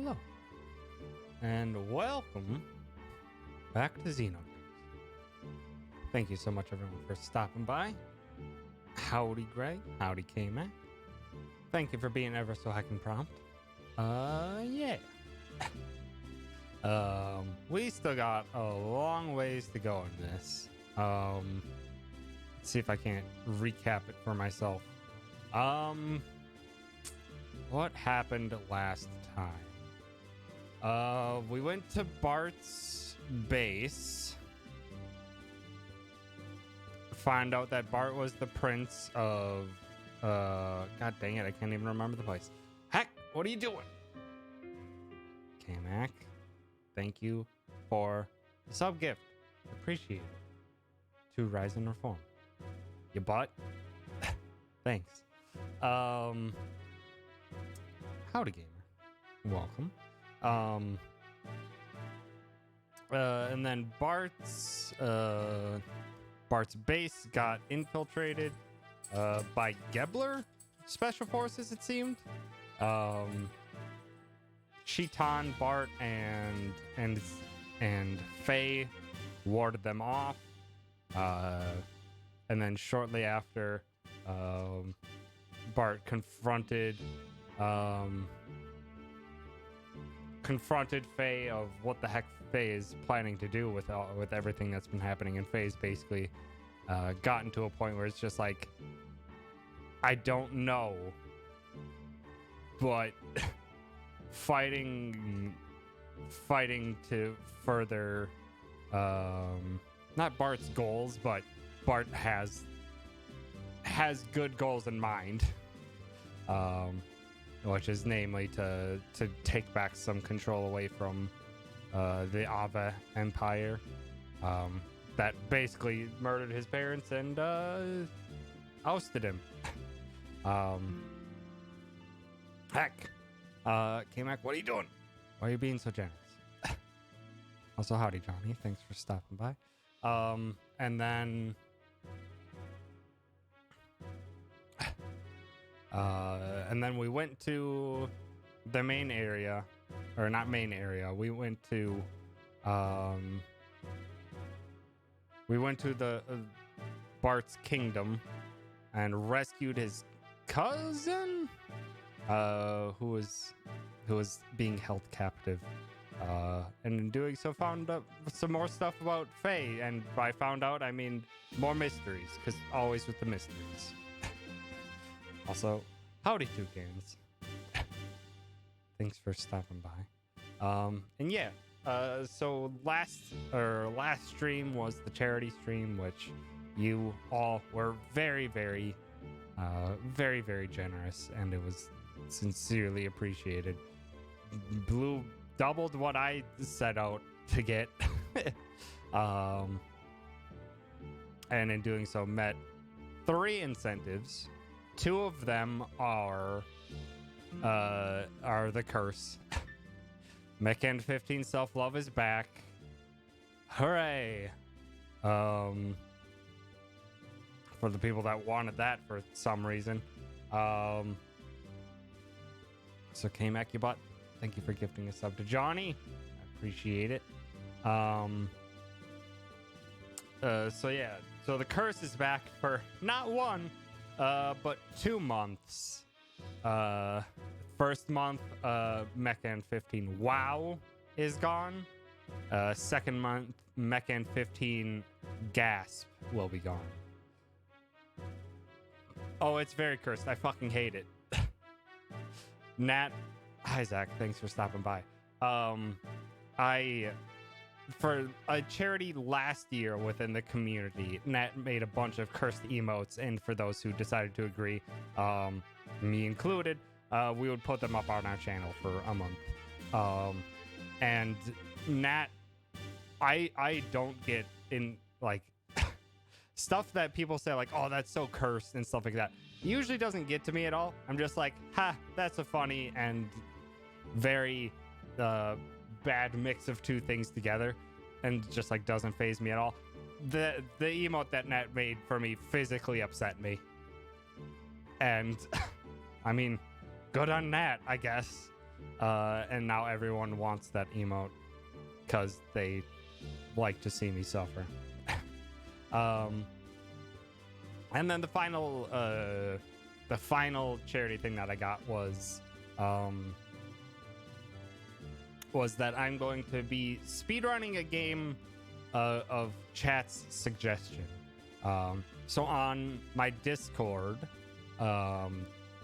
hello. And welcome back to Xenogears. Thank you so much, everyone, for stopping by. Howdy, Greg. Howdy, K-Mac. Thank you for being ever so heckin' prompt. Yeah. We still got a long ways to go in this. Let's see if I can't recap it for myself. What happened last time? We went to Bart's base. Find out that Bart was the prince of... God dang it, I can't even remember the place. Heck, what are you doing? K-Mac, thank you for the sub-gift. Appreciate it. To Rise and Reform. You butt? Thanks. Howdy, gamer. Welcome. And then Bart's base got infiltrated by Gebler special forces, it seemed. Cheeton, Bart, and Faye warded them off. And then shortly after, Bart confronted Faye of what the heck Faye is planning to do with everything that's been happening, and Faye's basically gotten to a point where it's just like, I don't know, but fighting to further not Bart's goals, but Bart has good goals in mind, which is namely to take back some control away from the Ava Empire that basically murdered his parents and ousted him. Heck, K-Mac, what are you doing? Why are you being so generous? Also, howdy, Johnny. Thanks for stopping by. And then we went to the main area, or not main area. We went to the Bart's kingdom and rescued his cousin, who was being held captive. And in doing so, found out some more stuff about Faye. And by found out, I mean more mysteries, because always with the mysteries. Also, howdy, Toucans. Thanks for stopping by. And yeah, so last stream was the charity stream, which you all were very, very, very, very generous, and it was sincerely appreciated. Doubled what I set out to get. And in doing so, met 3 incentives. 2 of them are the curse. Mechanalyst 15 self-love is back. Hooray! For the people that wanted that for some reason. So K-Mac, you bought. Thank you for gifting a sub to Johnny. I appreciate it. So yeah. So the curse is back for not 1, but 2 months. First month, Mechanalyst 15 WoW is gone. Second month, Mechanalyst 15 Gasp will be gone. Oh, it's very cursed. I fucking hate it. Nat, hi Zach, thanks for stopping by. For a charity last year within the community, Nat made a bunch of cursed emotes, and for those who decided to agree, me included, we would put them up on our channel for a month. And Nat, I don't get in, like, stuff that people say, like, oh, that's so cursed and stuff like that. Usually doesn't get to me at all. I'm just like, ha, that's a funny and very bad mix of 2 things together, and just like doesn't faze me at all. The emote that Nat made for me physically upset me, and I mean, good on Nat, I guess. And now everyone wants that emote because they like to see me suffer. And then the final charity thing that I got was that I'm going to be speedrunning a game of chat's suggestion. So on my Discord, I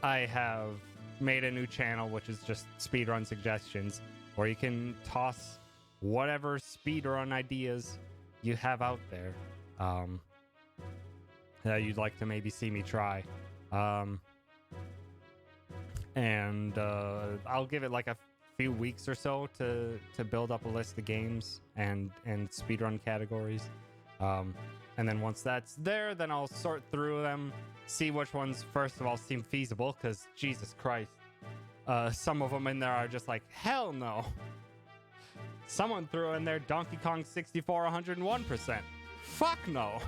have made a new channel, which is just speedrun suggestions, where you can toss whatever speedrun ideas you have out there that you'd like to maybe see me try. And I'll give it like a few weeks or so to build up a list of games and speedrun categories. And then once that's there, then I'll sort through them, see which ones, first of all, seem feasible, because Jesus Christ, some of them in there are just like, hell no. Someone threw in there Donkey Kong 64 101%. Fuck no.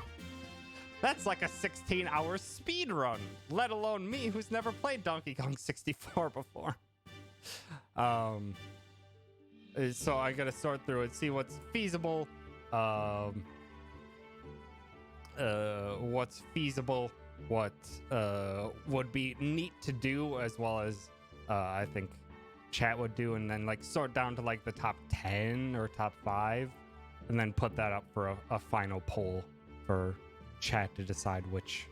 That's like a 16-hour speed run, let alone me, who's never played Donkey Kong 64 before. So I gotta sort through it, see what's feasible, what would be neat to do, as well as I think chat would do, and then like sort down to like the top 10 or top 5, and then put that up for a final poll for chat to decide which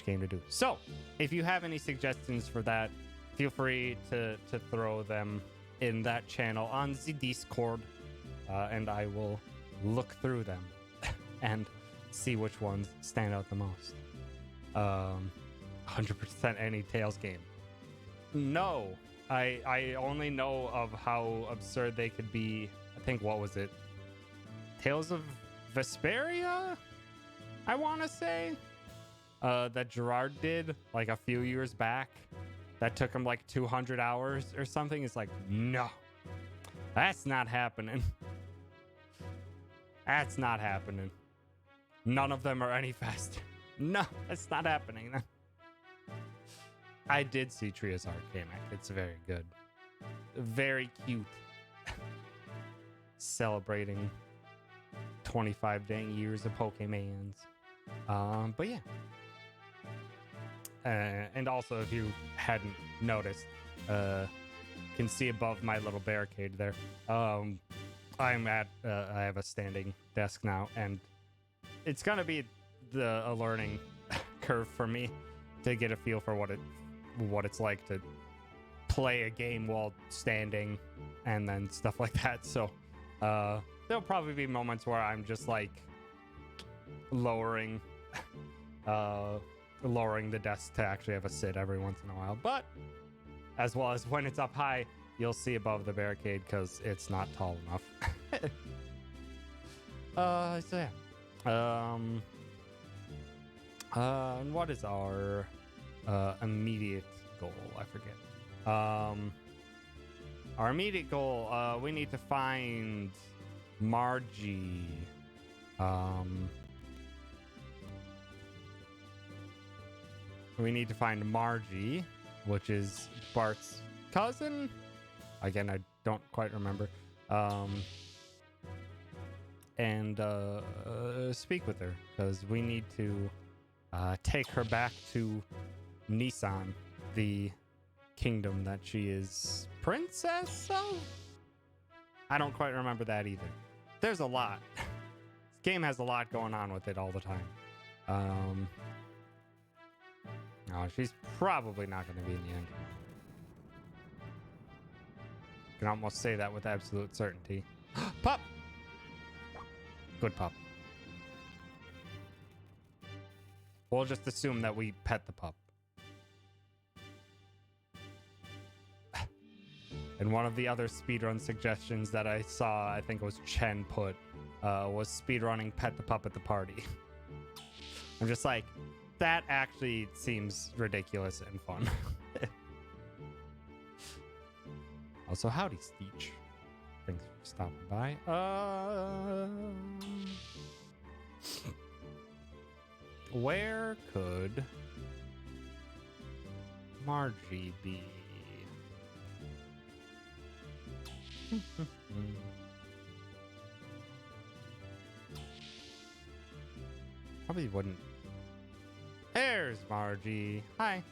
game to do. So if you have any suggestions for that, feel free to throw them in that channel on the Discord, and I will look through them and see which ones stand out the most. 100% any Tales game. No, I only know of how absurd they could be. I think, what was it? Tales of Vesperia? I want to say that Gerard did like a few years back. That took him like 200 hours or something. It's like, no, that's not happening. That's not happening. None of them are any faster. No, that's not happening. I did see Tria's Arcade. It's very good. Very cute. Celebrating 25 dang years of Pokemans. But yeah. And also, if you hadn't noticed, can see above my little barricade there. I have a standing desk now, and it's gonna be a learning curve for me to get a feel for what it's like to play a game while standing and then stuff like that. So there'll probably be moments where I'm just like lowering the desk to actually have a sit every once in a while, but as well as when it's up high, you'll see above the barricade because it's not tall enough. So yeah. And what is our immediate goal? I forget. Our immediate goal, we need to find Margie. We need to find Margie, which is Bart's cousin. Again, I don't quite remember. And speak with her, because we need to take her back to Nissan, the kingdom that she is princess of? I don't quite remember that either. There's a lot. This game has a lot going on with it all the time. Oh, she's probably not going to be in the end. You can almost say that with absolute certainty. Pup! Good pup. We'll just assume that we pet the pup. And one of the other speedrun suggestions that I saw, I think it was Chen put, was speedrunning Pet the Pup at the Party. I'm just like, that actually seems ridiculous and fun. Also, howdy, Steech. Thanks for stopping by. Where could Margie be? Probably wouldn't. There's Margie. Hi.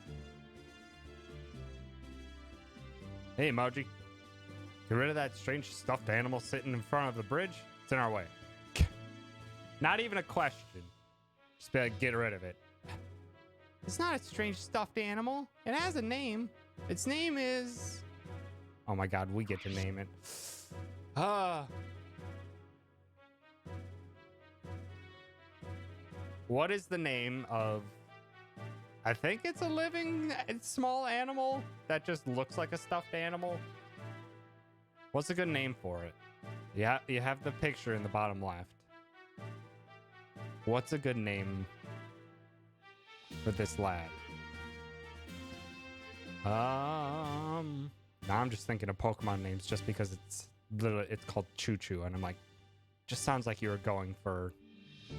Hey, Margie. Get rid of that strange stuffed animal sitting in front of the bridge. It's in our way. Not even a question. Just be like, get rid of it. It's not a strange stuffed animal. It has a name. Its name is... Oh my god, we get to name it. What is the name of... I think it's a living small animal that just looks like a stuffed animal. What's a good name for it? Yeah, you have the picture in the bottom left. What's a good name for this lad? Now I'm just thinking of Pokemon names just because it's called Choo Choo, and I'm like, just sounds like you were going for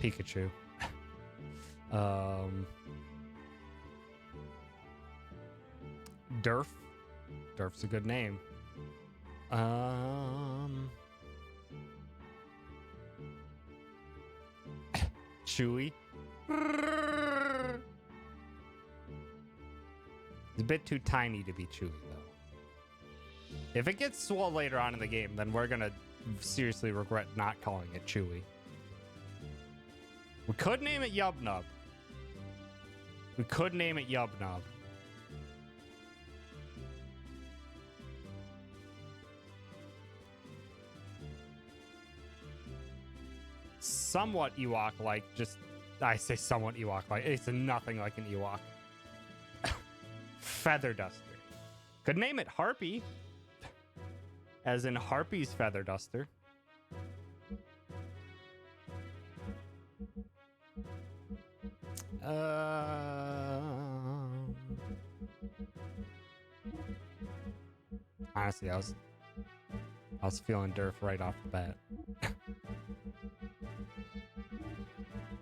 Pikachu. Durf. Durf's a good name. Chewy. It's a bit too tiny to be Chewy, though. If it gets swole later on in the game, then we're gonna seriously regret not calling it Chewy. We could name it Yubnub. We could name it Yubnub. Somewhat Ewok-like, just... I say somewhat Ewok-like. It's nothing like an Ewok. Feather Duster. Could name it Harpy. As in Harpy's Feather Duster. Honestly, I was feeling Durf right off the bat.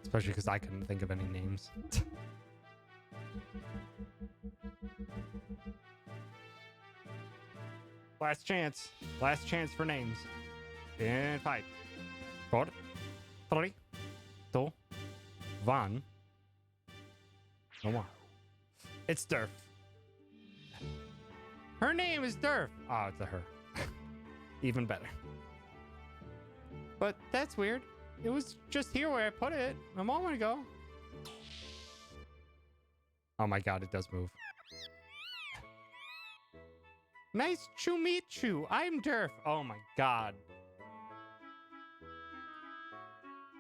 Especially because I couldn't think of any names. Last chance. Last chance for names. In 5, 4, 3, 2, 1. No more. It's Durf. Her name is Durf. Oh, it's a her. Even better. But that's weird. It was just here where I put it a moment ago. Oh my god, it does move. Nice to meet you. I'm Durf. Oh my god.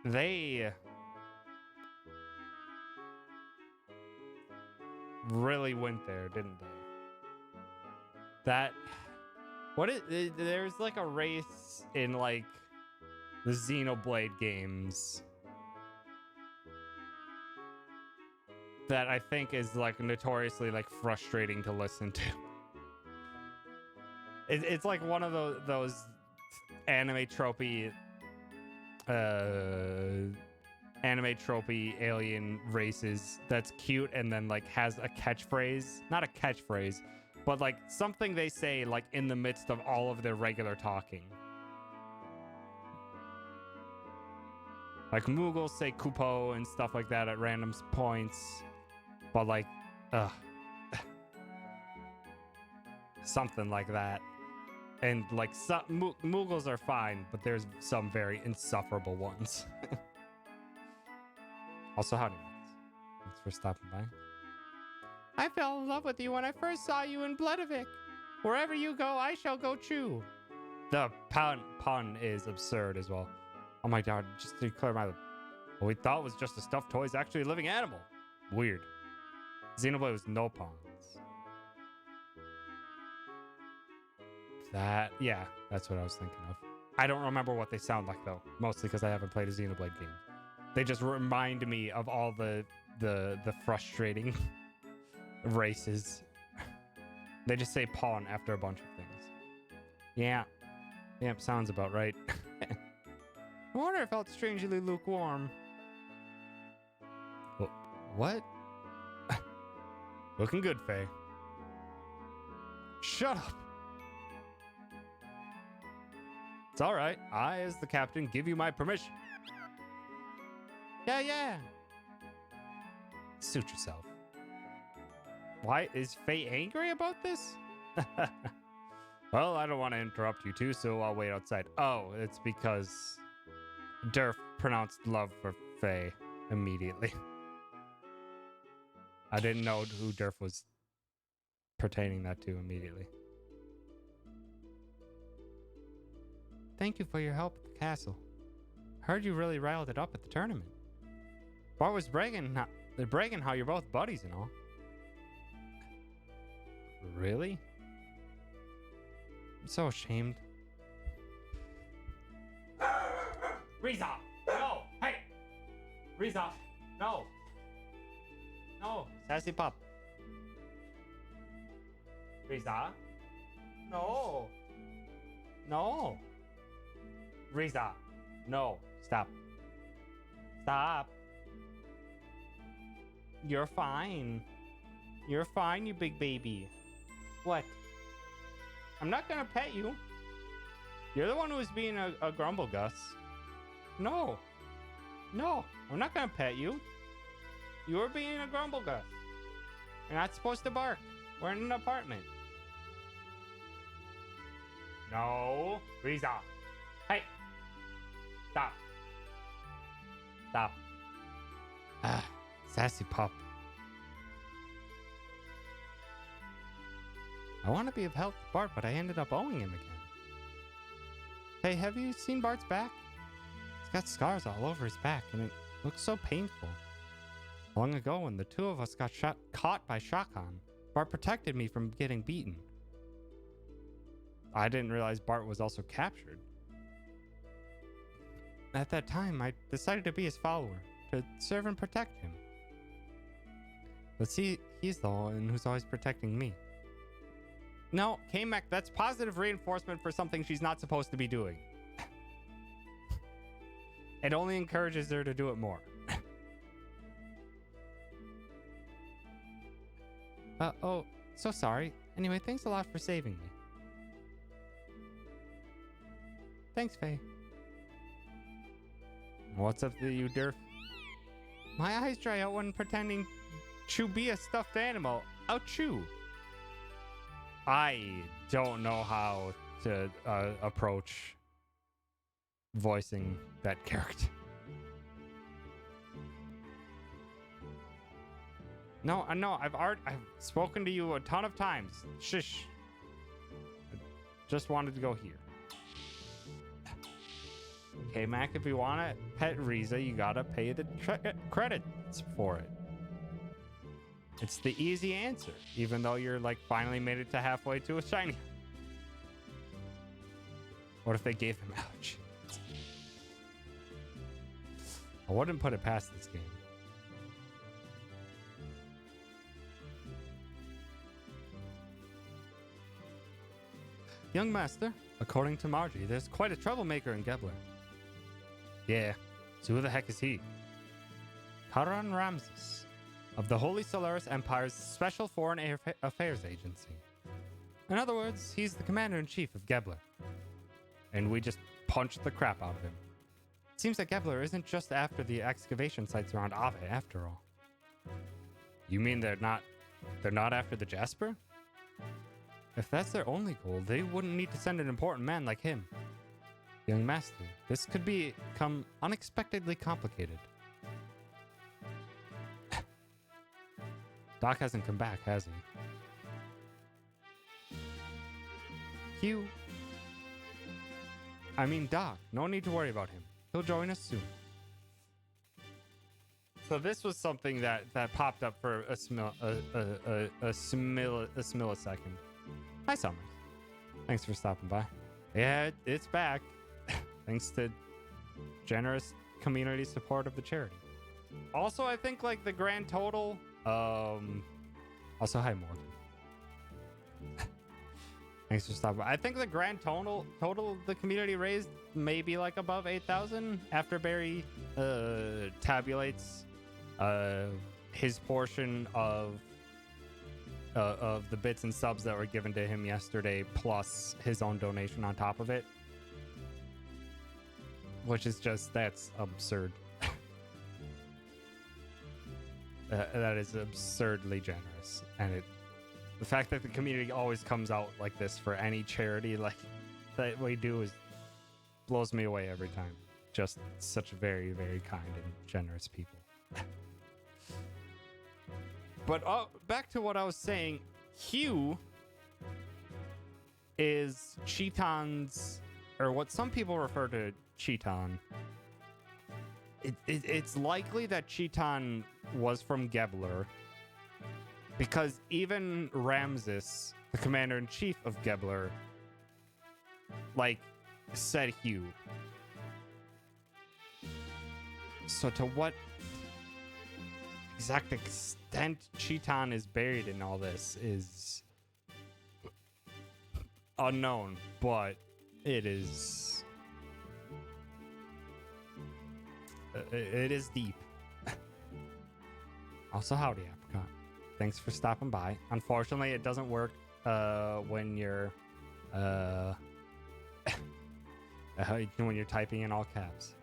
They really went there, didn't they? That... What is... There's like a race in like the Xenoblade games that I think is like notoriously like frustrating to listen to. It's like one of those anime tropey alien races that's cute and then like has a catchphrase, not a catchphrase, but like something they say like in the midst of all of their regular talking. Like Moogles say Kupo and stuff like that at random points, but like, something like that. And like some Moogles are fine, but there's some very insufferable ones. Also, howdy, thanks for stopping by. I fell in love with you when I first saw you in Bloodovik. Wherever you go, I shall go too. The pun is absurd as well. Oh my god, just to clear my... What we thought was just a stuffed toy is actually a living animal. Weird. Xenoblade was no puns. Yeah, that's what I was thinking of. I don't remember what they sound like, though. Mostly because I haven't played a Xenoblade game. They just remind me of all the frustrating races. They just say pawn after a bunch of things. Yeah. Yep, sounds about right. The water felt strangely lukewarm. What? Looking good, Faye. Shut up. It's all right. I, as the captain, give you my permission. Yeah. Suit yourself. Why is Faye angry about this? Well, I don't want to interrupt you too, so I'll wait outside. Oh, it's because Durf pronounced love for Faye immediately. I didn't know who Durf was pertaining that to immediately. Thank you for your help at the castle. Heard you really riled it up at the tournament. Bart was bragging how you're both buddies and all. Really? I'm so ashamed. Riza! No! Hey! Riza! No! No! Sassy pup. Riza? No! No! Riza! No! Stop. Stop. You're fine. You're fine, you big baby. What? I'm not gonna pet you. You're the one who was being a grumble, Gus. No. No, I'm not gonna pet you. You were being a grumble, Gus. You're not supposed to bark. We're in an apartment. No. Riza. Hey. Stop. Stop. Ah, sassy pup. I want to be of help to Bart, but I ended up owing him again. Hey, have you seen Bart's back? He's got scars all over his back, and it looks so painful. Long ago, when the two of us got caught by Shakan, Bart protected me from getting beaten. I didn't realize Bart was also captured. At that time, I decided to be his follower, to serve and protect him. But see, he's the one who's always protecting me. No, K-Mech, that's positive reinforcement for something she's not supposed to be doing. It only encourages her to do it more. Oh, so sorry. Anyway, thanks a lot for saving me. Thanks, Faye. What's up to you, Durf? My eyes dry out when pretending to be a stuffed animal. Ouchoo! I don't know how to approach voicing that character. No, I've spoken to you a ton of times. Shush. I just wanted to go here. Okay, Mac, if you want to pet Riza, you gotta pay the credits for it. It's the easy answer, even though you're like finally made it to halfway to a shiny. What if they gave him ouch? I wouldn't put it past this game. Young master, according to Margie, there's quite a troublemaker in Gebler. Yeah, so who the heck is he? Karan Ramses, of the Holy Solaris Empire's Special Foreign Affairs Agency. In other words, he's the commander-in-chief of Gebler. And we just punched the crap out of him. It seems that Gebler isn't just after the excavation sites around Ave, after all. You mean they're not after the Jasper? If that's their only goal, they wouldn't need to send an important man like him. Young master, this could become unexpectedly complicated. Doc hasn't come back, has he? Doc, no need to worry about him. He'll join us soon. So this was something that popped up for a millisecond. Hi, Summers. Thanks for stopping by. Yeah, it's back. Thanks to generous community support of the charity. Also, I think like the grand total. Also, hi, Morgan. Thanks for stopping by. I think the grand total the community raised maybe like above 8,000 after Barry tabulates his portion of the bits and subs that were given to him yesterday, plus his own donation on top of it. which is just, that's absurd. That is absurdly generous, and the fact that the community always comes out like this for any charity like that we do is blows me away every time. Just such very, very kind and generous people. But back to what I was saying, Hugh is Cheaton's, or what some people refer to Cheaton. It's likely that Cheaton was from Gebler, because even Ramses, the commander-in-chief of Gebler, like, said Hugh. So to what exact extent Cheaton is buried in all this is unknown, but it is deep. Also, howdy, Apricot. Thanks for stopping by. Unfortunately, it doesn't work when you're when you're typing in all caps.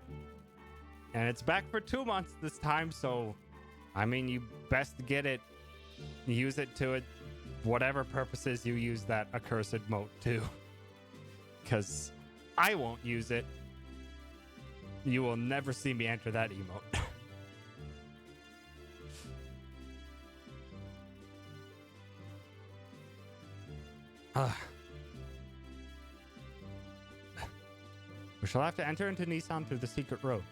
And it's back for 2 months this time, so I mean, you best get it, use it to it, whatever purposes you use that accursed mote to. Because I won't use it. You will never see me enter that emote. We shall have to enter into Nissan through the secret road.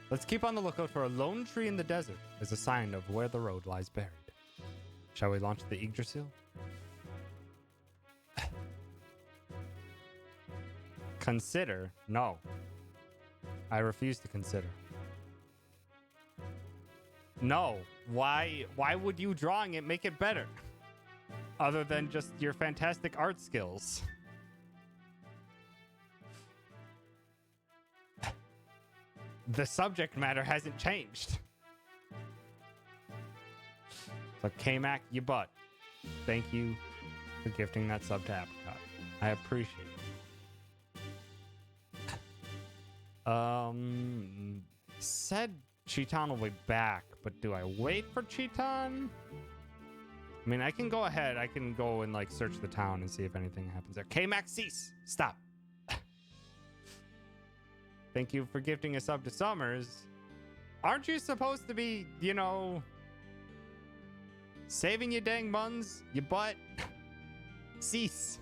Let's keep on the lookout for a lone tree in the desert as a sign of where the road lies buried. Shall we launch the Yggdrasil? Consider? No. I refuse to consider. No. Why would you drawing it make it better? Other than just your fantastic art skills. The subject matter hasn't changed. So K-Mac, you butt. Thank you for gifting that sub to Apricot. I appreciate it. Said Cheaton will be back, but do I wait for Cheaton? I mean, I can go ahead. I can go and like search the town and see if anything happens there. K-Mac, cease. Stop. Thank you for gifting a sub to Summers. Aren't you supposed to be, you know, saving your dang buns, you butt? Cease.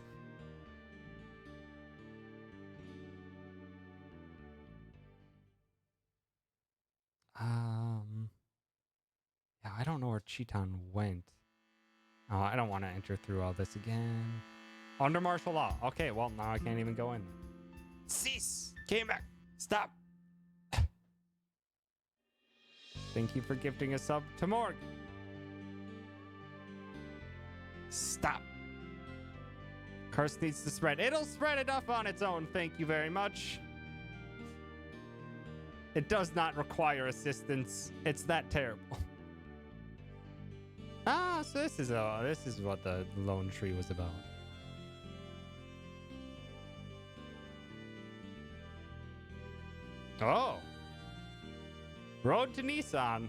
Yeah, I don't know where Cheaton went. Oh, I don't want to enter through all this again. Under martial law. Okay, well, now I can't even go in. Cease. Came back. Stop. Thank you for gifting a sub to Morg. Stop. Curse needs to spread. It'll spread enough on its own. Thank you very much. It does not require assistance. It's that terrible. Ah, so this is what the lone tree was about. Oh. Road to Nissan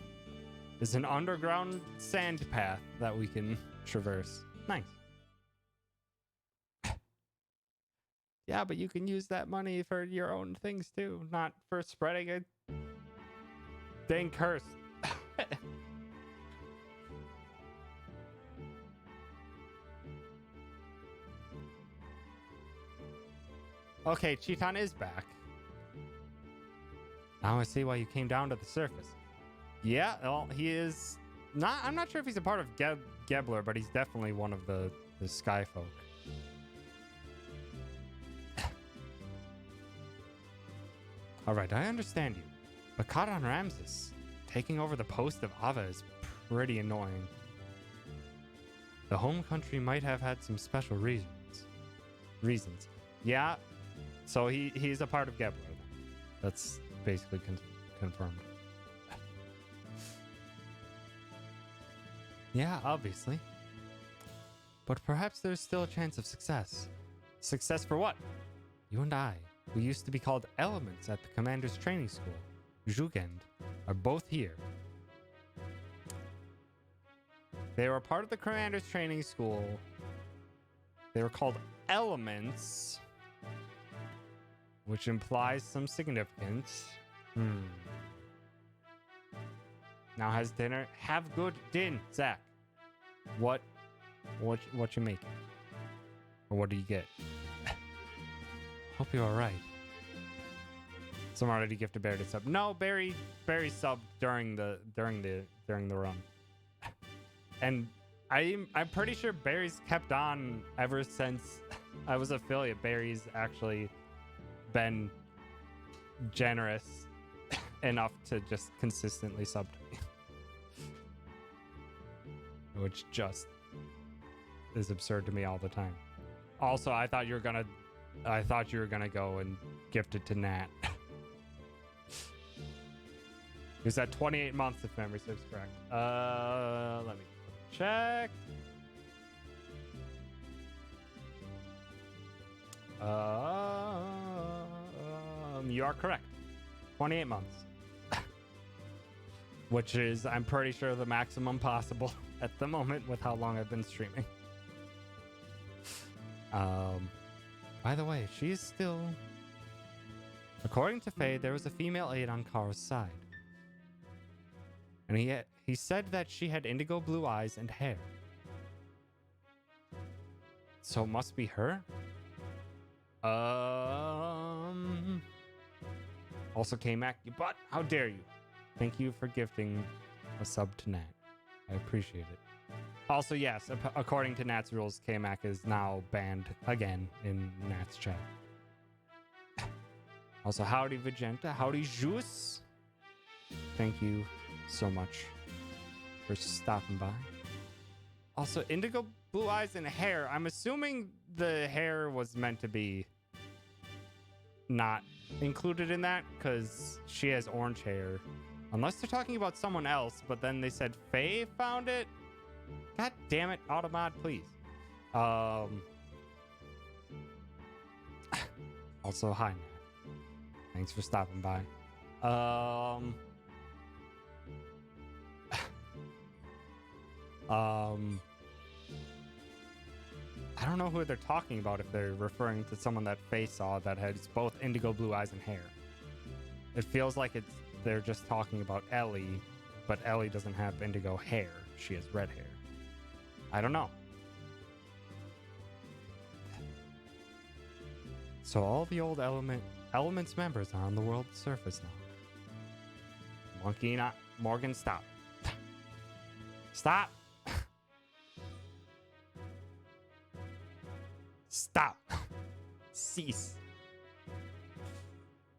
is an underground sand path that we can traverse. Nice. Yeah, but you can use that money for your own things too, not for spreading a dang curse. Okay, Cheaton is back. Now I see why you came down to the surface. Yeah, well, he is not. I'm not sure if he's a part of Gebler, but he's definitely one of the Sky Folk. All right, I understand you, but Khadon Ramses taking over the post of Ava is pretty annoying. The home country might have had some special reasons. Yeah, so he's a part of Gebler. That's basically confirmed. Yeah, obviously. But perhaps there's still a chance of success. Success for what? You and I. who used to be called Elements at the Commander's Training School, Jugend, are both here. They were part of the Commander's Training School. They were called Elements, which implies some significance. Now has dinner. Have good din, Zach. What you making? Or what do you get? Hope you're all right. Someone already gifted Barry to sub. No, Barry subbed during the run. And I'm pretty sure Barry's kept on ever since I was affiliate. Barry's actually been generous enough to just consistently sub to me. Which just is absurd to me all the time. Also, I thought you were gonna go and gift it to Nat. He was at 28 months if memory serves correct. Let me check. You are correct. 28 months. Which is, I'm pretty sure, the maximum possible at the moment with how long I've been streaming. By the way, she's still... According to Faye, there was a female aide on Kara's side. And he said that she had indigo blue eyes and hair. So it must be her? Also, K-Mac, you butt! How dare you? Thank you for gifting a sub to Nat. I appreciate it. Also, yes, according to Nat's rules, K-Mac is now banned again in Nat's chat. Also, howdy Vigenta, howdy Juice. Thank you so much for stopping by. Also, indigo blue eyes and hair. I'm assuming the hair was meant to be not included in that because she has orange hair. Unless they're talking about someone else, but then they said Faye found it. God damn it, Automod, please. Also, hi, Nat. Thanks for stopping by. I don't know who they're talking about if they're referring to someone that Faye saw that has both indigo blue eyes and hair. It feels like they're just talking about Ellie, but Ellie doesn't have indigo hair. She has red hair. I don't know. So all the old Elements members are on the world's surface now. Monkey not Morgan, stop. Stop. Stop. Cease.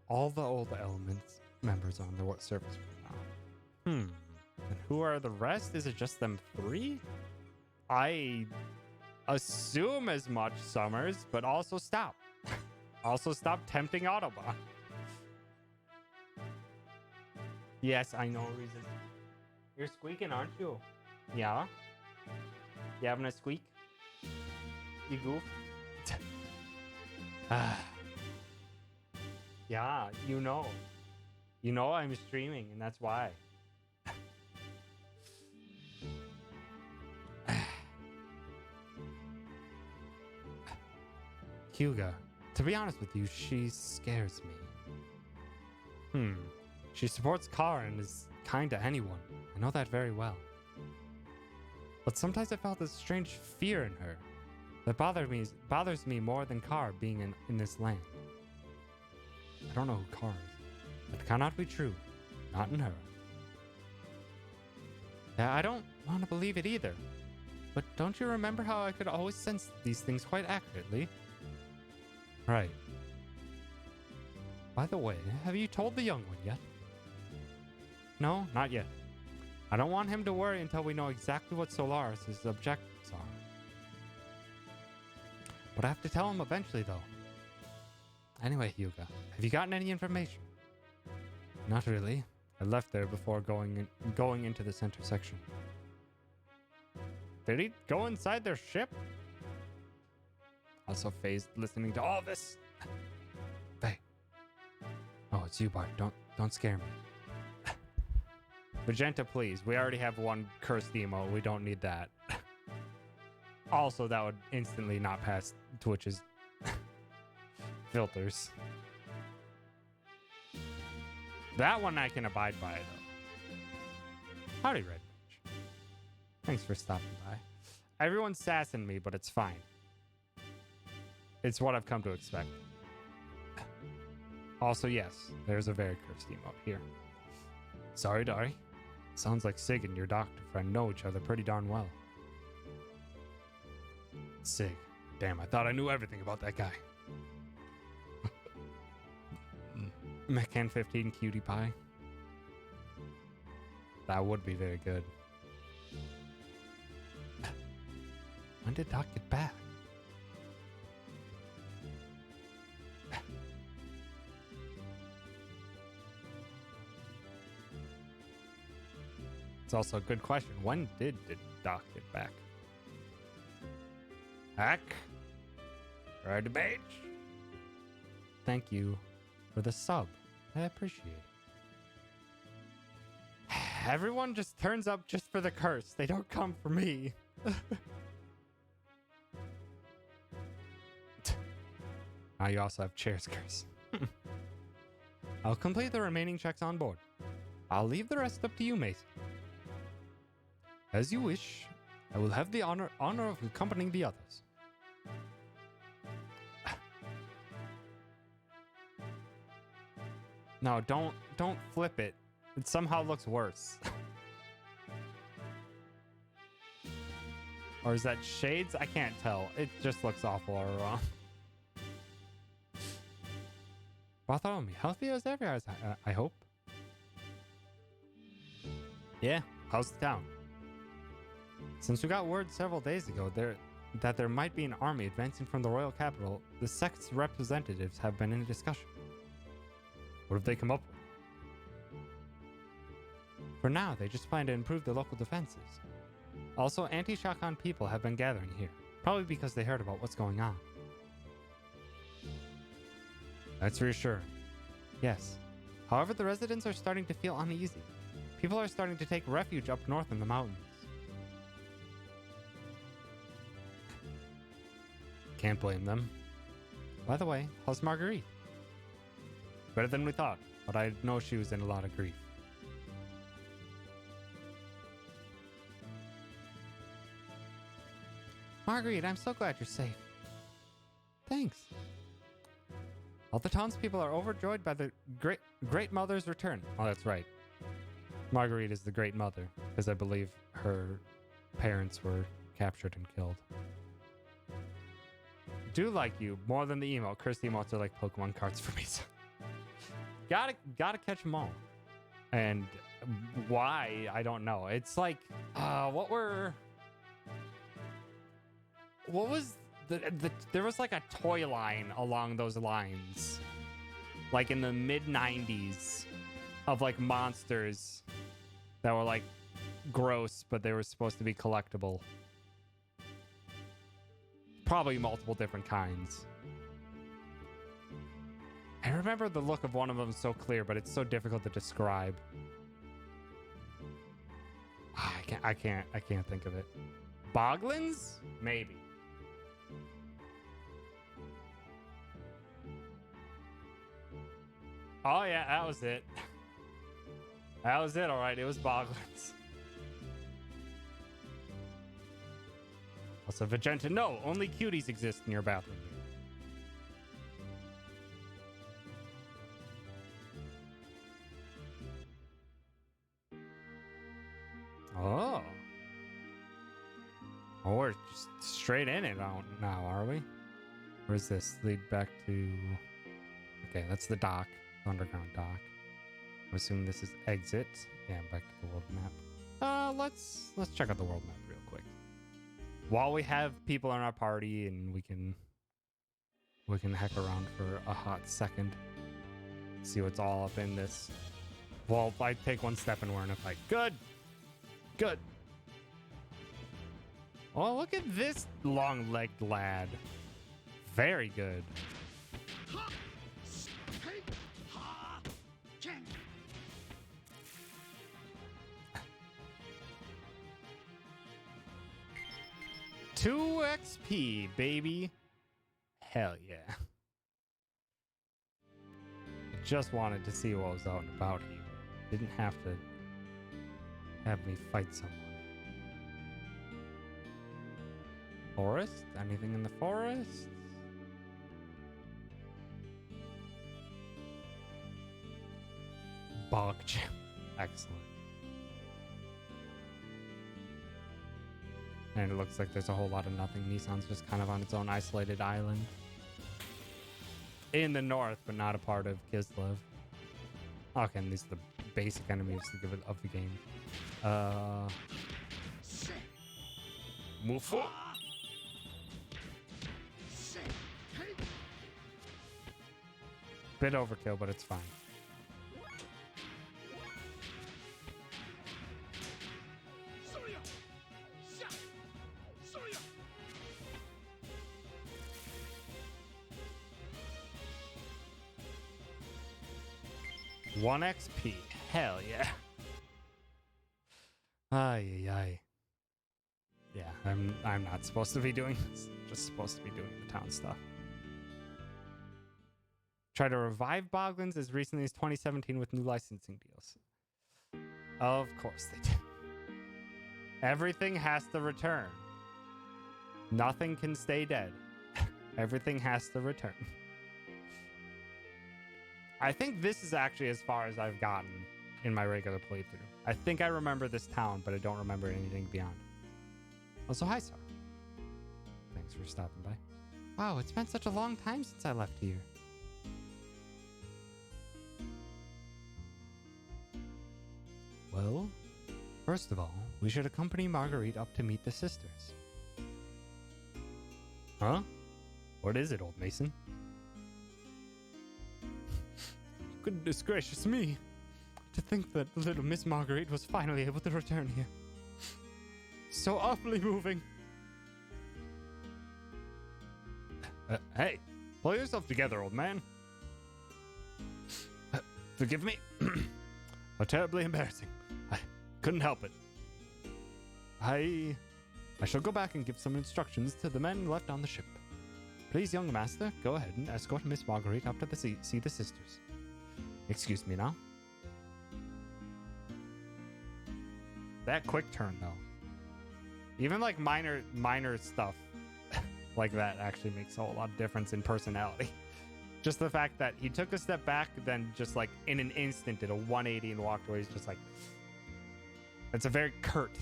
All the old Elements members on the surface now. And who are the rest? Is it just them three? I assume as much, Summers, but also stop. Also stop tempting Autobot. Yes, I know, Reason. You're squeaking, aren't you? Yeah? You having a squeak? You goof? Yeah, you know. You know I'm streaming, and that's why. Hyuga, to be honest with you, she scares me. She supports Kara and is kind to anyone. I know that very well. But sometimes I felt a strange fear in her that bothers me more than Kara being in this land. I don't know who Kara is. That cannot be true. Not in her. Yeah, I don't want to believe it either. But don't you remember how I could always sense these things quite accurately? Right. By the way, have you told the young one yet? No, not yet. I don't want him to worry until we know exactly what Solaris' objectives are. But I have to tell him eventually, though. Anyway, Hyuga, have you gotten any information? Not really. I left there before going into the center section. Did he go inside their ship? Also, Faye's listening to all this. Faye, it's you, Bart. Don't scare me. Magenta, please. We already have one cursed emote. We don't need that. Also, that would instantly not pass Twitch's filters. That one I can abide by, though. Howdy, Red Mage. Thanks for stopping by. Everyone's sassing me, but it's fine. It's what I've come to expect. Also, yes, there's a very cursed emote here. Sorry, Dari. Sounds like Sig and your doctor friend know each other pretty darn well. Sig. Damn, I thought I knew everything about that guy. Mechan 15 cutie pie. That would be very good. When did Doc get back? It's also a good question. When did Doc get back? Hack? Red Mage? Thank you for the sub. I appreciate it. Everyone just turns up just for the curse. They don't come for me. Now you also have Chair's curse. I'll complete the remaining checks on board. I'll leave the rest up to you, Mason. As you wish, I will have the honor of accompanying the others. No, don't flip it. It somehow looks worse. Or is that shades? I can't tell. It just looks awful all wrong. Bartholomew, healthy as ever, I hope. Yeah, how's the town? Since we got word several days ago that there might be an army advancing from the royal capital, the sect's representatives have been in discussion. What have they come up with? For now, they just plan to improve the local defenses. Also, anti-Shakan people have been gathering here, probably because they heard about what's going on. That's reassuring. Yes. However, the residents are starting to feel uneasy. People are starting to take refuge up north in the mountains. Can't blame them. By the way, how's Marguerite? Better than we thought, but I know she was in a lot of grief. Marguerite, I'm so glad you're safe. Thanks. All the townspeople are overjoyed by the great mother's return. Oh, that's right. Marguerite is the great mother, because I believe her parents were captured and killed. Do like you more than the emote. Cursed emotes are like Pokemon cards for me. Gotta catch them all. And why, I don't know. It's like, what was there was like a toy line along those lines, like in the mid-90s, of like monsters that were like gross, but they were supposed to be collectible. Probably multiple different kinds. I remember the look of one of them so clear, but it's so difficult to describe. I can't think of it. Boglins? Maybe. Oh yeah, that was it. That was it, alright. It was Boglins. Also, Vegeta, no, only cuties exist in your bathroom. Oh. Oh, we're just straight in it now, are we? Where's this? Lead back to... Okay, that's the dock. Underground dock. I'm assuming this is exit. Yeah, back to the world map. Let's check out the world map real quick. While we have people in our party and we can heck around for a hot second. See what's all up in this. Well, if I take one step and we're in a fight. Good! Good! Oh, look at this long-legged lad. Very good. 2 XP, baby. Hell yeah. Just wanted to see what was out and about here. Didn't have to have me fight someone. Forest? Anything in the forest? Bog gem. Excellent. And it looks like there's a whole lot of nothing. Nissan's just kind of on its own isolated island. In the north, but not a part of Kislev. Okay, and these are the basic enemies of the game. Move forward. Bit overkill, but it's fine. One XP. Hell yeah. Ay, ay, ay. Yeah, I'm not supposed to be doing this. I'm just supposed to be doing the town stuff. Try to revive Boglins as recently as 2017 with new licensing deals. Of course they did. Everything has to return. Nothing can stay dead. Everything has to return. I think this is actually as far as I've gotten in my regular playthrough. I think I remember this town, but I don't remember anything beyond. Also, hi, Sar. Thanks for stopping by. Wow, it's been such a long time since I left here. Well, first of all, we should accompany Marguerite up to meet the sisters. Huh? What is it, old Mason? Goodness gracious me. To think that little Miss Marguerite was finally able to return here. So awfully moving. Hey, pull yourself together, old man. Forgive me. How terribly embarrassing. I couldn't help it. I shall go back and give some instructions to the men left on the ship. Please, young master, go ahead and escort Miss Marguerite up to the sea, see the sisters. Excuse me now. That quick turn, though. Even like minor stuff like that actually makes a whole lot of difference in personality. Just the fact that he took a step back, then just like in an instant did a 180 and walked away. He's just like, it's a very curt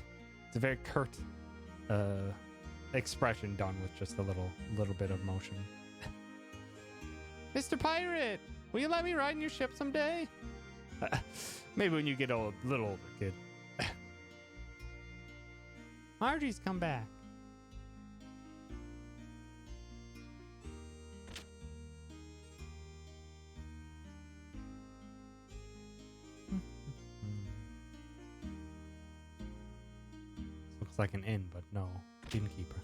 expression done with just a little bit of motion. Mr. Pirate, will you let me ride in your ship someday? Maybe when you get a little older, kid. Margie's come back. Looks like an inn, but no, innkeeper.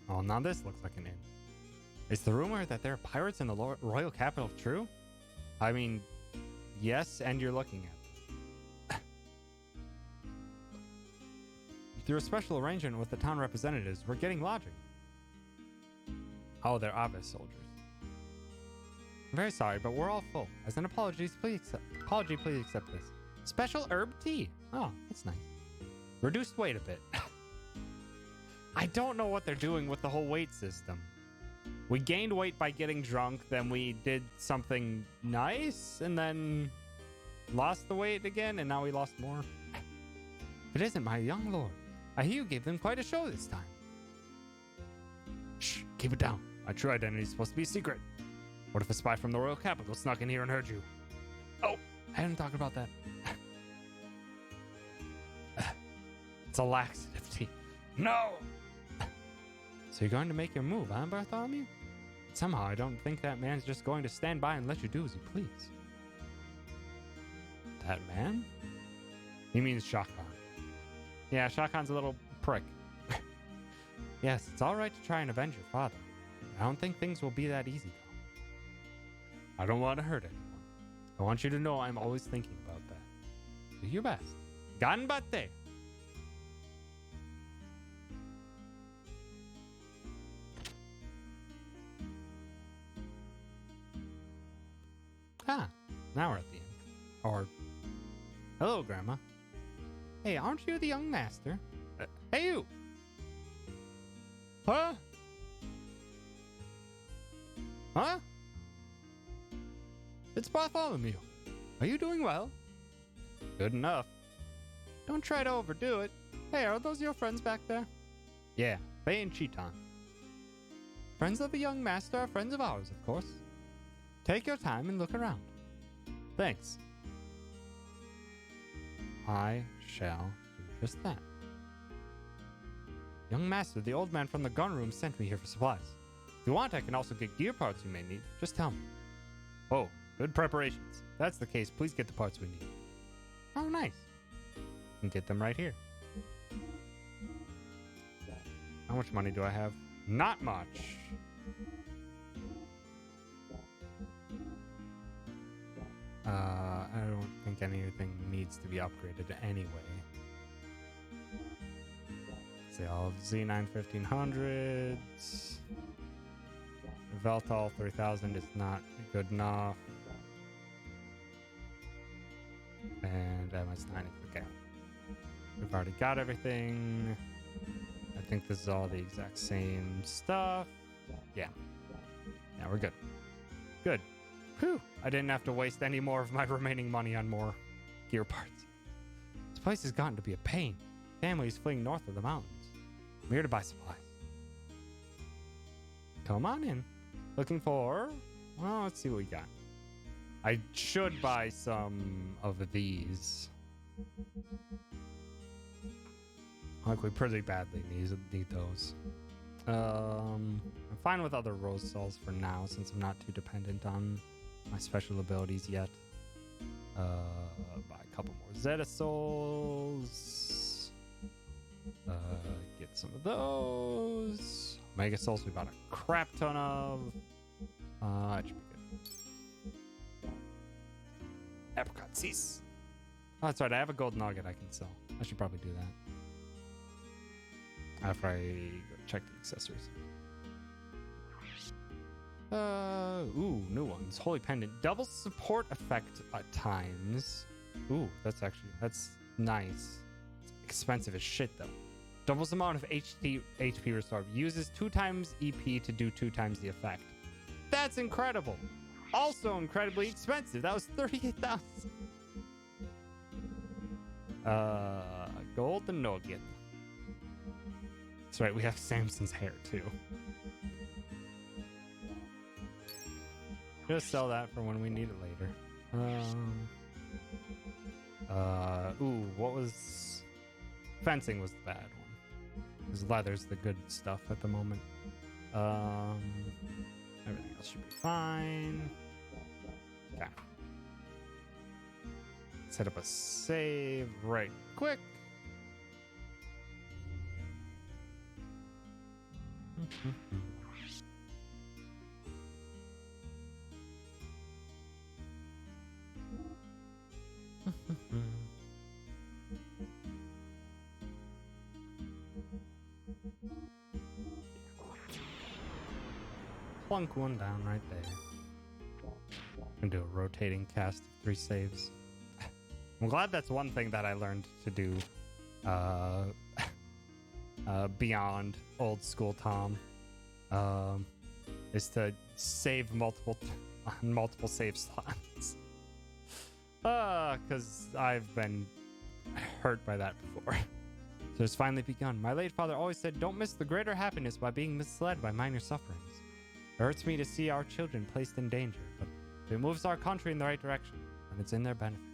Oh, now this looks like an inn. Is the rumor that there are pirates in the royal capital true? I mean, yes, and you're looking at them. Through a special arrangement with the town representatives, we're getting lodging. Oh, they're Aves soldiers. I'm very sorry, but we're all full. As an apology, please accept this. Special herb tea. Oh, that's nice. Reduced weight a bit. I don't know what they're doing with the whole weight system. We gained weight by getting drunk, then we did something nice, and then lost the weight again, and now we lost more. It isn't, my young lord. I hear you gave them quite a show this time. Shh, keep it down. My true identity is supposed to be a secret. What if a spy from the royal capital snuck in here and heard you? Oh, I hadn't talked about that. It's a laxative tea. No! So you're going to make your move, huh, Bartholomew? Somehow I don't think that man's just going to stand by and let you do as you please. That man? He means Shaka. Yeah, Shakan's a little prick. Yes, it's all right to try and avenge your father. I don't think things will be that easy, though. I don't want to hurt anyone. I want you to know I'm always thinking about that. Do your best. Ganbatte! Ah, now we're at the end. Or, hello, Grandma. Hey, aren't you the young master? Hey, you! Huh? Huh? It's Bartholomew. Are you doing well? Good enough. Don't try to overdo it. Hey, are those your friends back there? Yeah, Faye and Cheeton. Friends of the young master are friends of ours, of course. Take your time and look around. Thanks. I shall do just that. Young master, the old man from the gun room sent me here for supplies. If you want, I can also get gear parts you may need. Just tell me. Oh, good preparations. If that's the case, please get the parts we need. Oh, nice. You can get them right here. How much money do I have? Not much. I don't think anything needs to be upgraded anyway. See, all of Z9 1500s. Veltal 3000 is not good enough. And MS9 is okay. We've already got everything. I think this is all the exact same stuff. Yeah. Yeah, we're good. Good. Whew. I didn't have to waste any more of my remaining money on more gear parts. This place has gotten to be a pain. Families fleeing north of the mountains. I'm here to buy supplies. Come on in. Looking for... Well, let's see what we got. I should buy some of these. Like, we pretty badly need those. I'm fine with other rose souls for now, since I'm not too dependent on my special abilities yet. Buy a couple more Zeta souls. Get some of those. Mega souls we bought a crap ton of. That should be good. Apricot seeds. Oh, that's right. I have a gold nugget I can sell. I should probably do that after I go check the accessories. Ooh, new ones. Holy Pendant. Double support effect at times. Ooh, that's nice. It's expensive as shit, though. Doubles the amount of HP restored. Uses 2 times EP to do 2 times the effect. That's incredible. Also incredibly expensive. That was 38,000. Golden nugget. That's right, we have Samson's hair, too. Just sell that for when we need it later. Ooh, what was... Fencing was the bad one. Because leather's the good stuff at the moment. Everything else should be fine. Okay. Set up a save right quick. Plunk one down right there. And do a rotating cast of 3 saves. I'm glad that's one thing that I learned to do beyond old school Tom. Is to save multiple save slots. Because I've been hurt by that before. So it's finally begun. My late father always said, don't miss the greater happiness by being misled by minor sufferings. It hurts me to see our children placed in danger, but if it moves our country in the right direction, then it's in their benefit.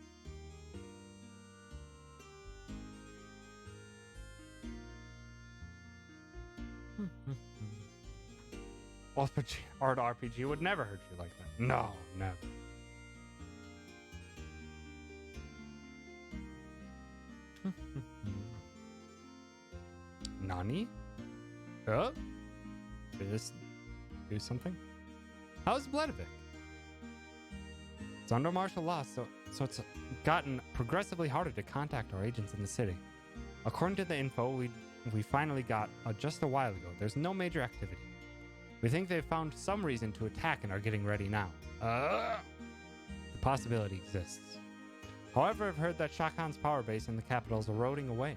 Art RPG would never hurt you like that. No, never. Nani? Oh? do something. How's Bledevik? It's under martial law, so it's gotten progressively harder to contact our agents in the city. According to the info we finally got just a while ago, there's no major activity. We think they've found some reason to attack and are getting ready now. The possibility exists. However, I've heard that Shah Khan's power base in the capital is eroding away.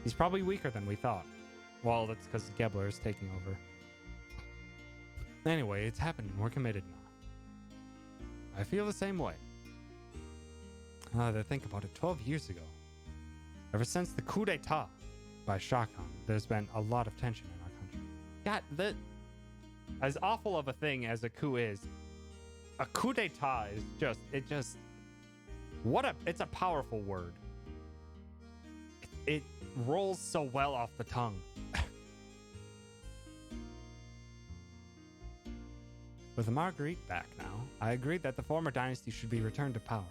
He's probably weaker than we thought. Well, that's because Gebler is taking over. Anyway, it's happening. We're committed now. I feel the same way. To think about it, 12 years ago. Ever since the coup d'etat by Shah Khan, there's been a lot of tension in our country. As awful of a thing as a coup is, a coup d'etat is it's a powerful word. It rolls so well off the tongue. With Marguerite back now, I agree that the former dynasty should be returned to power.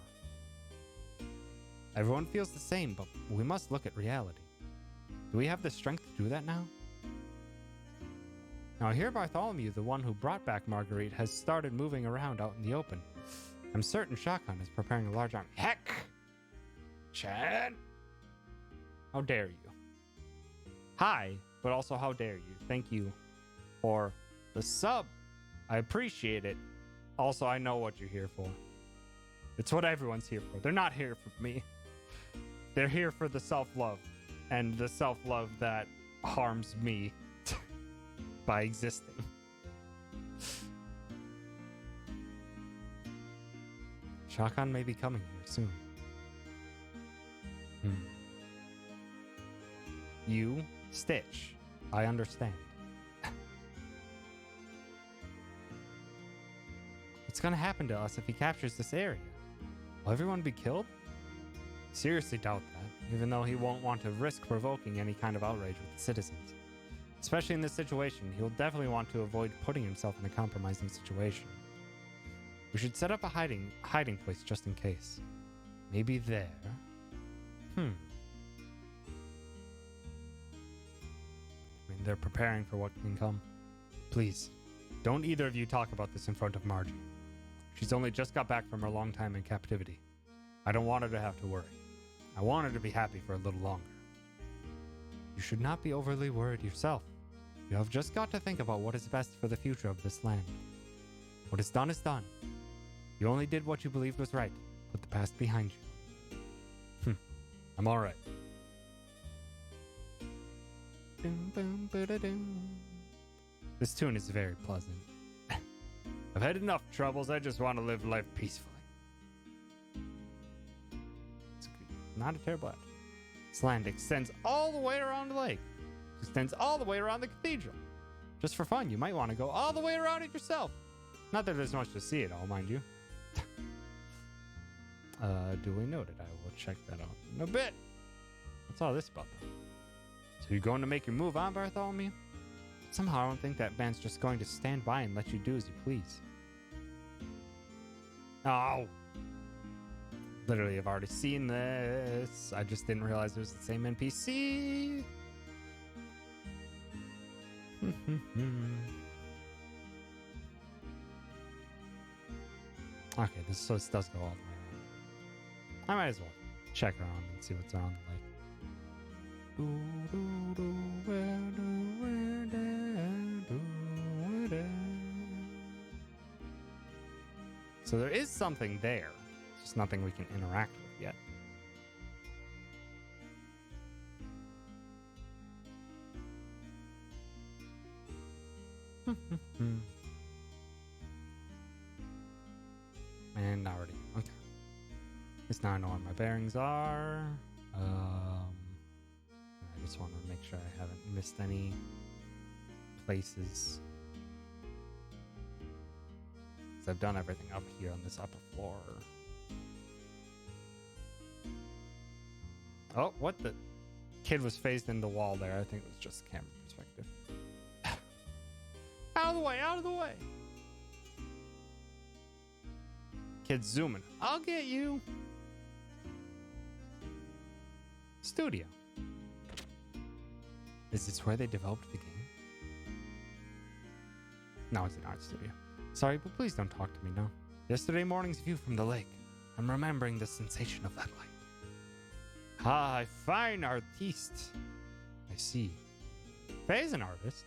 Everyone feels the same, but we must look at reality. Do we have the strength to do that now? Now, I hear Bartholomew, the one who brought back Marguerite, has started moving around out in the open. I'm certain Shah Khan is preparing a large army. Heck! Chad! How dare you? Hi, but also how dare you? Thank you for the sub. I appreciate it. Also, I know what you're here for. It's what everyone's here for. They're not here for me. They're here for the self-love. And the self-love that harms me by existing. Shah Khan may be coming here soon. You, Stitch. I understand. What's gonna happen to us if he captures this area? Will everyone be killed? Seriously doubt that, even though he won't want to risk provoking any kind of outrage with the citizens. Especially in this situation, he'll definitely want to avoid putting himself in a compromising situation. We should set up a hiding place just in case. Maybe there. I mean, they're preparing for what can come. Please, don't either of you talk about this in front of Margie. She's only just got back from her long time in captivity. I don't want her to have to worry. I want her to be happy for a little longer. You should not be overly worried yourself. You have just got to think about what is best for the future of this land. What is done is done. You only did what you believed was right. Put the past behind you. I'm all right. This tune is very pleasant. I've had enough troubles. I just want to live life peacefully. It's not a terrible act. This land extends all the way around the lake. It extends all the way around the cathedral. Just for fun, you might want to go all the way around it yourself. Not that there's much to see at all, mind you. Duly noted. I will check that out in a bit. What's all this about, though? So you're going to make your move on, Bartholomew? Somehow I don't think that man's just going to stand by and let you do as you please. Oh! Literally, I've already seen this. I just didn't realize it was the same NPC. Okay, this does go all the way around. I might as well check around and see what's around the lake. So there is something there. It's just nothing we can interact with yet. And already. Okay. Just now I know where my bearings are. I just want to make sure I haven't missed any places. So I've done everything up here on this upper floor. Oh, what the? Kid was phased in the wall there. I think it was just camera perspective. Out of the way, out of the way. Kid's zooming. I'll get you. Studio. Is this where they developed the game? No, it's an art studio. Sorry, but please don't talk to me now. Yesterday morning's view from the lake. I'm remembering the sensation of that light. Ah, a fine artiste. I see. Faye's an artist.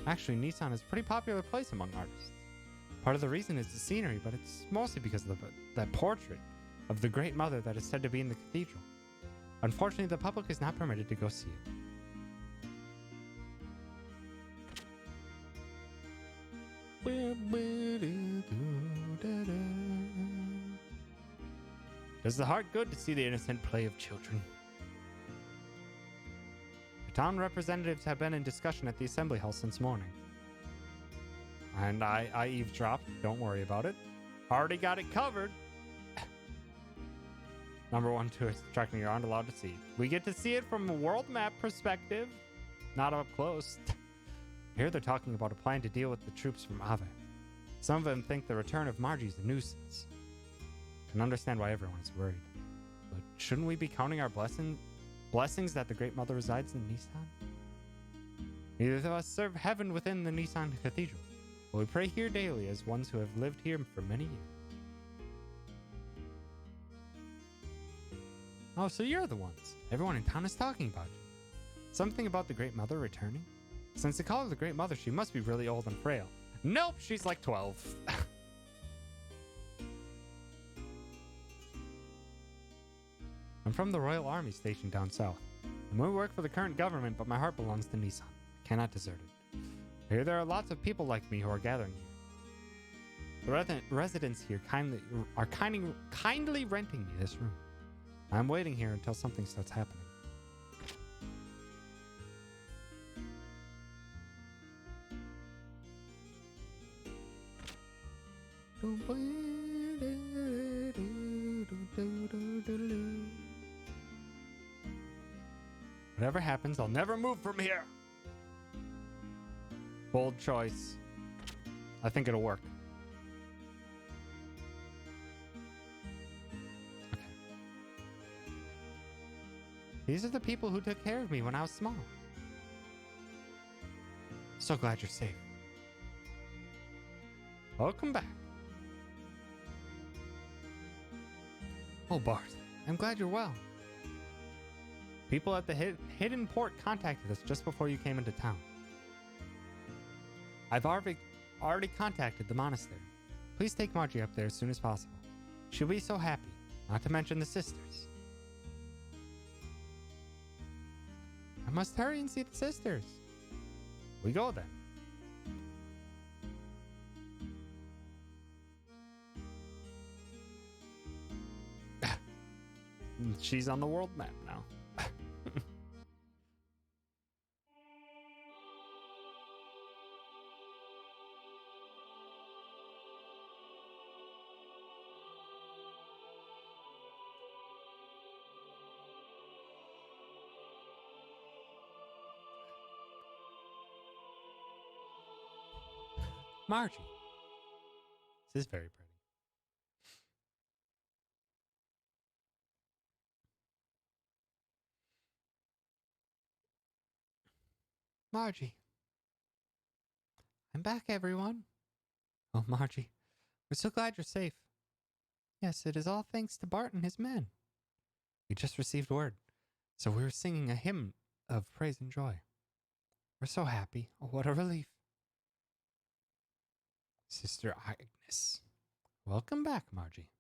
Actually, Nissan is a pretty popular place among artists. Part of the reason is the scenery, but it's mostly because of that portrait of the Great Mother that is said to be in the cathedral. Unfortunately, the public is not permitted to go see it. Does the heart good to see the innocent play of children? The town representatives have been in discussion at the assembly hall since morning. And I eavesdropped. Don't worry about it. Already got it covered. Number 1 tourist attraction you aren't allowed to see. We get to see it from a world map perspective. Not up close. Here they're talking about a plan to deal with the troops from Ave. Some of them think the return of Margie is a nuisance. Can understand why everyone is worried. But shouldn't we be counting our blessings that the Great Mother resides in Nissan? Neither of us serve heaven within the Nissan Cathedral, but we pray here daily as ones who have lived here for many years. Oh, so you're the ones. Everyone in town is talking about you. Something about the Great Mother returning? Since they call her the Great Mother, she must be really old and frail. Nope, she's like 12. I'm from the Royal Army station down south. And we work for the current government, but my heart belongs to Nissan. I cannot desert it. I hear there are lots of people like me who are gathering here. The residents here are kindly renting me this room. I'm waiting here until something starts happening. Whatever happens, I'll never move from here. Bold choice. I think it'll work. Okay. These are the people who took care of me when I was small. So glad you're safe. Welcome back. Oh, Bart, I'm glad you're well. People at the hidden port contacted us just before you came into town. I've already contacted the monastery. Please take Margie up there as soon as possible. She'll be so happy, not to mention the sisters. I must hurry and see the sisters. We go then. She's on the world map now. Margie. This is very pretty. Margie. I'm back, everyone. Oh, Margie. We're so glad you're safe. Yes, it is all thanks to Bart and his men. We just received word, so we were singing a hymn of praise and joy. We're so happy. Oh, what a relief. Sister Agnes. Welcome back, Margie.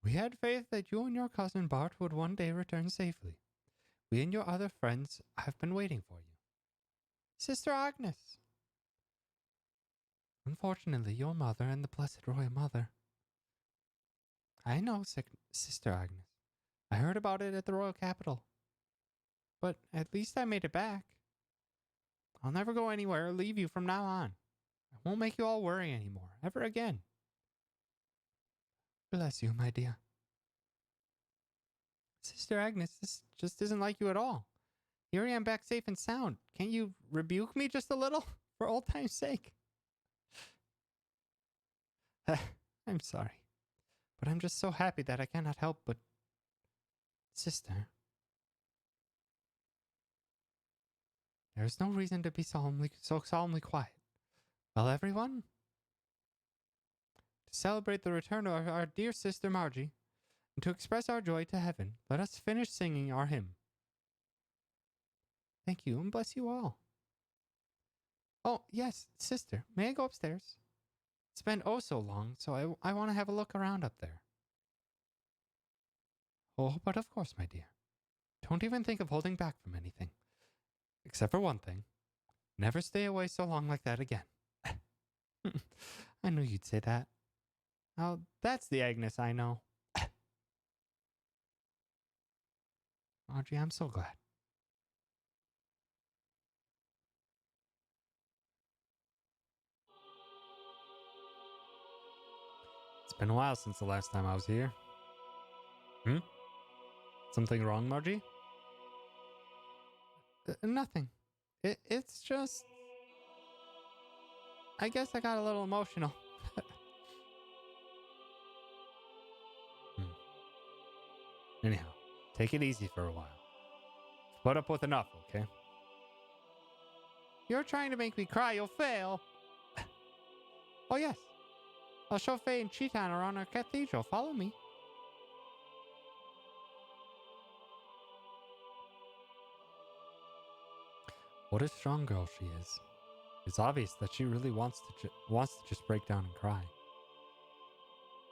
We had faith that you and your cousin Bart would one day return safely. We and your other friends have been waiting for you. Sister Agnes. Unfortunately, your mother and the Blessed Royal Mother. I know, Sister Agnes. I heard about it at the Royal Capital. But at least I made it back. I'll never go anywhere or leave you from now on. I won't make you all worry anymore, ever again. Bless you, my dear. Sister Agnes, this just isn't like you at all. Here I am back safe and sound. Can't you rebuke me just a little? For old time's sake. I'm sorry. But I'm just so happy that I cannot help but... Sister. There is no reason to be so solemnly quiet. Well, everyone, to celebrate the return of our dear sister Margie, and to express our joy to heaven, let us finish singing our hymn. Thank you, and bless you all. Oh, yes, sister, may I go upstairs? It's been oh so long, so I want to have a look around up there. Oh, but of course, my dear. Don't even think of holding back from anything. Except for one thing. Never stay away so long like that again. I knew you'd say that. Oh, that's the Agnes I know. Audrey, I'm so glad. It's been a while since the last time I was here. Something wrong, Margie? Nothing. It's just... I guess I got a little emotional. Anyhow, take it easy for a while. Put up with enough, okay? You're trying to make me cry, you'll fail. Oh, yes. I'll show Faye and Cheetan around our cathedral. Follow me. What a strong girl she is. It's obvious that she really wants to just break down and cry.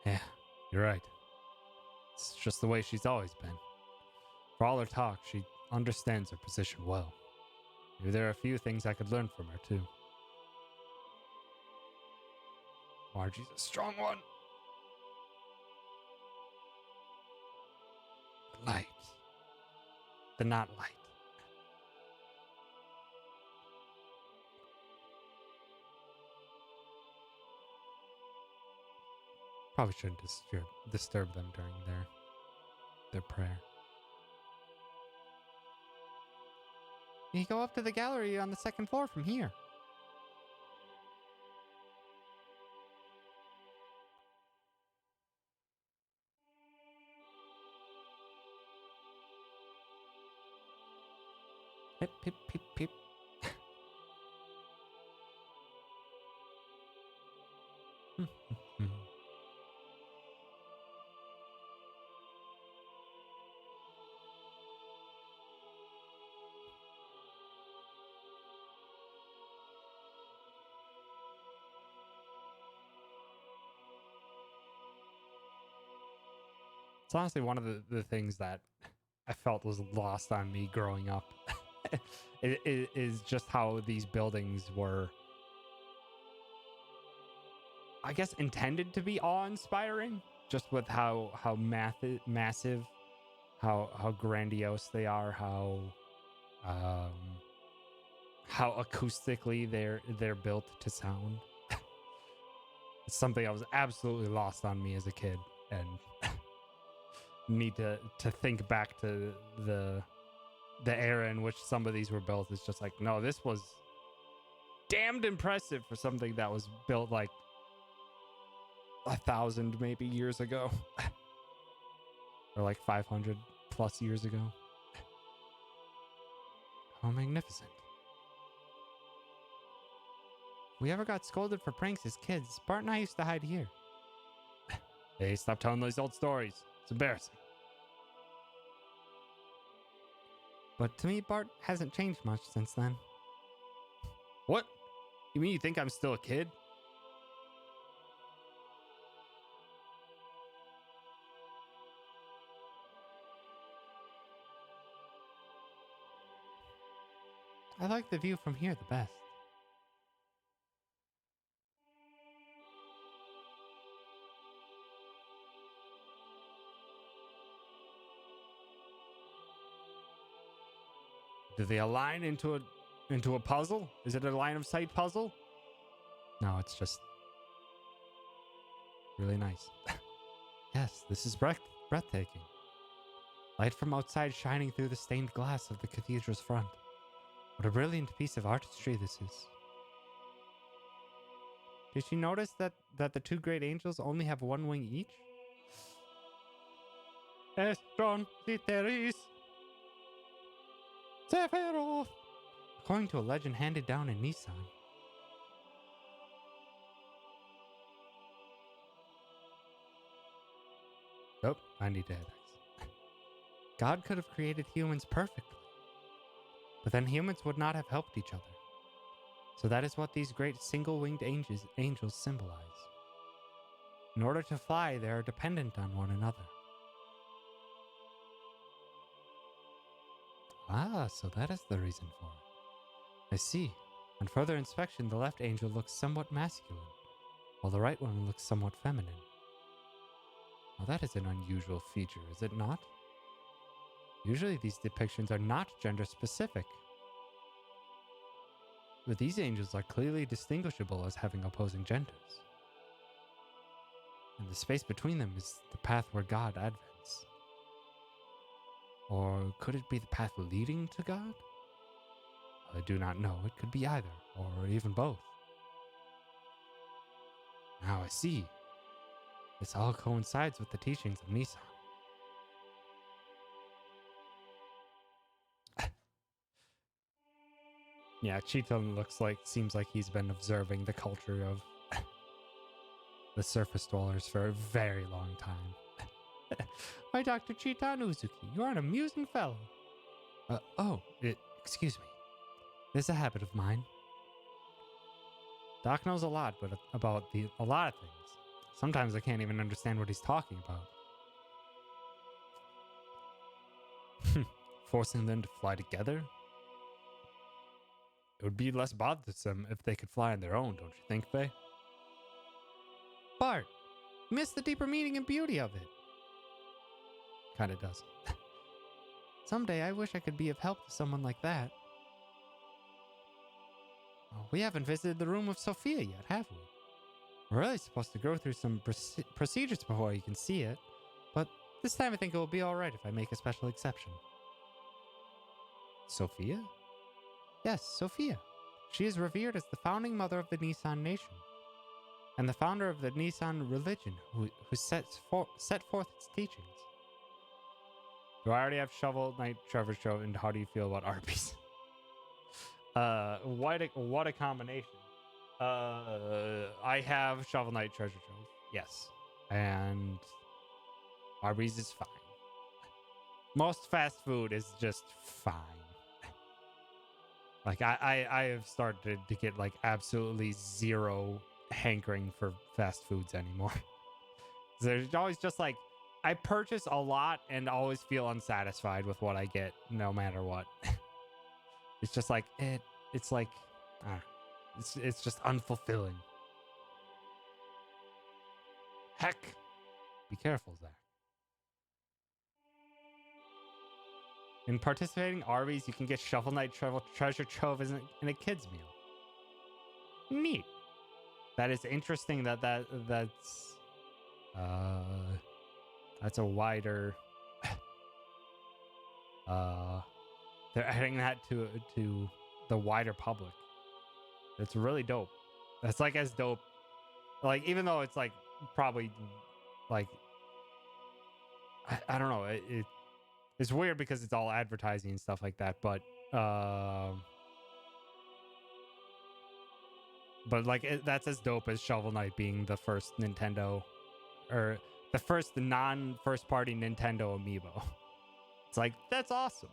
Yeah, you're right. It's just the way she's always been. For all her talk, she understands her position well. Maybe there are a few things I could learn from her, too. Margie's a strong one. The light. The not light. Probably shouldn't disturb them during their prayer. You go up to the gallery on the second floor from here. Pip, pip, pip, pip. It's honestly one of the things that I felt was lost on me growing up. It is just how these buildings were, I guess, intended to be awe-inspiring, just with how massive, how grandiose they are, how acoustically they're built to sound. It's something that was absolutely lost on me as a kid, and need to think back to the era in which some of these were built. It's just like, no, this was damned impressive for something that was built like 1,000 maybe years ago. Or like 500 plus years ago. How magnificent. If we ever got scolded for pranks as kids, Bart and I used to hide here. Hey, stop telling those old stories. It's embarrassing. But to me, Bart hasn't changed much since then. What? You mean you think I'm still a kid? I like the view from here the best. Do they align into a puzzle? Is it a line of sight puzzle? No, it's just really nice. Yes, this is breathtaking. Light from outside shining through the stained glass of the cathedral's front. What a brilliant piece of artistry this is. Did you notice that the two great angels only have one wing each? Estron Citeris Sephiroth, according to a legend handed down in Nissan. Nope, I need to hit X. God could have created humans perfectly, but then humans would not have helped each other. So that is what these great single-winged angels symbolize. In order to fly, they are dependent on one another. Ah, so that is the reason for it. I see. On further inspection, the left angel looks somewhat masculine, while the right one looks somewhat feminine. Well, that is an unusual feature, is it not? Usually these depictions are not gender-specific, but these angels are clearly distinguishable as having opposing genders. And the space between them is the path where God advents. Or could it be the path leading to God? I do not know. It could be either, or even both. Now I see. This all coincides with the teachings of Nissan. Yeah, Cheeton seems like he's been observing the culture of the surface dwellers for a very long time. Why, Dr. Cheeton Uzuki, you are an amusing fellow. Excuse me. It's a habit of mine. Doc knows a lot, but about a lot of things. Sometimes I can't even understand what he's talking about. Forcing them to fly together? It would be less bothersome if they could fly on their own, don't you think, Faye? Bart, you missed the deeper meaning and beauty of it. Kinda does. Someday I wish I could be of help to someone like that. Oh, we haven't visited the room of Sophia yet, have we? We're really supposed to go through some procedures before you can see it, but this time I think it will be alright if I make a special exception. Sophia? Yes, Sophia. She is revered as the founding mother of the Nissan nation, and the founder of the Nissan religion who set forth its teachings. Do I already have Shovel Knight Treasure Trove, and how do you feel about Arby's? What a combination. I have Shovel Knight Treasure Trove, yes, and Arby's is fine. Most fast food is just fine. Like I have started to get like absolutely zero hankering for fast foods anymore. There's always just like I purchase a lot and always feel unsatisfied with what I get, no matter what. It's just like it's like it's just unfulfilling. Heck, be careful, Zach. In participating Arby's, you can get Shovel Knight Treasure Trove in a kid's meal. Neat. That is interesting. That's a wider. They're adding that to the wider public. It's really dope. That's like as dope. Like even though it's like probably like I don't know. It's weird because it's all advertising and stuff like that, but that's as dope as Shovel Knight being the first Nintendo, or the first non-first party Nintendo amiibo. It's like, that's awesome.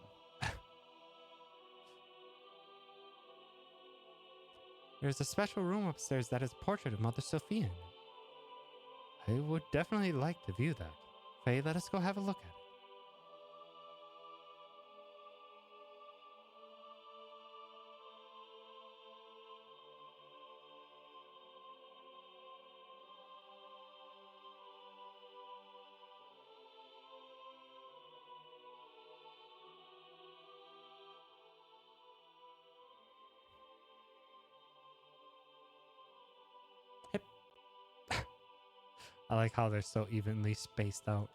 There's a special room upstairs that has a portrait of Mother Sophia in it. I would definitely like to view that. Faye, let us go have a look at it. I like how they're so evenly spaced out.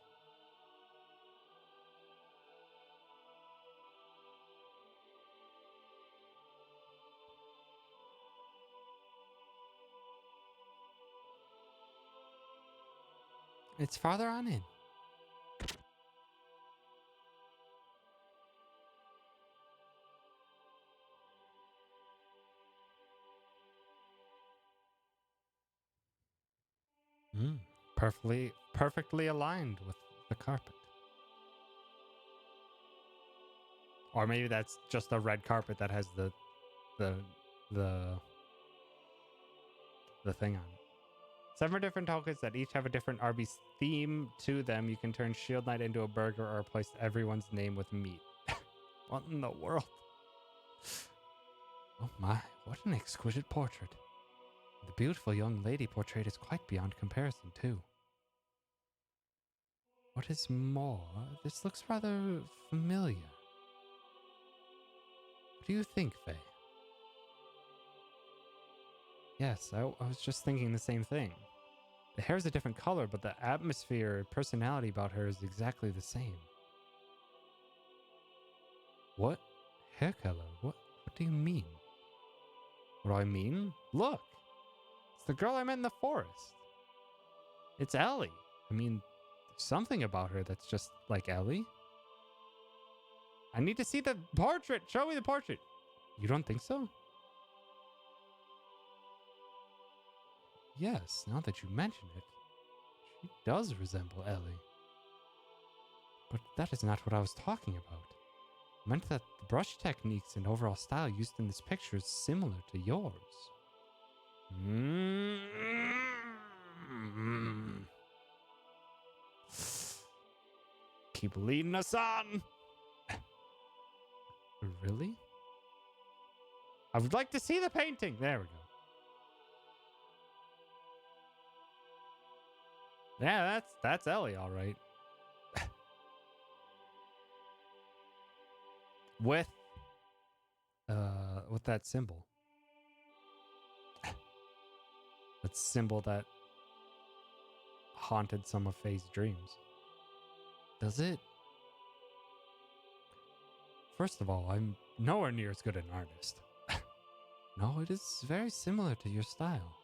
It's farther on in. Perfectly aligned with the carpet. Or maybe that's just a red carpet that has the the thing on it. 7 different tokens that each have a different Arby's theme to them. You can turn Shield Knight into a burger or replace everyone's name with meat. What in the world? Oh my, what an exquisite portrait. The beautiful young lady portrayed is quite beyond comparison, too. What is more, this looks rather familiar. What do you think, Faye? Yes, I was just thinking the same thing. The hair's a different color, but the atmosphere, personality about her is exactly the same. What? Hair color? What do you mean? What do I mean? Look! It's the girl I met in the forest. It's Ellie. I mean, there's something about her that's just like Ellie. I need to see the portrait. Show me the portrait. You don't think so? Yes, now that you mention it, she does resemble Ellie. But that is not what I was talking about. I meant that the brush techniques and overall style used in this picture is similar to yours. Keep leading us on. Really? I would like to see the painting. There we go. Yeah, that's Ellie, all right. With that symbol. That symbol that haunted some of Faye's dreams. Does it? First of all, I'm nowhere near as good an artist. No, it is very similar to your style.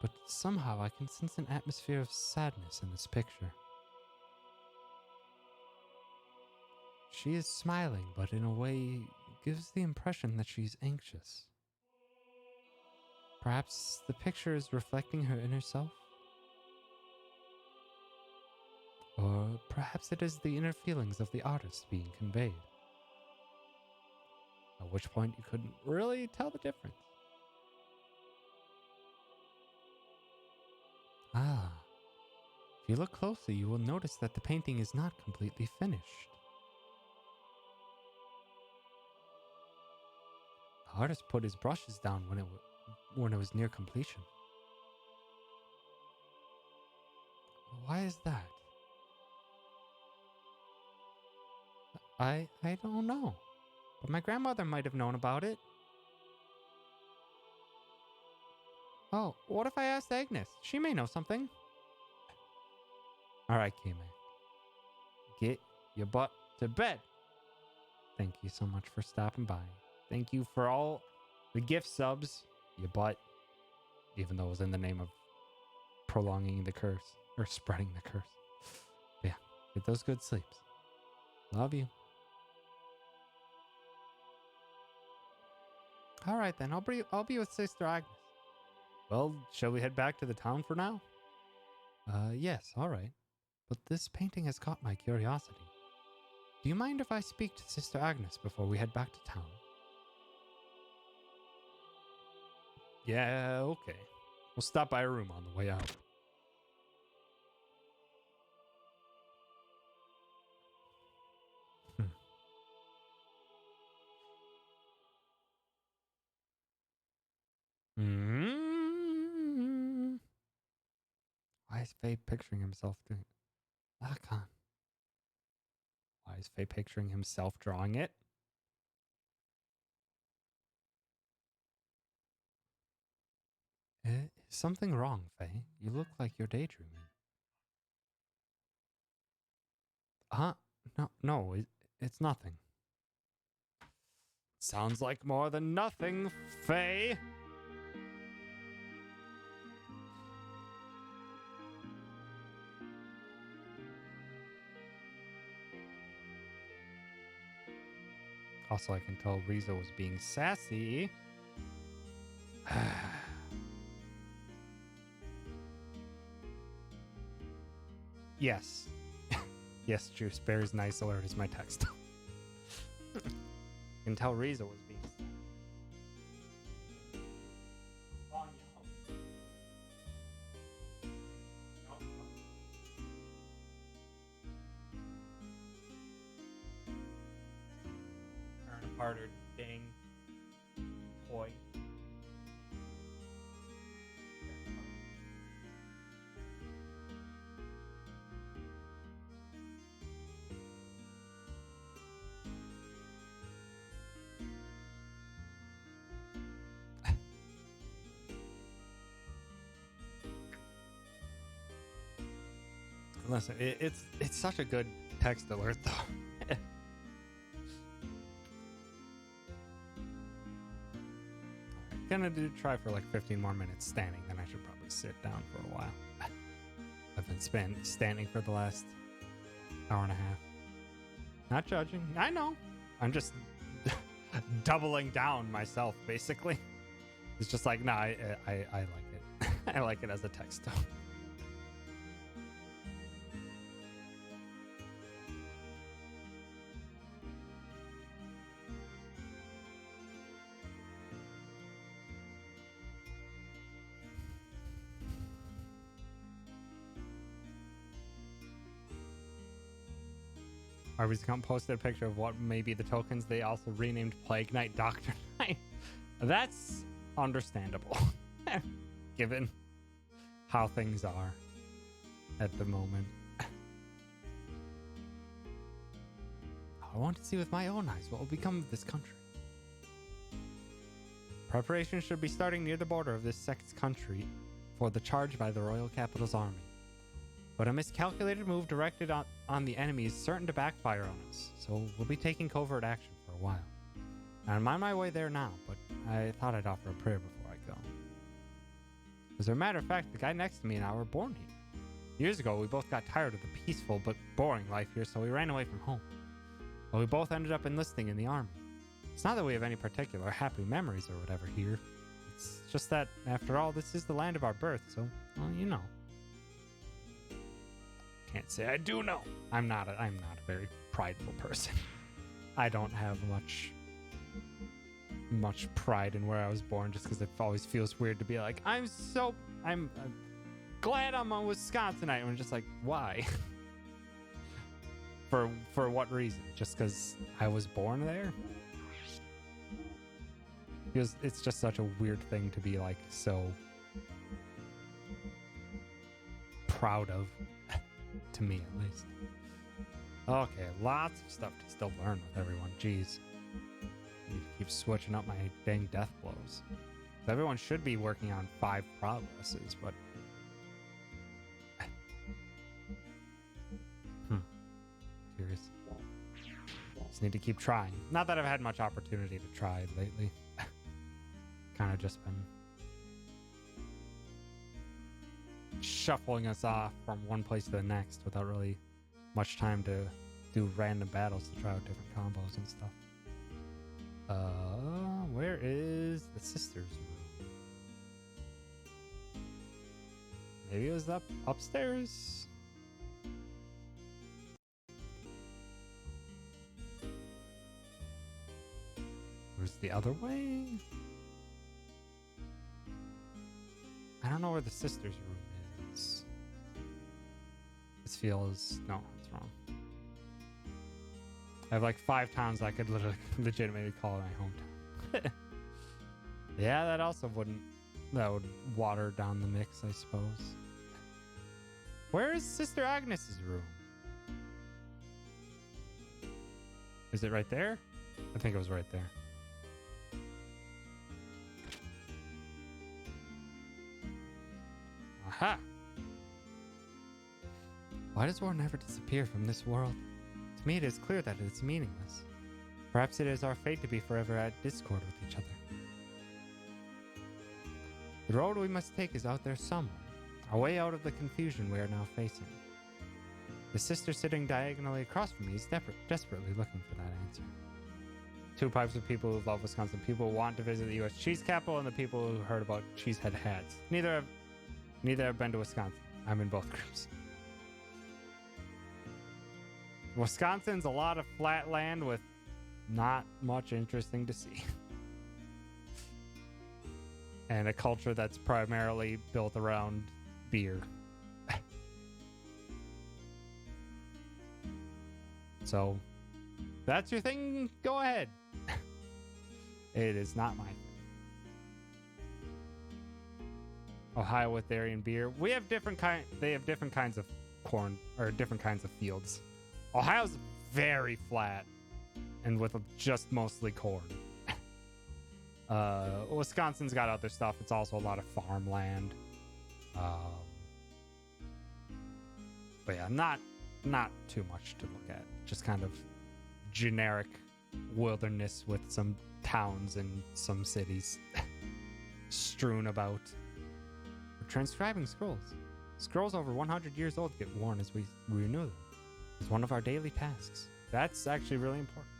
But somehow I can sense an atmosphere of sadness in this picture. She is smiling, but in a way gives the impression that she's anxious. Perhaps the picture is reflecting her inner self? Or perhaps it is the inner feelings of the artist being conveyed. At which point you couldn't really tell the difference. Ah, if you look closely, you will notice that the painting is not completely finished. The artist put his brushes down when it was near completion. Why is that? I don't know, but my grandmother might have known about it. Oh, what if I asked Agnes? She may know something. All right, K-Man. Get your butt to bed. Thank you so much for stopping by. Thank you for all the gift subs. Your butt, even though it was in the name of prolonging the curse or spreading the curse. Yeah, get those good sleeps. Love you. All right, then. I'll be with Sister Agnes. Well, shall we head back to the town for now? Yes, all right. But this painting has caught my curiosity. Do you mind if I speak to Sister Agnes before we head back to town? Yeah, okay. We'll stop by her room on the way out. Why is Faye picturing himself doing Lacan? Why is Faye picturing himself drawing it? Is something wrong, Faye? You look like you're daydreaming. Huh? No, it's nothing. Sounds like more than nothing, Faye. Also, I can tell Rizo was being sassy. Yes. Yes, Juice Bear's nice alert is my text. You can tell Riza was being sent. Tearing apart her dang toy. Listen, it's such a good text alert, though. Gonna try for like 15 more minutes standing, then I should probably sit down for a while. I've been standing for the last hour and a half. Not judging. I know. I'm just doubling down myself, basically. It's just like, nah, I like it. I like it as a text tone. Arby's account posted a picture of what may be the tokens they also renamed Plague Knight Doctor Knight. That's understandable, given how things are at the moment. I want to see with my own eyes what will become of this country. Preparations should be starting near the border of this sect's country for the charge by the Royal Capital's army. But a miscalculated move directed on the enemy is certain to backfire on us, so we'll be taking covert action for a while. I'm on my way there now, but I thought I'd offer a prayer before I go. As a matter of fact, the guy next to me and I were born here. Years ago, we both got tired of the peaceful but boring life here, so we ran away from home. But we both ended up enlisting in the army. It's not that we have any particular happy memories or whatever here. It's just that, after all, this is the land of our birth, so, well, you know. Can't say I do know. I'm not a very prideful person. I don't have much pride in where I was born, just because it always feels weird to be like, I'm glad I'm a Wisconsinite. And I'm just like, why? For what reason? Just because I was born there? Because it's just such a weird thing to be like so proud of. To me, at least. Okay, lots of stuff to still learn with everyone. Jeez. I need to keep switching up my dang death blows. So everyone should be working on 5 progresses, but... Curious. Just need to keep trying. Not that I've had much opportunity to try lately. Kind of just been... shuffling us off from one place to the next without really much time to do random battles to try out different combos and stuff. Where is the sisters' room? Maybe it was upstairs? Was the other way? I don't know where the sisters' room is. This feels... No, it's wrong. I have like 5 towns I could legitimately call my hometown. Yeah, that also wouldn't... That would water down the mix, I suppose. Where is Sister Agnes's room? Is it right there? I think it was right there. Aha! Why does war never disappear from this world? To me, it is clear that it is meaningless. Perhaps it is our fate to be forever at discord with each other. The road we must take is out there somewhere, a way out of the confusion we are now facing. The sister sitting diagonally across from me is desperately looking for that answer. 2 types of people who love Wisconsin: people who want to visit the U.S. cheese capital, and the people who heard about cheesehead hats. Neither have been to Wisconsin. I'm in both groups. Wisconsin's a lot of flat land with not much interesting to see. And a culture that's primarily built around beer. So, that's your thing, go ahead. It is not my thing. Ohio-Aryan beer. We have they have different kinds of corn, or different kinds of fields. Ohio's very flat and with just mostly corn. Wisconsin's got other stuff. It's also a lot of farmland. But yeah, not too much to look at. Just kind of generic wilderness with some towns and some cities strewn about. We're transcribing scrolls. Scrolls over 100 years old get worn as we renew them. It's one of our daily tasks. That's actually really important.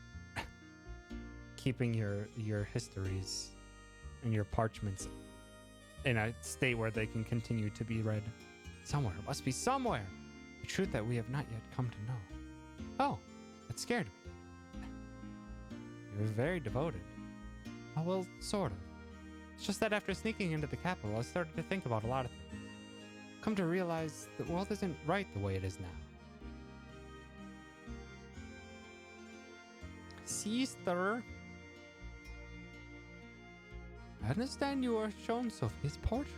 Keeping your histories and your parchments in a state where they can continue to be read. Somewhere. It must be somewhere. A truth that we have not yet come to know. Oh, that scared me. You're very devoted. Oh, well, sort of. It's just that after sneaking into the capital, I started to think about a lot of things. Come to realize the world isn't right the way it is now. Sister. I understand you are shown Sophia's portrait.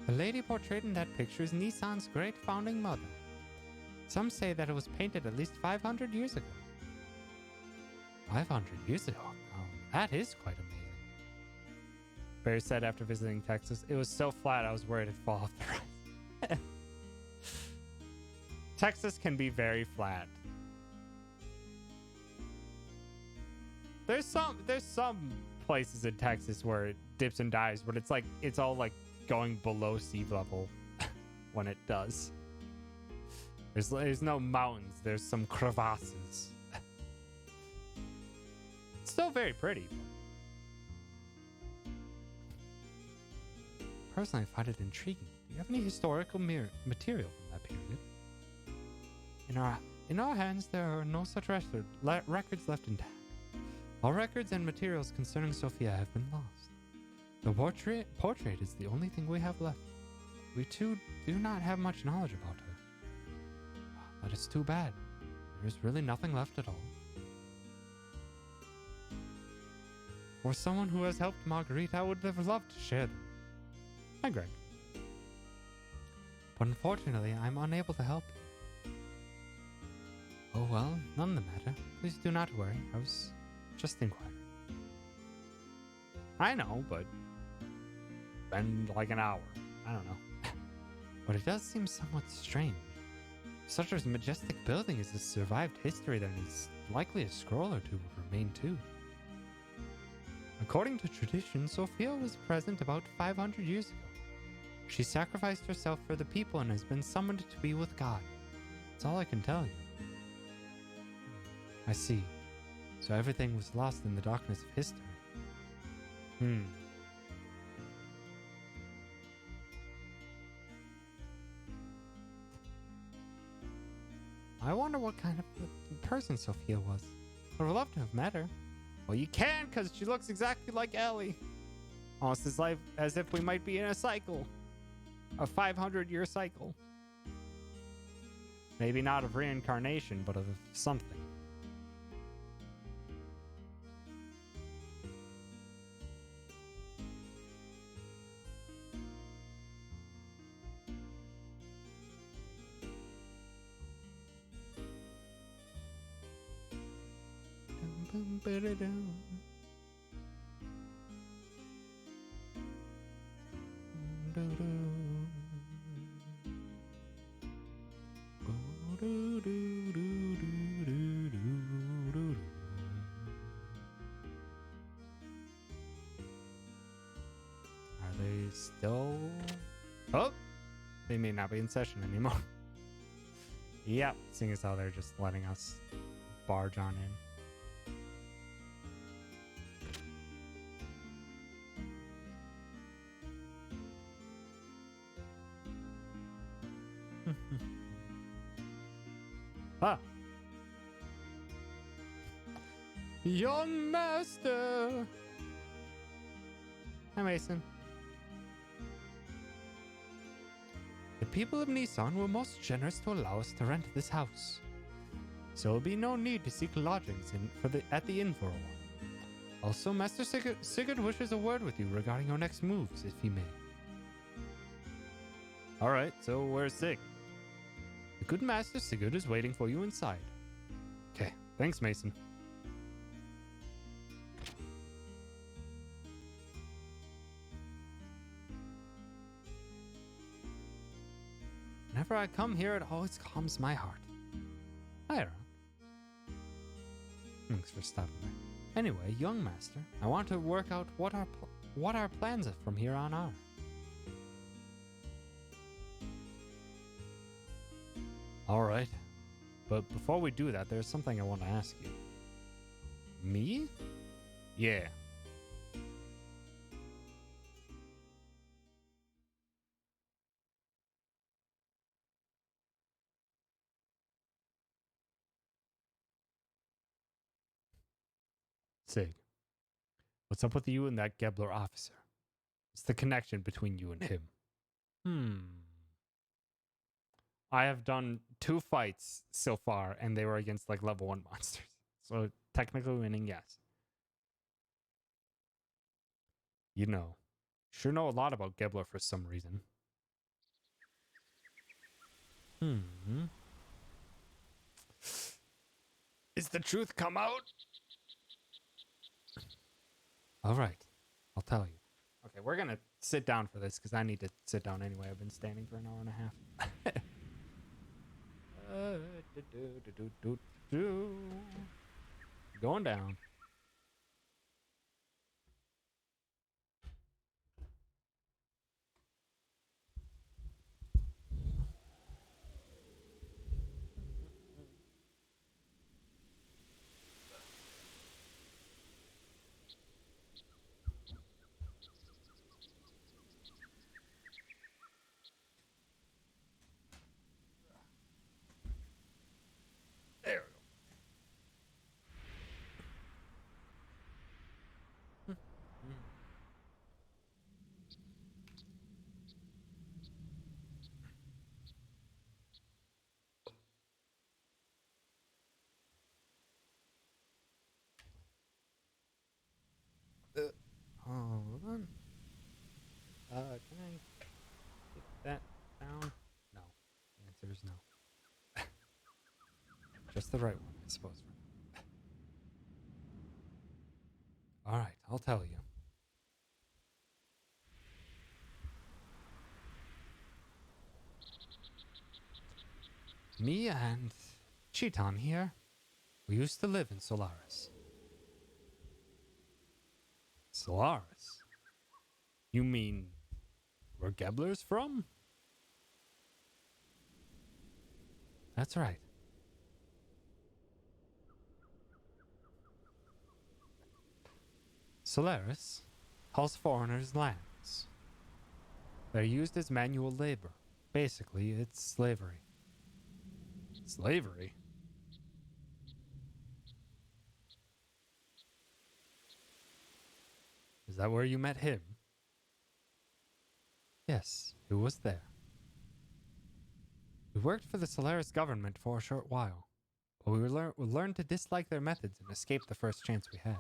The lady portrayed in that picture is Nissan's great founding mother. Some say that it was painted at least 500 years ago. 500 years ago? Oh, that is quite amazing. Barry said after visiting Texas, it was so flat I was worried it'd fall off the rise. Texas can be very flat. There's some places in Texas where it dips and dives, but it's all like going below sea level when it does. There's no mountains. There's some crevasses. It's still very pretty. Personally, I find it intriguing. Do you have any historical material from that period? In our hands, there are no such records left intact. All records and materials concerning Sophia have been lost. The portrait is the only thing we have left. We too do not have much knowledge about her. But it's too bad. There is really nothing left at all. For someone who has helped Marguerite, I would have loved to share them. Hi, Greg. But unfortunately, I'm unable to help you. Oh well, none the matter. Please do not worry. I was just inquiring. I know, but it's been like an hour. I don't know. But it does seem somewhat strange. Such a majestic building is a survived history, then is likely a scroll or two will remain too. According to tradition, Sophia was present about 500 years ago. She sacrificed herself for the people and has been summoned to be with God. That's all I can tell you. I see. So everything was lost in the darkness of history. I wonder what kind of person Sophia was. I would love to have met her. Well, you can, because she looks exactly like Ellie. Almost as if we might be in a cycle. A 500-year cycle. Maybe not of reincarnation, but of something. Are they still... Oh! They may not be in session anymore. Yep, seeing as how they're just letting us barge on in. Young master! Hi, Mason. The people of Nissan were most generous to allow us to rent this house. So there will be no need to seek lodgings at the inn for a while. Also, Master Sigurd wishes a word with you regarding your next moves, if he may. Alright, so where's Sig? The good Master Sigurd is waiting for you inside. Okay, thanks, Mason. Whenever I come here, it always calms my heart. Hi, Aaron. Thanks for stopping by. Anyway, young master, I want to work out what our plans from here on are. All right, but before we do that, there's something I want to ask you. Me? Yeah. Sig, what's up with you and that Gebler officer? What's the connection between you and him? I have done 2 fights so far, and they were against like level 1 monsters. So technically winning, yes. You know. Sure know a lot about Gebler for some reason. Is the truth come out? All right. I'll tell you. Okay, we're going to sit down for this because I need to sit down anyway. I've been standing for an hour and a half. Going down. There we go. Hold on. Can I get that down? No. The answer is no. Just the right one, I suppose. All right, I'll tell you. Me and Cheeton here, we used to live in Solaris. Solaris? You mean where Gebler's from? That's right. Solaris calls foreigners lands. They're used as manual labor. Basically, it's slavery. Slavery? Is that where you met him? Yes, it was there. We worked for the Solaris government for a short while, but we learned to dislike their methods and escape the first chance we had.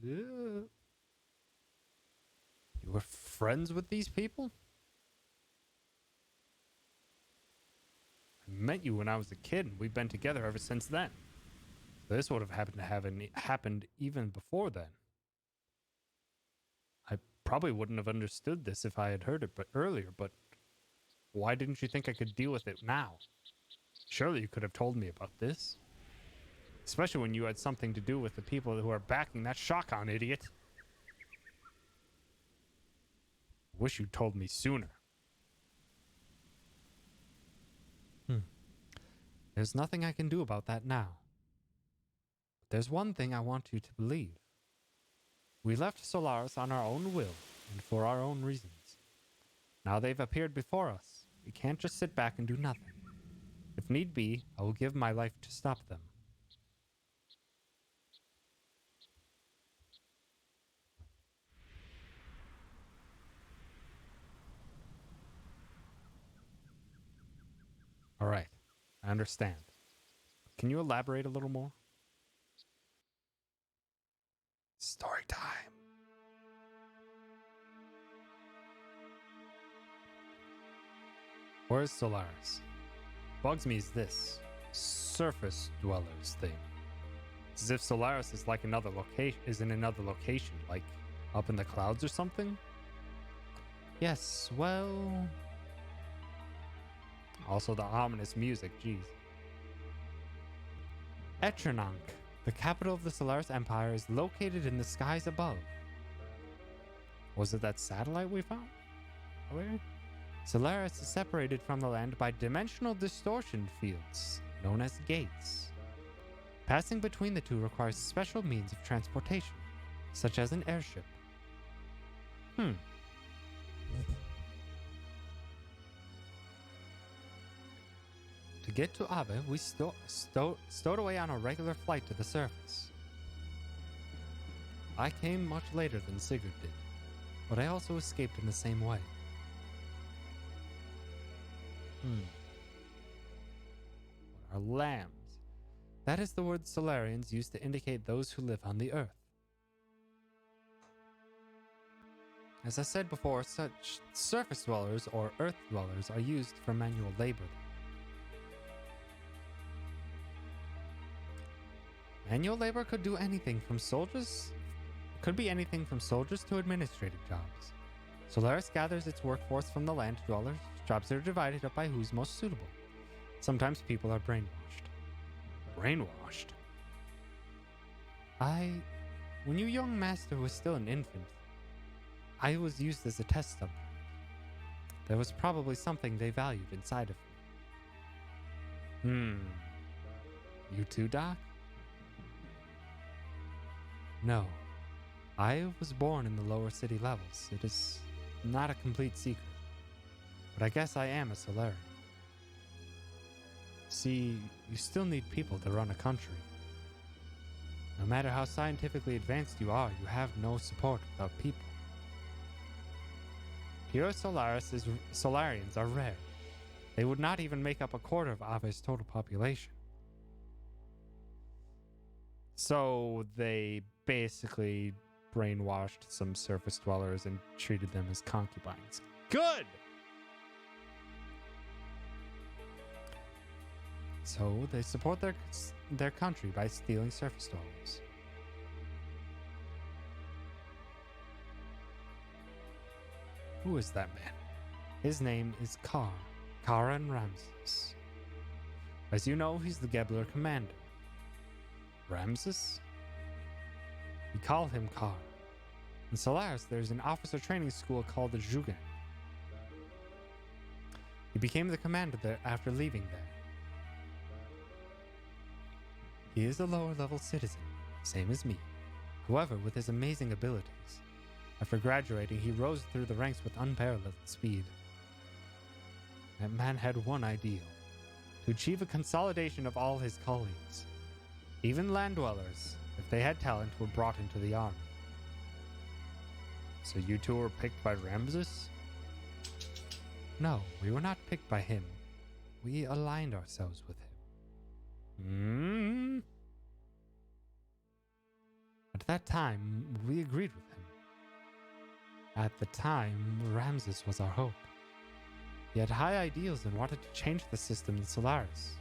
You were friends with these people? I met you when I was a kid, and we've been together ever since then. This would have happened even before then. I probably wouldn't have understood this if I had heard it earlier, but why didn't you think I could deal with it now? Surely you could have told me about this. Especially when you had something to do with the people who are backing that Shotgun idiot. Wish you'd told me sooner. There's nothing I can do about that now. But there's one thing I want you to believe. We left Solaris on our own will and for our own reasons. Now they've appeared before us. We can't just sit back and do nothing. If need be, I will give my life to stop them. All right, I understand. Can you elaborate a little more? Story time. Where's Solaris? Bugs me is this surface dwellers thing. It's as if Solaris is like another location, in another location, like up in the clouds or something. Yes, well. Also the ominous music, jeez. Etranonk, the capital of the Solaris Empire, is located in the skies above. Was it that satellite we found? Where? Solaris is separated from the land by dimensional distortion fields, known as gates. Passing between the two requires special means of transportation, such as an airship. To get to Abe, we stowed away on a regular flight to the surface. I came much later than Sigurd did, but I also escaped in the same way. What are lambs? That is the word Solarians use to indicate those who live on the earth. As I said before, such surface dwellers or earth dwellers are used for manual labor. Manual labor could do anything from soldiers, to administrative jobs. Solaris gathers its workforce from the land dwellers. Jobs are divided up by who's most suitable. Sometimes people are brainwashed. Brainwashed? When your young master was still an infant, I was used as a test subject. There was probably something they valued inside of me. You too, Doc? No. I was born in the lower city levels. It is not a complete secret. But I guess I am a Solarian. See, you still need people to run a country. No matter how scientifically advanced you are, you have no support without people. Pure Solarians are rare. They would not even make up a quarter of Ave's total population. So they basically brainwashed some surface dwellers and treated them as concubines. Good! So they support their country by stealing surface dwellers. Who is that man? His name is Karan Ramses. As you know, he's the Gebler commander. Ramses? We call him Kar. In Solaris, there's an officer training school called the Xenogears. He became the commander there after leaving there. He is a lower-level citizen, same as me. However, with his amazing abilities, after graduating, he rose through the ranks with unparalleled speed. That man had one ideal: to achieve a consolidation of all his colleagues. Even land dwellers, if they had talent, were brought into the army. So you two were picked by Ramses? No, we were not picked by him. We aligned ourselves with him. At that time, we agreed with him. At the time, Ramses was our hope. He had high ideals and wanted to change the system in Solaris.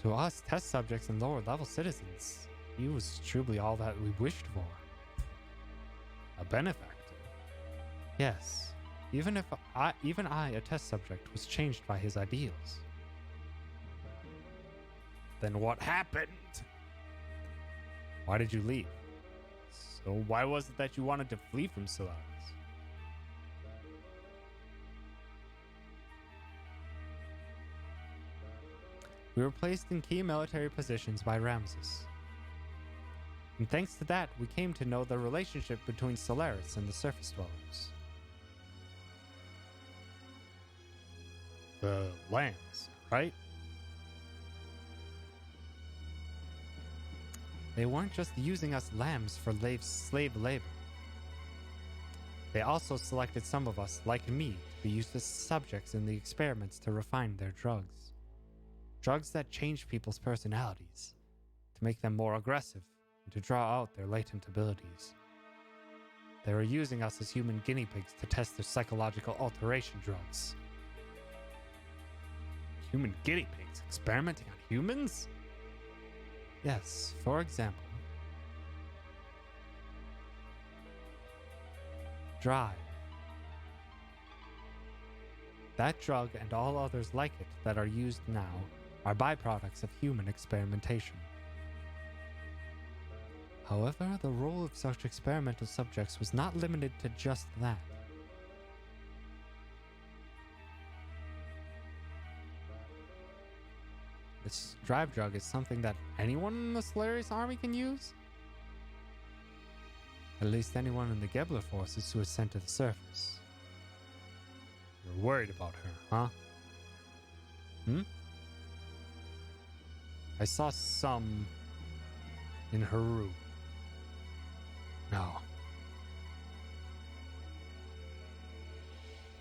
To us, test subjects and lower-level citizens, he was truly all that we wished for. A benefactor? Yes. Even I, a test subject, was changed by his ideals. Then what happened? Why did you leave? So why was it that you wanted to flee from Solaris? We were placed in key military positions by Ramses. And thanks to that, we came to know the relationship between Solaris and the surface dwellers. The lambs, right? They weren't just using us lambs for slave labor. They also selected some of us, like me, to be used as subjects in the experiments to refine their drugs. Drugs that change people's personalities, to make them more aggressive, and to draw out their latent abilities. They were using us as human guinea pigs to test their psychological alteration drugs. Human guinea pigs experimenting on humans? Yes, for example, Drive. That drug and all others like it that are used now are byproducts of human experimentation. However, the role of such experimental subjects was not limited to just that. This drive drug is something that anyone in the Solaris army can use? At least anyone in the Gebler forces who is sent to the surface. You're worried about her, huh? I saw some in her room. No.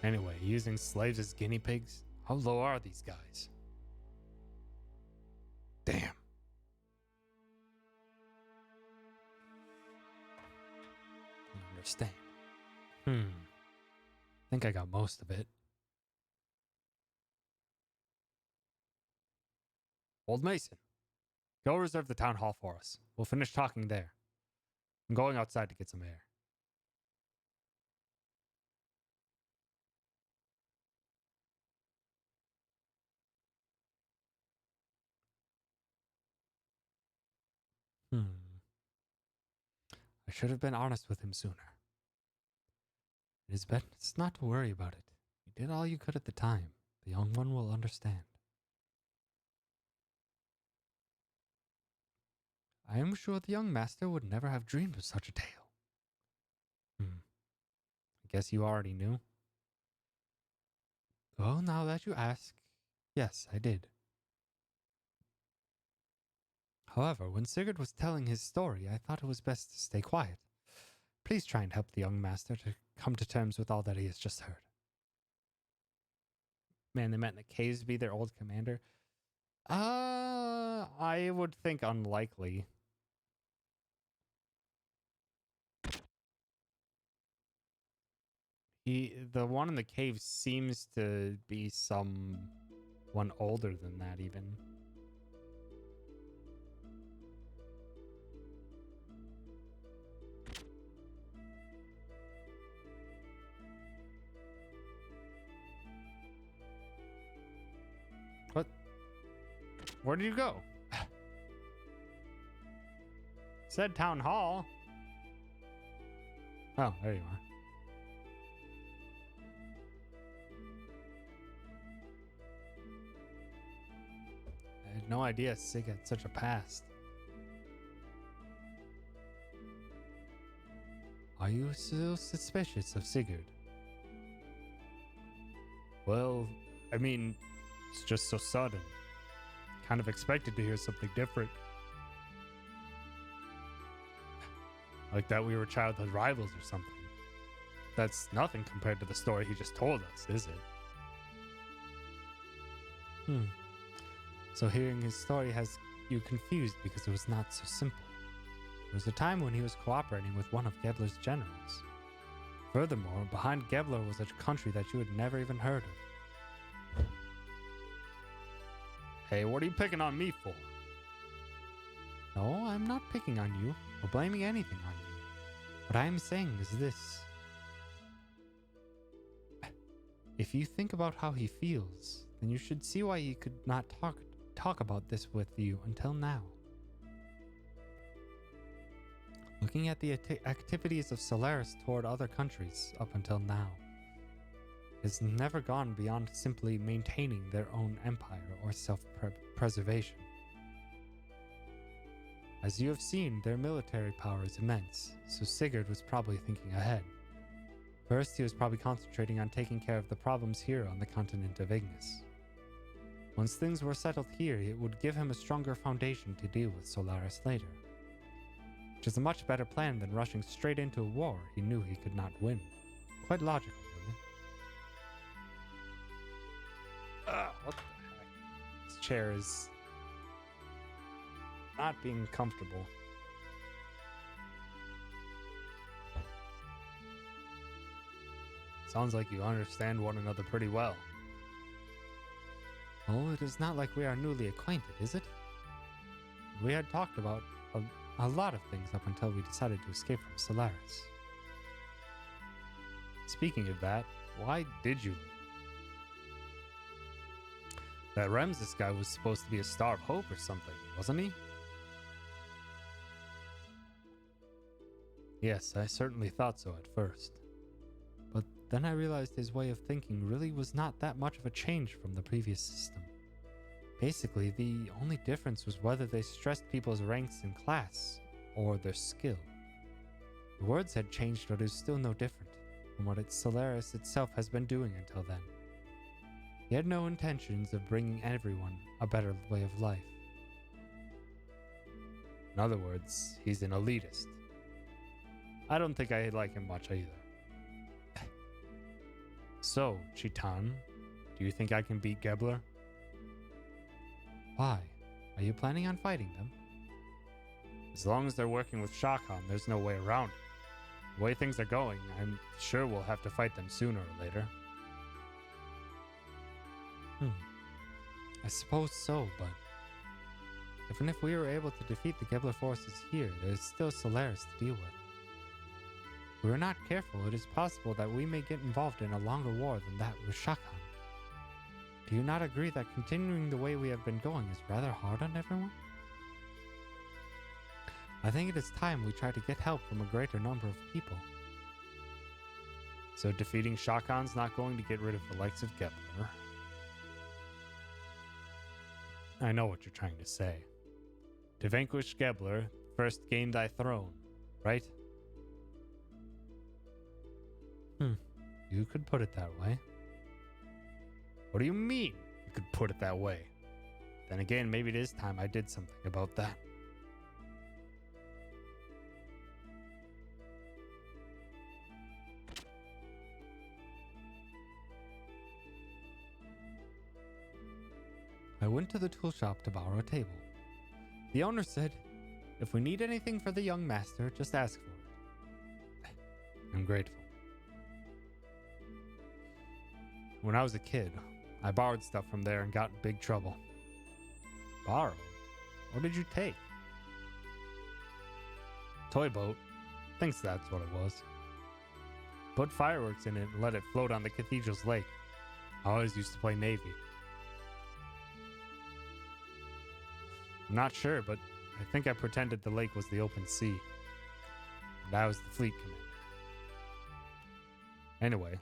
Anyway, using slaves as guinea pigs? How low are these guys? Damn. I understand. Think I got most of it. Old Mason, go reserve the town hall for us. We'll finish talking there. I'm going outside to get some air. I should have been honest with him sooner. It is best not to worry about it. You did all you could at the time. The young one will understand. I am sure the young master would never have dreamed of such a tale. I guess you already knew. Well, now that you ask, yes, I did. However, when Sigurd was telling his story, I thought it was best to stay quiet. Please try and help the young master to come to terms with all that he has just heard. Man, they met in the caves to be their old commander. I would think unlikely. The one in the cave seems to be someone older than that even. What? Where did you go? Said town hall. Oh, there you are. I had no idea Sig had such a past. Are you so suspicious of Sigurd? Well, I mean, it's just so sudden. Kind of expected to hear something different. Like that we were childhood rivals or something. That's nothing compared to the story he just told us, is it? So hearing his story has you confused because it was not so simple. There was a time when he was cooperating with one of Gebler's generals. Furthermore, behind Gebler was a country that you had never even heard of. Hey, what are you picking on me for? No, I'm not picking on you or blaming anything on you. What I am saying is this. If you think about how he feels, then you should see why he could not talk about this with you until now. Looking at the activities of Solaris toward other countries up until now, has never gone beyond simply maintaining their own empire or self-preservation. As you have seen, their military power is immense, so Sigurd was probably thinking ahead. First, he was probably concentrating on taking care of the problems here on the continent of Ignis. Once things were settled here, it would give him a stronger foundation to deal with Solaris later. Which is a much better plan than rushing straight into a war he knew he could not win. Quite logical, really. What the heck? This chair is not being comfortable. Sounds like you understand one another pretty well. Oh, it is not like we are newly acquainted, is it? We had talked about a lot of things up until we decided to escape from Solaris. Speaking of that, why did you leave? That Ramses guy was supposed to be a star of hope or something, wasn't he? Yes, I certainly thought so at first. But then I realized his way of thinking really was not that much of a change from the previous system. Basically, the only difference was whether they stressed people's ranks in class or their skill. The words had changed, but it was still no different from what Solaris itself has been doing until then. He had no intentions of bringing everyone a better way of life. In other words, he's an elitist. I don't think I like him much either. So, Chitan, do you think I can beat Gebler? Why? Are you planning on fighting them? As long as they're working with Shakan, there's no way around it. The way things are going, I'm sure we'll have to fight them sooner or later. I suppose so, but even if we were able to defeat the Gebler forces here, there's still Solaris to deal with. If we are not careful, it is possible that we may get involved in a longer war than that with Shakan. Do you not agree that continuing the way we have been going is rather hard on everyone? I think it is time we try to get help from a greater number of people. So defeating Shakan's not going to get rid of the likes of Gebler. I know what you're trying to say. To vanquish Gebler, first gain thy throne, right? You could put it that way. What do you mean, you could put it that way? Then again, maybe it is time I did something about that. I went to the tool shop to borrow a table. The owner said, if we need anything for the young master, just ask for it. I'm grateful. When I was a kid, I borrowed stuff from there and got in big trouble. Borrowed? What did you take? Toy boat. Thinks that's what it was. Put fireworks in it and let it float on the cathedral's lake. I always used to play Navy. I'm not sure, but I think I pretended the lake was the open sea. And I was the fleet commander. Anyway,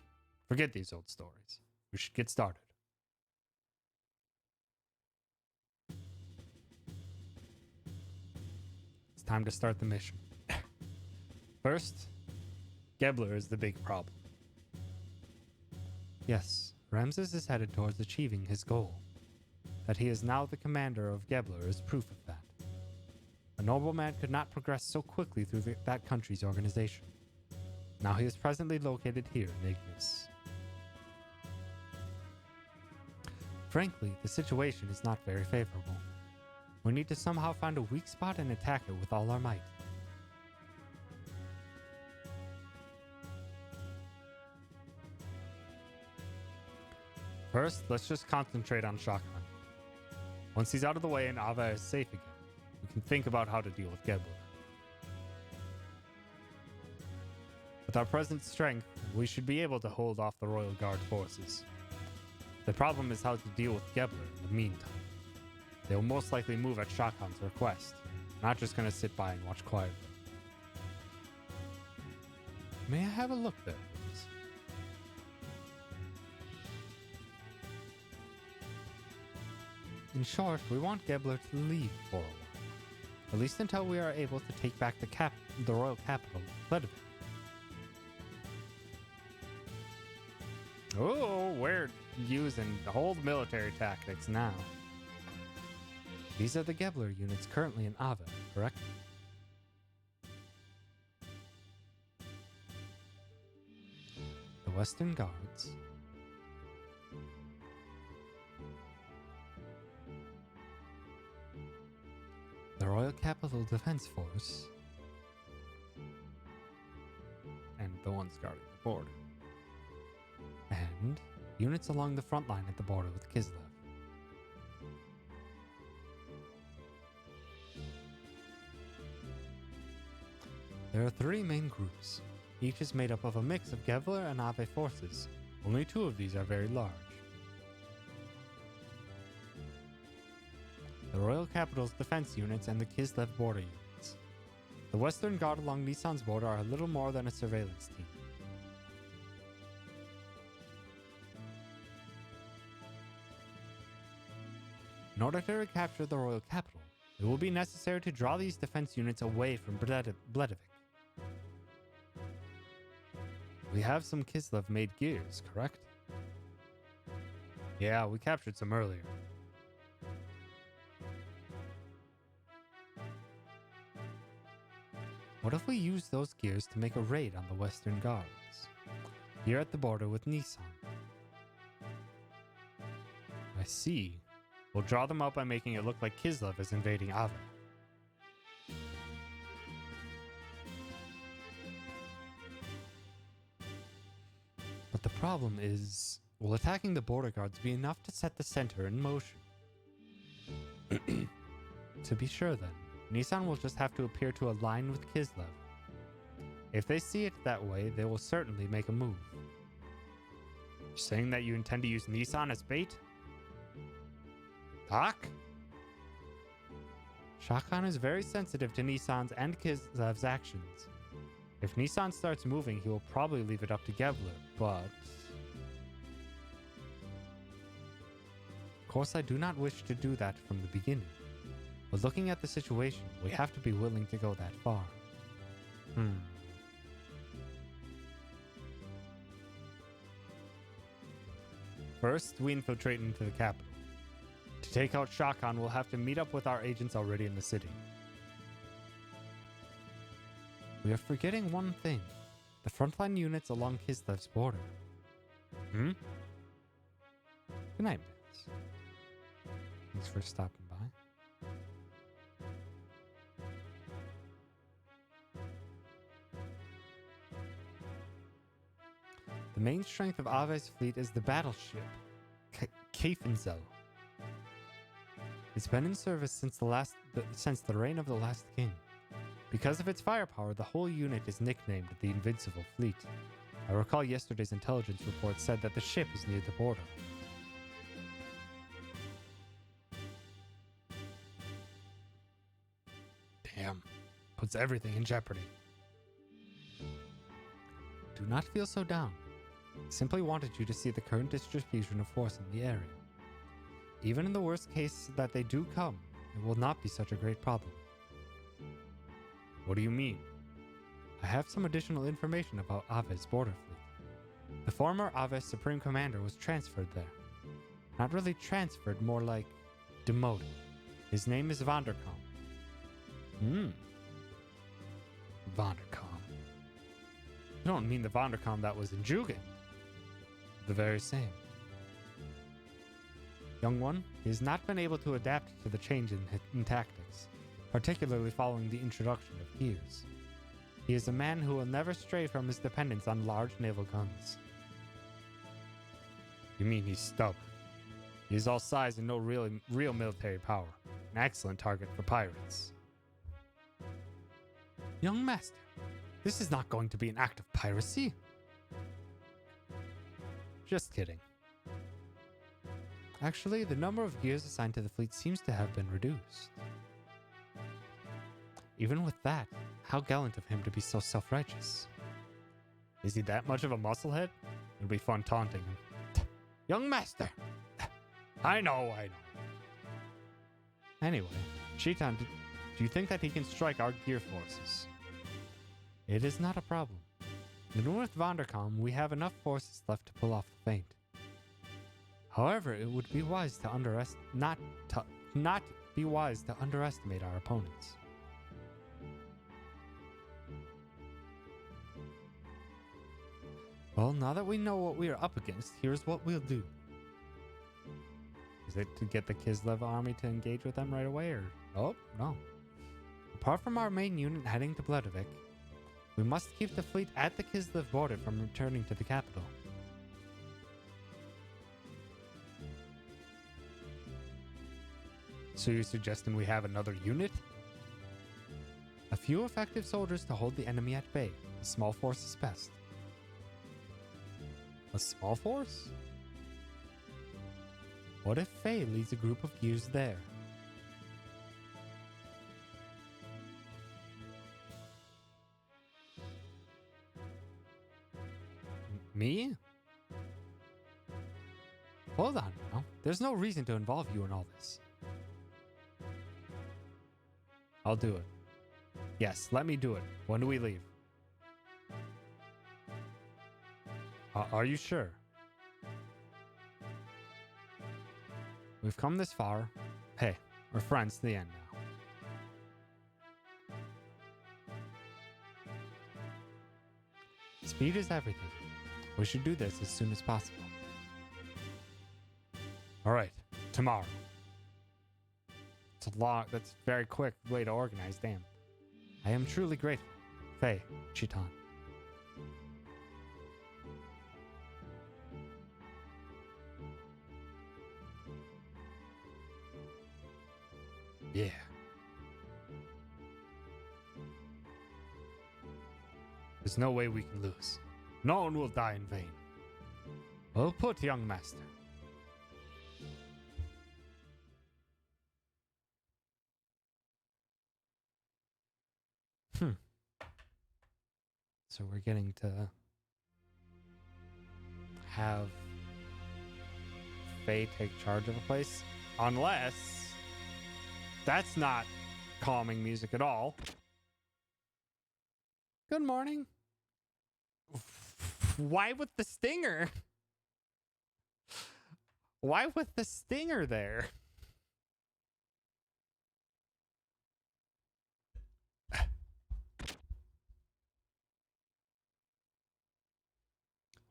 forget these old stories. We should get started. It's time to start the mission. First, Gebler is the big problem. Yes, Ramses is headed towards achieving his goal. That he is now the commander of Gebler is proof of that. A nobleman could not progress so quickly through that country's organization. Now he is presently located here in Ignis. Frankly, the situation is not very favorable. We need to somehow find a weak spot and attack it with all our might. First, let's just concentrate on Shakan. Once he's out of the way and Ava is safe again, we can think about how to deal with Gebler. With our present strength, we should be able to hold off the Royal Guard forces. The problem is how to deal with Gebler in the meantime. They will most likely move at Shakan's request, not just going to sit by and watch quietly. May I have a look there, please? In short, we want Gebler to leave for a while, at least until we are able to take back the royal capital, Ledovin. Oh, we're using old military tactics now. These are the Gebler units currently in Ava, correct? The Western Guards. The Royal Capital Defense Force. And the ones guarding the border. And units along the front line at the border with Kislev. There are 3 main groups. Each is made up of a mix of Gebler and Ave forces. Only 2 of these are very large. The Royal Capital's defense units and the Kislev border units. The Western Guard along Nissan's border are little more than a surveillance team. In order to recapture the Royal Capital, it will be necessary to draw these defense units away from Bledevik. We have some Kislev-made gears, correct? Yeah, we captured some earlier. What if we use those gears to make a raid on the Western Guards? Here at the border with Nissan. I see. We'll draw them out by making it look like Kislev is invading Ava. But the problem is, will attacking the border guards be enough to set the center in motion? To be sure then, Nissan will just have to appear to align with Kislev. If they see it that way, they will certainly make a move. You're saying that you intend to use Nissan as bait? Doc? Shah Khan is very sensitive to Nissan's and Kislev's actions. If Nissan starts moving, he will probably leave it up to Gebler, but... Of course, I do not wish to do that from the beginning. But looking at the situation, we have to be willing to go that far. First, we infiltrate into the capital. To take out Shah Khan, we'll have to meet up with our agents already in the city. We are forgetting one thing. The frontline units along Kislev's border. Good night, Miss. Thanks for stopping by. The main strength of Ave's fleet is the battleship, Kaifenzel. It's been in service since the reign of the last king. Because of its firepower, the whole unit is nicknamed the Invincible Fleet. I recall yesterday's intelligence report said that the ship is near the border. Damn, puts everything in jeopardy. Do not feel so down. I simply wanted you to see the current distribution of force in the area. Even in the worst case that they do come, it will not be such a great problem. What do you mean? I have some additional information about Ave's border fleet. The former Ave's Supreme Commander was transferred there. Not really transferred, more like demoted. His name is Vanderkam. Vanderkam. You don't mean the Vanderkam that was in Jugend? The very same. Young one, he has not been able to adapt to the change in tactics, particularly following the introduction of gears. He is a man who will never stray from his dependence on large naval guns. You mean he's stubborn? He is all size and no real military power. An excellent target for pirates. Young master, this is not going to be an act of piracy. Just kidding. Actually, the number of gears assigned to the fleet seems to have been reduced. Even with that, how gallant of him to be so self-righteous. Is he that much of a musclehead? It'll be fun taunting him. Young master! I know. Anyway, Shitan, do you think that he can strike our gear forces? It is not a problem. Even with Vondercom, we have enough forces left to pull off the feint. However, it would be wise to not be wise to underestimate our opponents. Well, now that we know what we are up against, here's what we'll do. Is it to get the Kislev army to engage with them right away, or... Oh, no. Apart from our main unit heading to Bledovik, we must keep the fleet at the Kislev border from returning to the capital. So you're suggesting we have another unit? A few effective soldiers to hold the enemy at bay. A small force is best. A small force? What if Faye leads a group of gears there? Me? Hold on now. There's no reason to involve you in all this. I'll do it. Yes, let me do it. When do we leave? Are you sure? We've come this far. Hey, we're friends to the end now. Speed is everything. We should do this as soon as possible. All right, tomorrow. That's a very quick way to organize, damn. I am truly grateful. Faye, Chiton. Yeah. There's no way we can lose. No one will die in vain. Well put, young master. So we're getting to have Faye take charge of a place. Unless that's not calming music at all. Good morning. Why with the stinger? Why with the stinger there?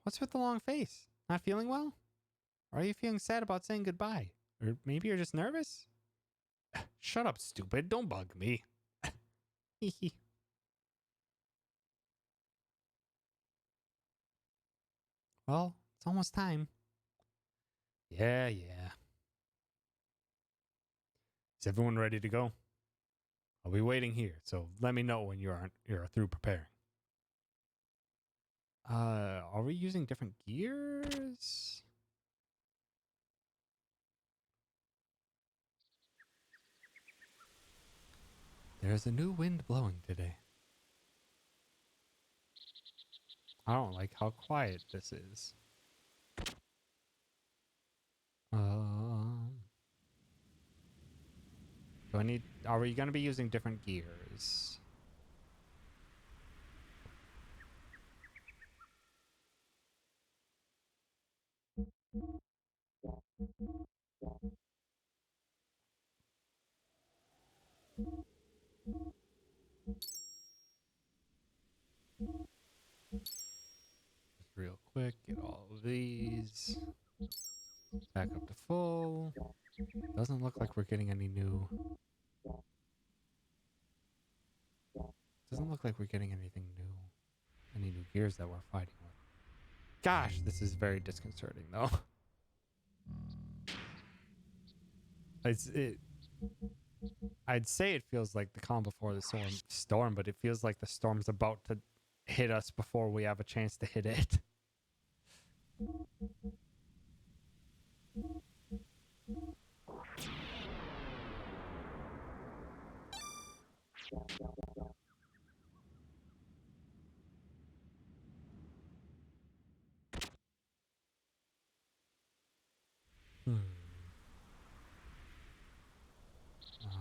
What's with the long face? Not feeling well? Or are you feeling sad about saying goodbye? Or maybe you're just nervous? Shut up, stupid. Don't bug me. Well, it's almost time. Yeah. Is everyone ready to go? I'll be waiting here, so let me know when you're through preparing. Are we using different gears? There's a new wind blowing today. I don't like how quiet this is. Are we going to be using different gears? Real quick, get all of these. Back up to full. Doesn't look like we're getting any new... Doesn't look like we're getting anything new. Any new gears that we're fighting with. Gosh, this is very disconcerting, though. I'd say it feels like the calm before the storm, but it feels like the storm's about to hit us before we have a chance to hit it.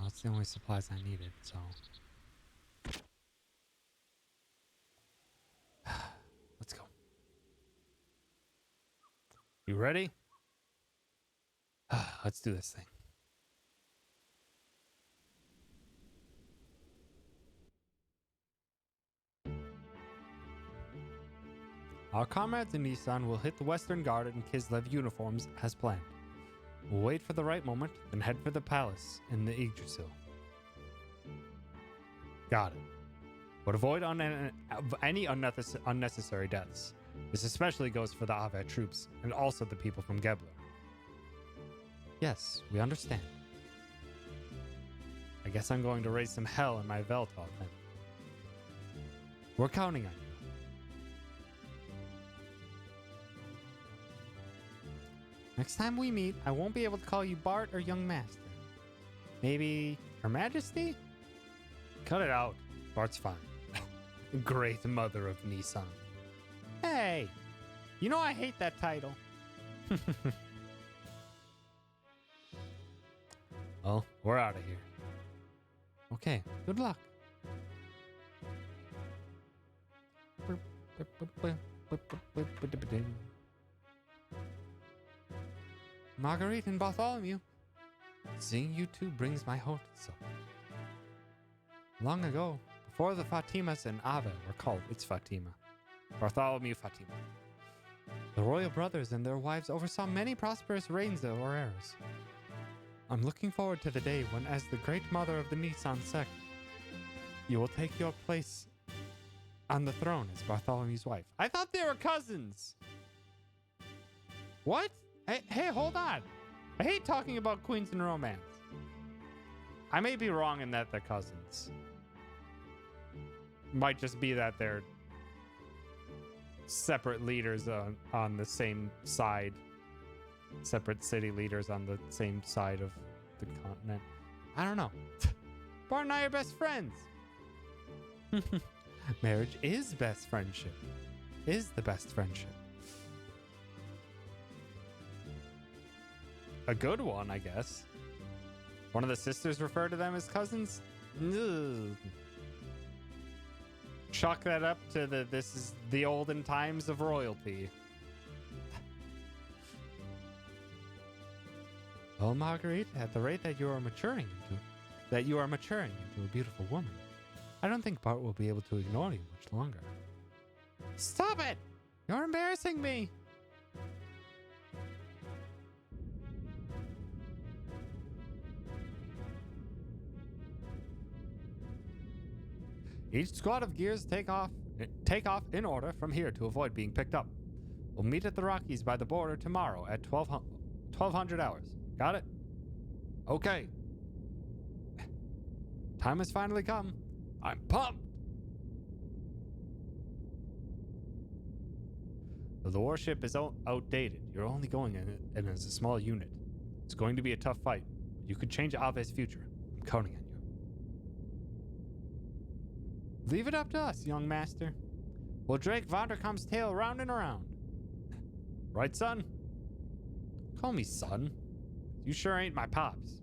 That's the only supplies I needed, so... You ready? Let's do this thing. Our comrades in Nissan will hit the Western Guard in Kislev uniforms as planned. We'll wait for the right moment, then head for the palace in the Yggdrasil. Got it. But avoid any unnecessary deaths. This especially goes for the Avet troops, and also the people from Gebler. Yes, we understand. I guess I'm going to raise some hell in my Veltal then. We're counting on you. Next time we meet, I won't be able to call you Bart or Young Master. Maybe Her Majesty? Cut it out. Bart's fine. Great Mother of Nissan. Hey! You know I hate that title. Well, we're out of here. Okay, good luck. Marguerite and Bartholomew. Seeing you two brings my heart so. Long ago, before the Fatimas and Ava were called, it's Fatima. Bartholomew Fatima. The royal brothers and their wives oversaw many prosperous reigns of our eras. I'm looking forward to the day when, as the great mother of the Nissan sect, you will take your place on the throne as Bartholomew's wife. I thought they were cousins. What? Hey, hold on. I hate talking about queens in romance. I may be wrong in that they're cousins. Might just be that they're separate leaders on the same side. Separate city leaders on the same side of the continent. I don't know. Bart and I are best friends. Marriage is best friendship. Is the best friendship. A good one, I guess. One of the sisters refer to them as cousins? Ugh. Chalk that up to this is the olden times of royalty. Well, Marguerite, at the rate that you are maturing into a beautiful woman, I don't think Bart will be able to ignore you much longer. Stop it! You're embarrassing me! Each squad of gears take off in order from here to avoid being picked up. We'll meet at the Rockies by the border tomorrow at 1200 hours. Got it? Okay. Time has finally come. I'm pumped. The warship is outdated. You're only going in as a small unit. It's going to be a tough fight. You could change Ave's future. I'm counting on you. Leave it up to us, young master. We'll drag Vonderkamp's tail round and around. Right, son? Call me son. You sure ain't my pops.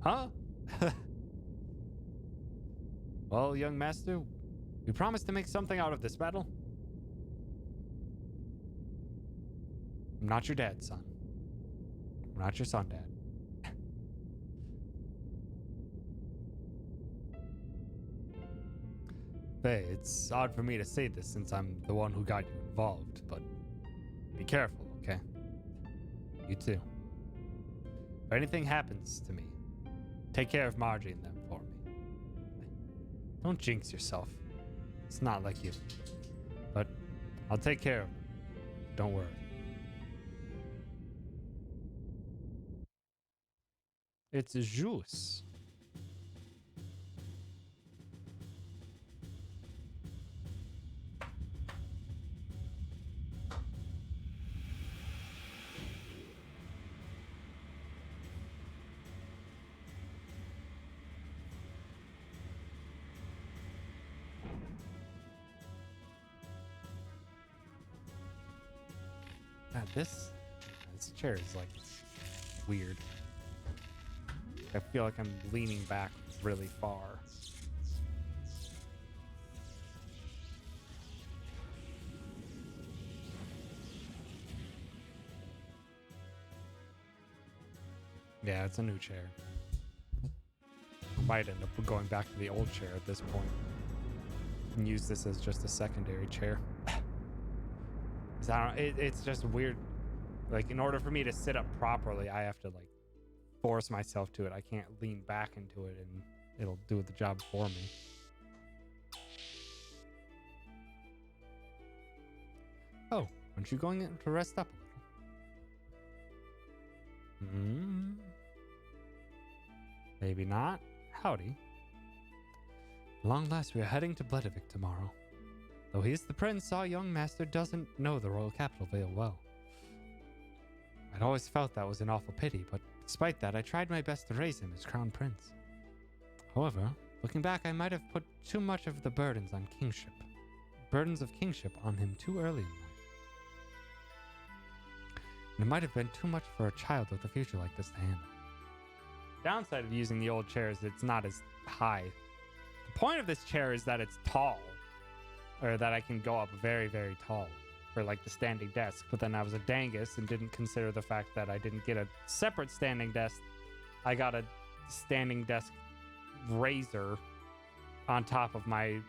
Huh? Well, young master, we promise to make something out of this battle. I'm not your dad, son. I'm not your son, Dad. Hey, it's odd for me to say this since I'm the one who got you involved, but be careful, okay? You too. If anything happens to me, take care of Margie and them for me. Don't jinx yourself. It's not like you. But I'll take care of them. Don't worry. It's Juice. God, this chair is like weird. I feel like I'm leaning back really far. Yeah, it's a new chair. I might end up going back to the old chair at this point and use this as just a secondary chair. 'Cause I don't, it's just weird. Like, in order for me to sit up properly, I have to, like, force myself to it. I can't lean back into it and it'll do the job for me. Oh, aren't you going to rest up a little? Maybe not. Howdy. Long last, we are heading to Bledavik tomorrow. Though he is the prince, our young master doesn't know the royal capital very well. I'd always felt that was an awful pity, but despite that, I tried my best to raise him as crown prince. However, looking back, I might have put too much of the burdens of kingship on him too early in life. And it might have been too much for a child with a future like this to handle. Downside of using the old chair is it's not as high. The point of this chair is that it's tall, or that I can go up very, very tall for like the standing desk. But then I was a dangus and didn't consider the fact that I didn't get a separate standing desk. I got a standing desk raiser on top of my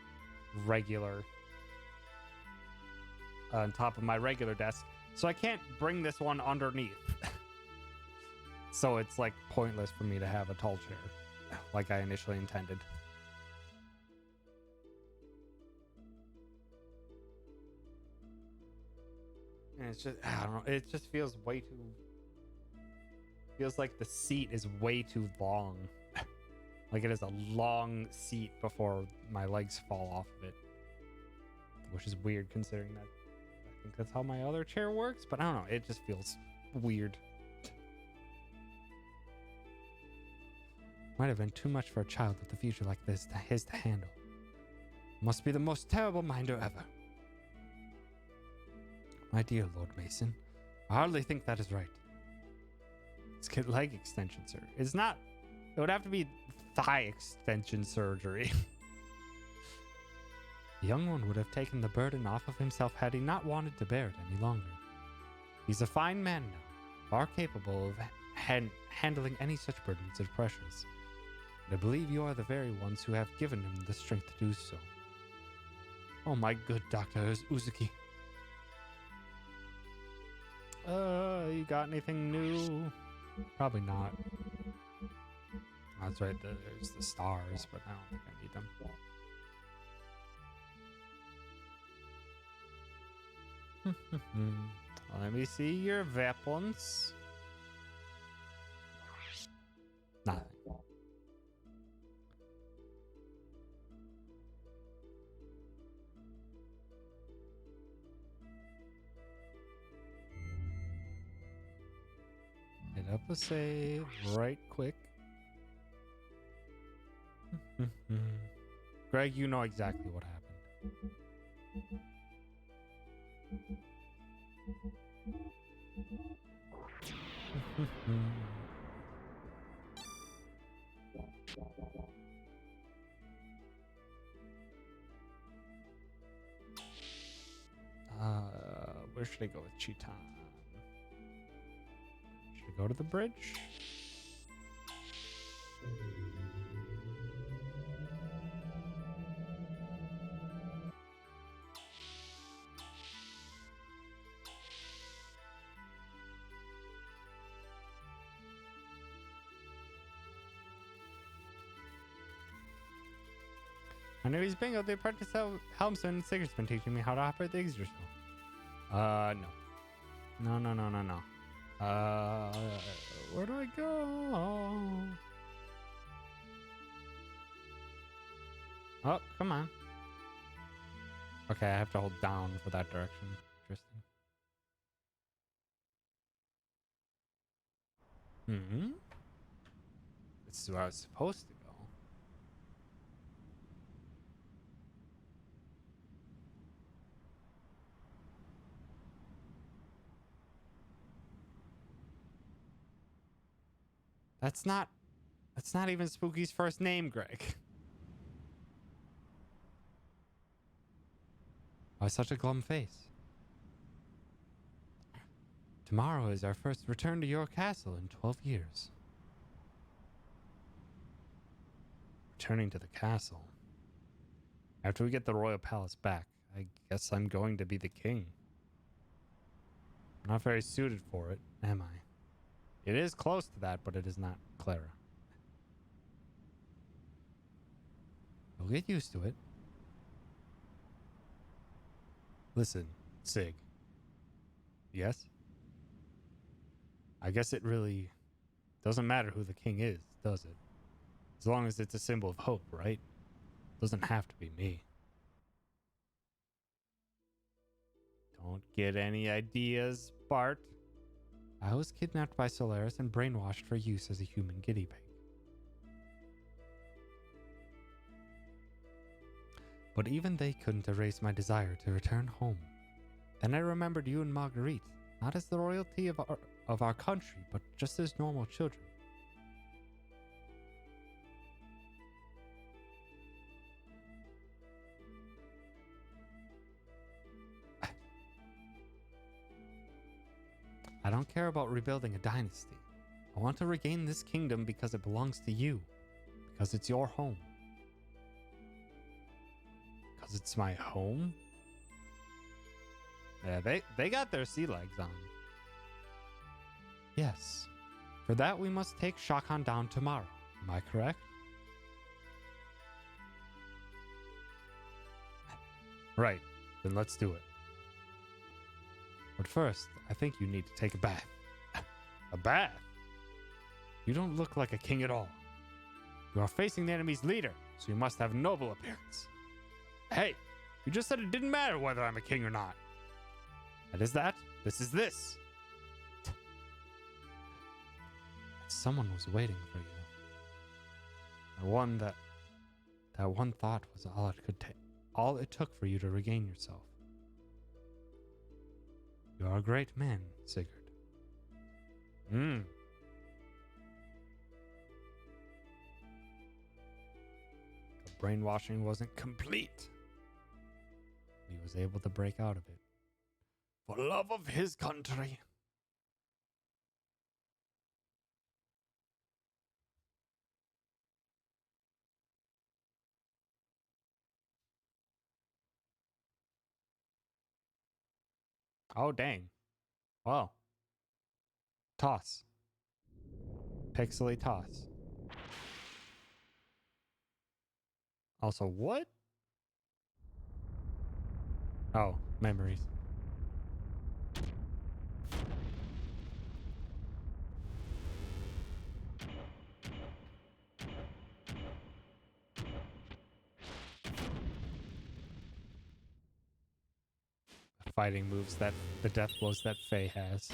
regular desk. So I can't bring this one underneath. So it's like pointless for me to have a tall chair like I initially intended. And it's just, I don't know, it just feels way too, feels like the seat is way too long. Like it is a long seat before my legs fall off of it. Which is weird considering that I think that's how my other chair works, but I don't know, it just feels weird. Might have been too much for a child with a future like this to handle. Must be the most terrible minder ever. My dear Lord Mason, I hardly think that is right. Let's get leg extension surgery. It's not, it would have to be thigh extension surgery. The young one would have taken the burden off of himself had he not wanted to bear it any longer. He's a fine man now, far capable of handling any such burdens as pressures. And I believe you are the very ones who have given him the strength to do so. Oh my good Dr. Uzuki. You got anything new? Probably not. That's right, there's the stars, but I don't think I need them. Let me see your weapons. Nothing. Hit up a save right quick. Greg, you know exactly what happened. Where should I go with Chitan? Should I go to the bridge? My name is Bingo, the apprentice helmsman. Sigurd's been teaching me how to operate the Xenogears. No. No. Where do I go? Oh, come on. Okay, I have to hold down for that direction. Interesting. This is where I was supposed to go. That's not even Spooky's first name, Greg. Why such a glum face? Tomorrow is our first return to your castle in 12 years. Returning to the castle. After we get the royal palace back, I guess I'm going to be the king. I'm not very suited for it, am I? It is close to that, but it is not Clara. You'll get used to it. Listen, Sig. Yes? I guess it really doesn't matter who the king is, does it? As long as it's a symbol of hope, right? Doesn't have to be me. Don't get any ideas, Bart. I was kidnapped by Solaris and brainwashed for use as a human guinea pig. But even they couldn't erase my desire to return home. Then I remembered you and Marguerite, not as the royalty of our country, but just as normal children. I don't care about rebuilding a dynasty. I want to regain this kingdom because it belongs to you. Because it's your home. Because it's my home? Yeah, they got their sea legs on. Yes. For that we must take Shah Khan down tomorrow. Am I correct? Right. Then let's do it. But first, I think you need to take a bath. A bath? You don't look like a king at all. You are facing the enemy's leader, so you must have noble appearance. Hey, you just said it didn't matter whether I'm a king or not. That is that. This is this. Someone was waiting for you. That one thought was all it could take. All it took for you to regain yourself. You are a great man, Sigurd. The brainwashing wasn't complete. He was able to break out of it. For love of his country. Oh, dang. Well. Toss. Pixely toss. Also, what? Oh, memories. Fighting moves that the death blows that Faye has.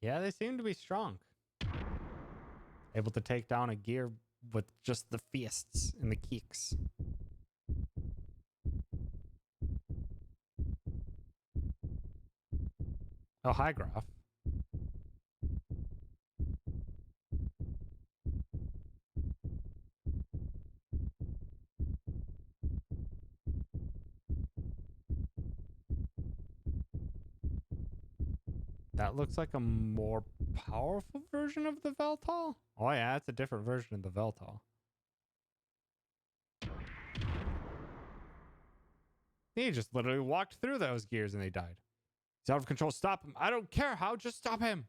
Yeah, they seem to be strong. Able to take down a gear with just the fists and the kicks. Oh, hi, Graf. That looks like a more powerful version of the Veltal. Oh yeah, it's a different version of the Veltal. He just literally walked through those gears and they died. He's out of control. Stop him. I don't care how. Just stop him.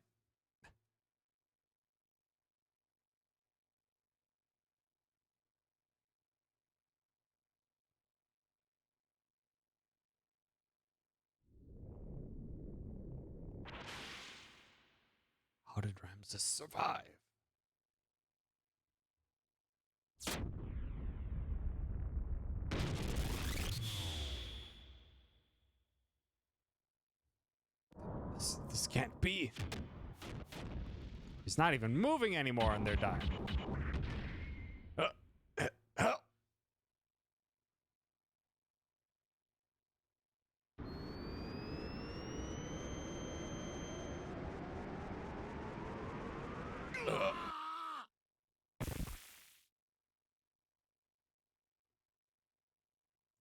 How did Ramses survive? This can't be. He's not even moving anymore and they're dying. Help.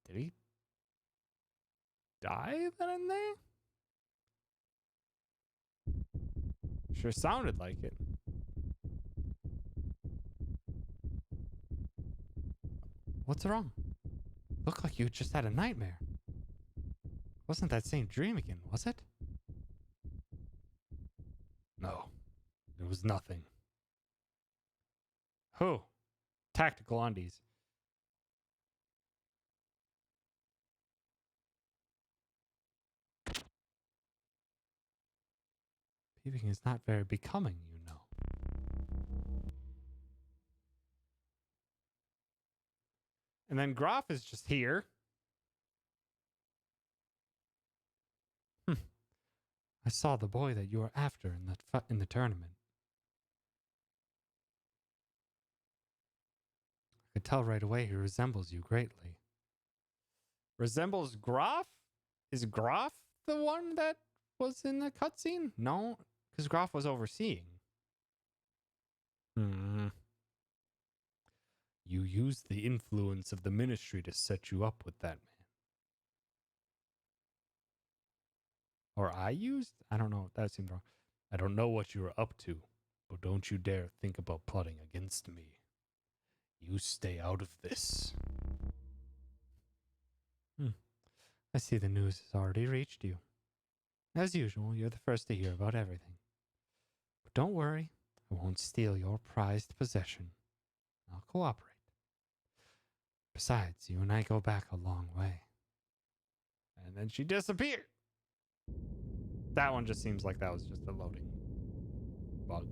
Did he? die then and there? Sure sounded like it. What's wrong? Looked like you just had a nightmare. Wasn't that same dream again, was it? No, there was nothing. Who? Tactical undies. Peeping is not very becoming, you know. And then Groff is just here. I saw the boy that you were after in the tournament. I could tell right away he resembles you greatly. Resembles Groff? Is Groff the one that was in the cutscene? No, because Groff was overseeing. You used the influence of the ministry to set you up with that man. Or I used? I don't know. That seemed wrong. I don't know what you were up to, but don't you dare think about plotting against me. You stay out of this. I see the news has already reached you. As usual, you're the first to hear about everything. But don't worry, I won't steal your prized possession. I'll cooperate. Besides, you and I go back a long way. And then she disappeared. That one just seems like that was just a loading bug.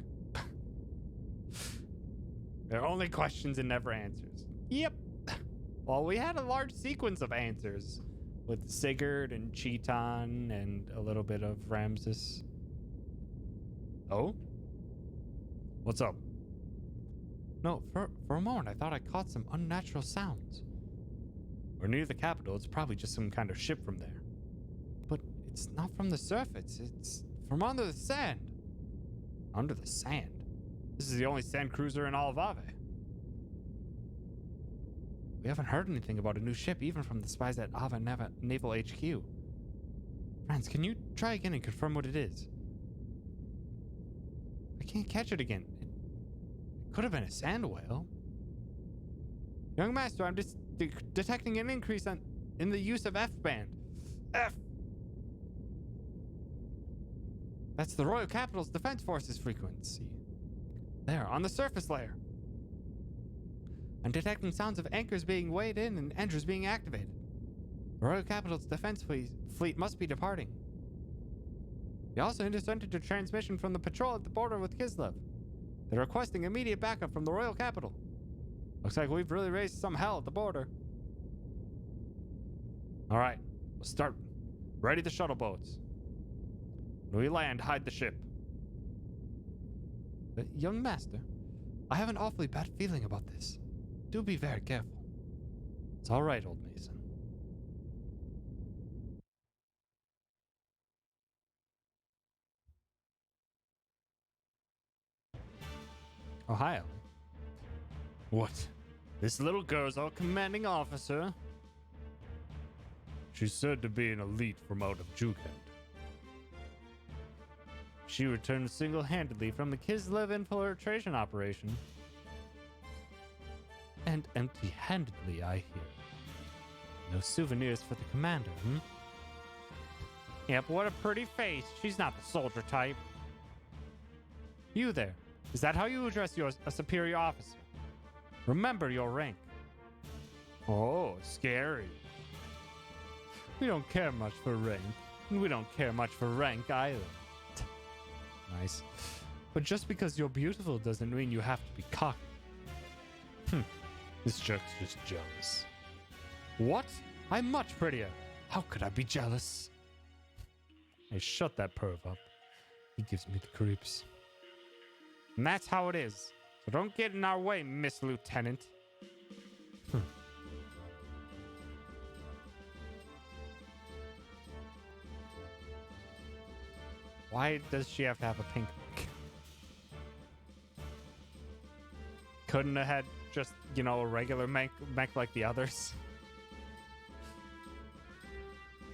There are only questions and never answers. Yep. Well, we had a large sequence of answers with Sigurd and Cheaton and a little bit of Ramses. Oh? What's up? No, for a moment I thought I caught some unnatural sounds. We're near the capital. It's probably just some kind of ship from there. But it's not from the surface. It's from under the sand. Under the sand? This is the only sand cruiser in all of Ave. We haven't heard anything about a new ship, even from the spies at Ava Naval HQ. Franz, can you try again and confirm what it is? I can't catch it again. It could have been a sand whale. Young Master, I'm just detecting an increase in the use of F-band. F! That's the Royal Capital's Defense Forces frequency. There, on the surface layer. I'm detecting sounds of anchors being weighed in and engines being activated. The Royal Capital's defense fleet must be departing. We also intercepted a transmission from the patrol at the border with Kislev. They're requesting immediate backup from the Royal Capital. Looks like we've really raised some hell at the border. All right, let's start. Ready the shuttle boats. When we land, hide the ship. Young Master, I have an awfully bad feeling about this. Do be very careful. It's all right, old Mason. Oh, hi, Ellie. What? This little girl's our commanding officer? She's said to be an elite from out of Jugend. She returned single-handedly from the Kislev infiltration operation. And empty-handedly, I hear. No souvenirs for the commander, Yep, what a pretty face. She's not the soldier type. You there. Is that how you address a superior officer? Remember your rank. Oh, scary. We don't care much for rank. And we don't care much for rank either. Nice. But just because you're beautiful doesn't mean you have to be cocky. This jerk's just jealous. What? I'm much prettier. How could I be jealous? Hey, shut that perv up. He gives me the creeps. And that's how it is. So don't get in our way, Miss Lieutenant. Why does she have to have a pink mech? Couldn't have had just, a regular mech like the others?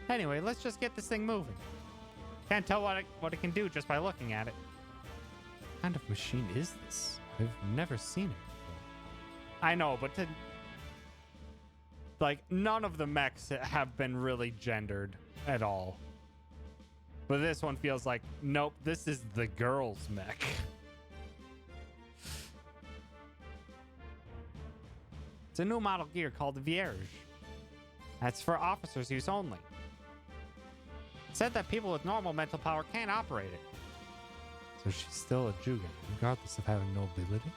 Anyway, let's just get this thing moving. Can't tell what it can do just by looking at it. What kind of machine is this? I've never seen it before. I know, but like, none of the mechs have been really gendered at all. But this one feels like, nope, this is the girl's mech. It's a new model gear called the Vierge. That's for officers' use only. It said that people with normal mental power can't operate it. So she's still a Jugan, regardless of having no ability?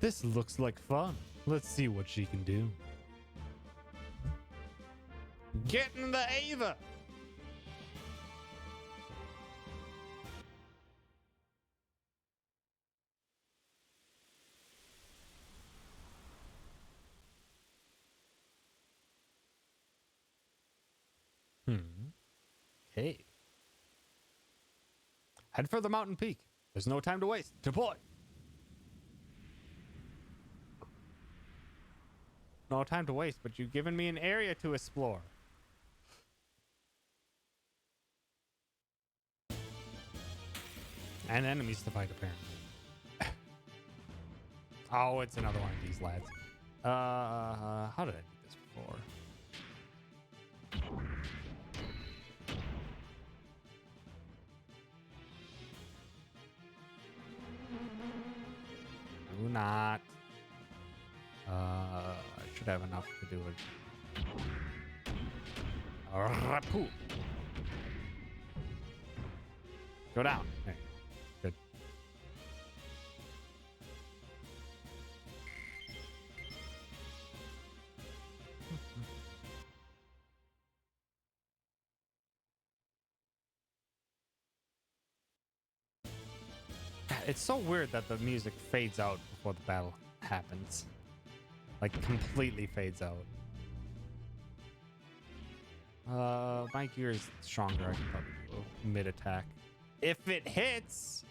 This looks like fun. Let's see what she can do. Get in the Ava! Hey. Head for the mountain peak. There's no time to waste. Deploy. No time to waste, but you've given me an area to explore. And enemies to fight, apparently. Oh, it's another one of these lads. How did I do this before? Do not. I should have enough to do it. Rapu. Go down. There you go. Good. It's so weird that the music fades out before the battle happens. Like, completely fades out. My gear is stronger. I can probably do a mid-attack. If it hits!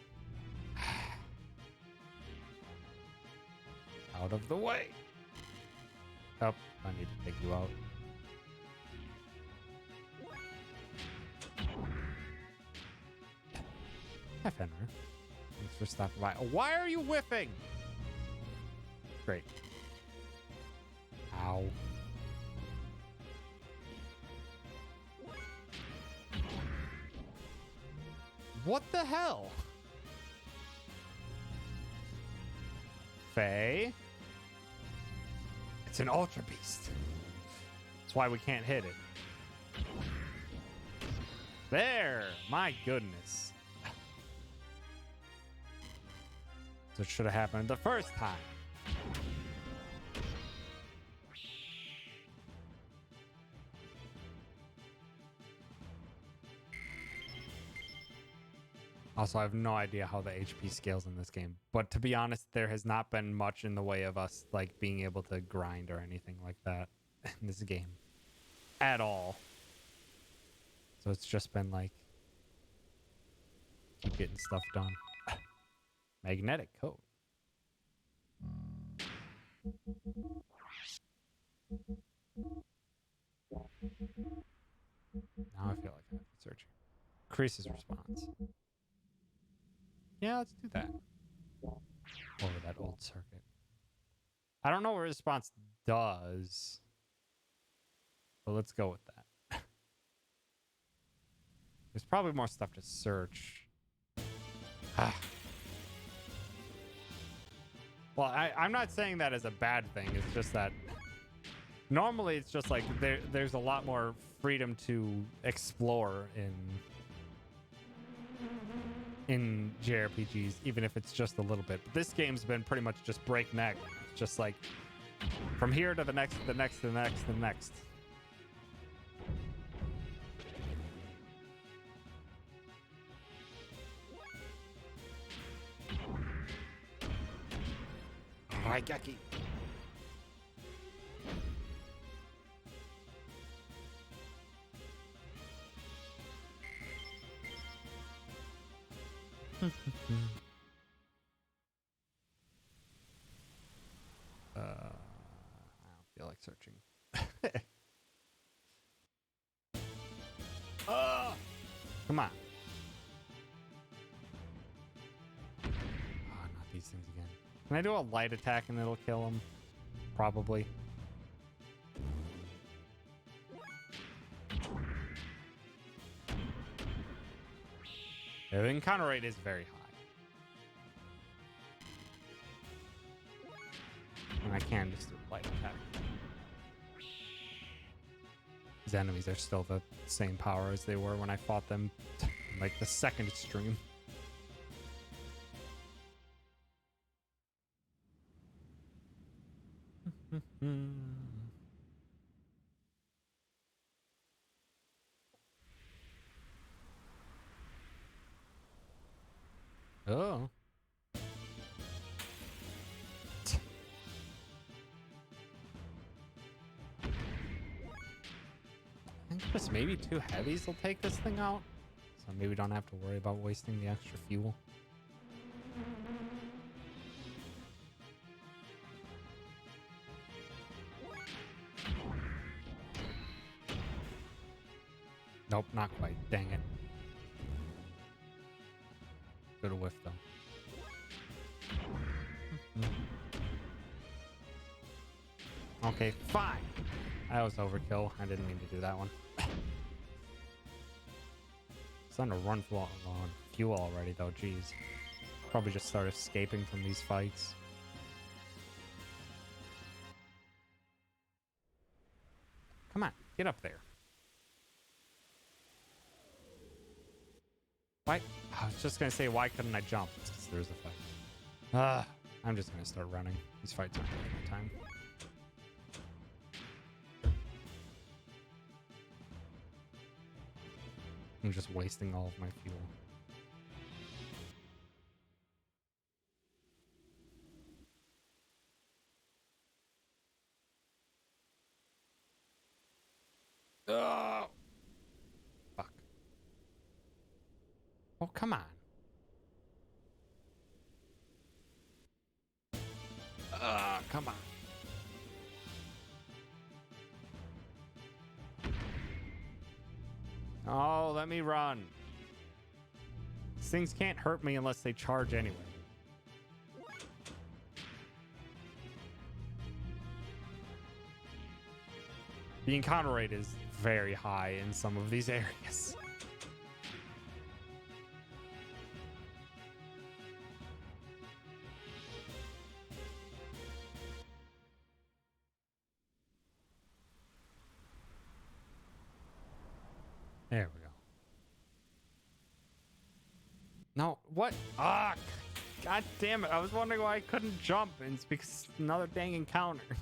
Out of the way! Oh, I need to take you out. Hi, Fenrir. Thanks for stopping by. Why are you whiffing? Great. Ow. What the hell? Faye? It's an Ultra Beast. That's why we can't hit it. There! My goodness. So it should have happened the first time. Also, I have no idea how the HP scales in this game. But to be honest, there has not been much in the way of us like being able to grind or anything like that in this game. At all. So it's just been like keep getting stuff done. Magnetic coat. Now I feel like I have to search. Increases response. Yeah, let's do that. Over that old circuit. I don't know what response does, but let's go with that. There's probably more stuff to search. Well, I'm not saying that as a bad thing. It's just that normally it's just like there's a lot more freedom to explore in JRPGs, even if it's just a little bit. But this game's been pretty much just breakneck. It's just like from here to the next, the next, the next, the next. Raigeki. I don't feel like searching. Come on. Oh, not these things again. Can I do a light attack and it'll kill him? Probably. The encounter rate is very high. And I can just do a light attack. These enemies are still the same power as they were when I fought them in, like, the second stream. Oh. I think just maybe 2 heavies will take this thing out. So maybe we don't have to worry about wasting the extra fuel. Nope, not quite. Dang it. Good whiff, though. Okay, fine. That was overkill. I didn't mean to do that one. Starting to run low on fuel already, though. Jeez. Probably just start escaping from these fights. Come on, get up there. Why? I was just gonna say, why couldn't I jump? It's 'cause there's a fight. I'm just gonna start running. These fights aren't worth my time. I'm just wasting all of my fuel. Oh, fuck. Oh, come on. Come on. Oh, let me run. These things can't hurt me unless they charge anyway. The encounter rate is very high in some of these areas. There we go. No, what? Ah, god damn it. I was wondering why I couldn't jump, and it's because it's another dang encounter.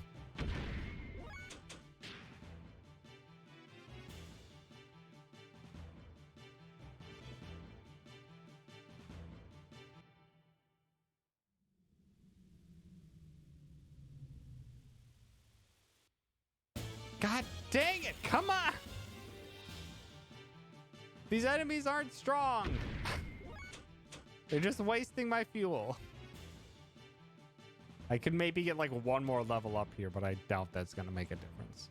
God dang it, come on! These enemies aren't strong. They're just wasting my fuel. I could maybe get like one more level up here, but I doubt that's gonna make a difference.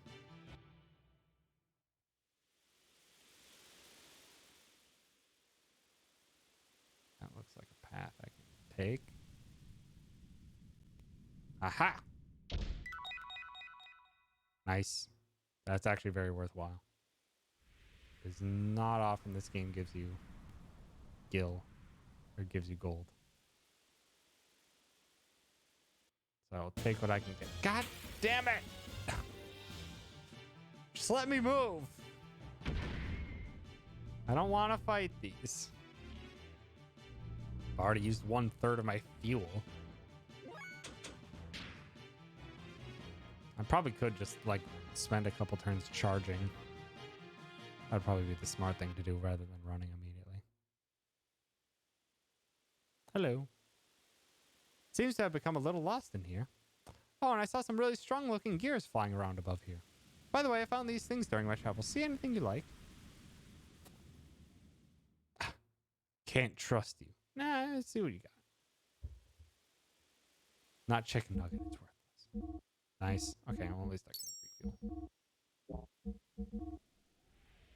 That looks like a path I can take. Aha! Nice. That's actually very worthwhile. It's not often this game gives you gil or gives you gold. So I'll take what I can get. God damn it! Just let me move. I don't want to fight these. I've already used 1/3 of my fuel. I probably could just like spend a couple turns charging. That'd probably be the smart thing to do rather than running immediately. Hello. Seems to have become a little lost in here. Oh, and I saw some really strong looking gears flying around above here. By the way, I found these things during my travels. See anything you like? Can't trust you. Nah, let's see what you got. Not chicken nugget, it's worthless. Nice. Okay, well, at least I can refuel.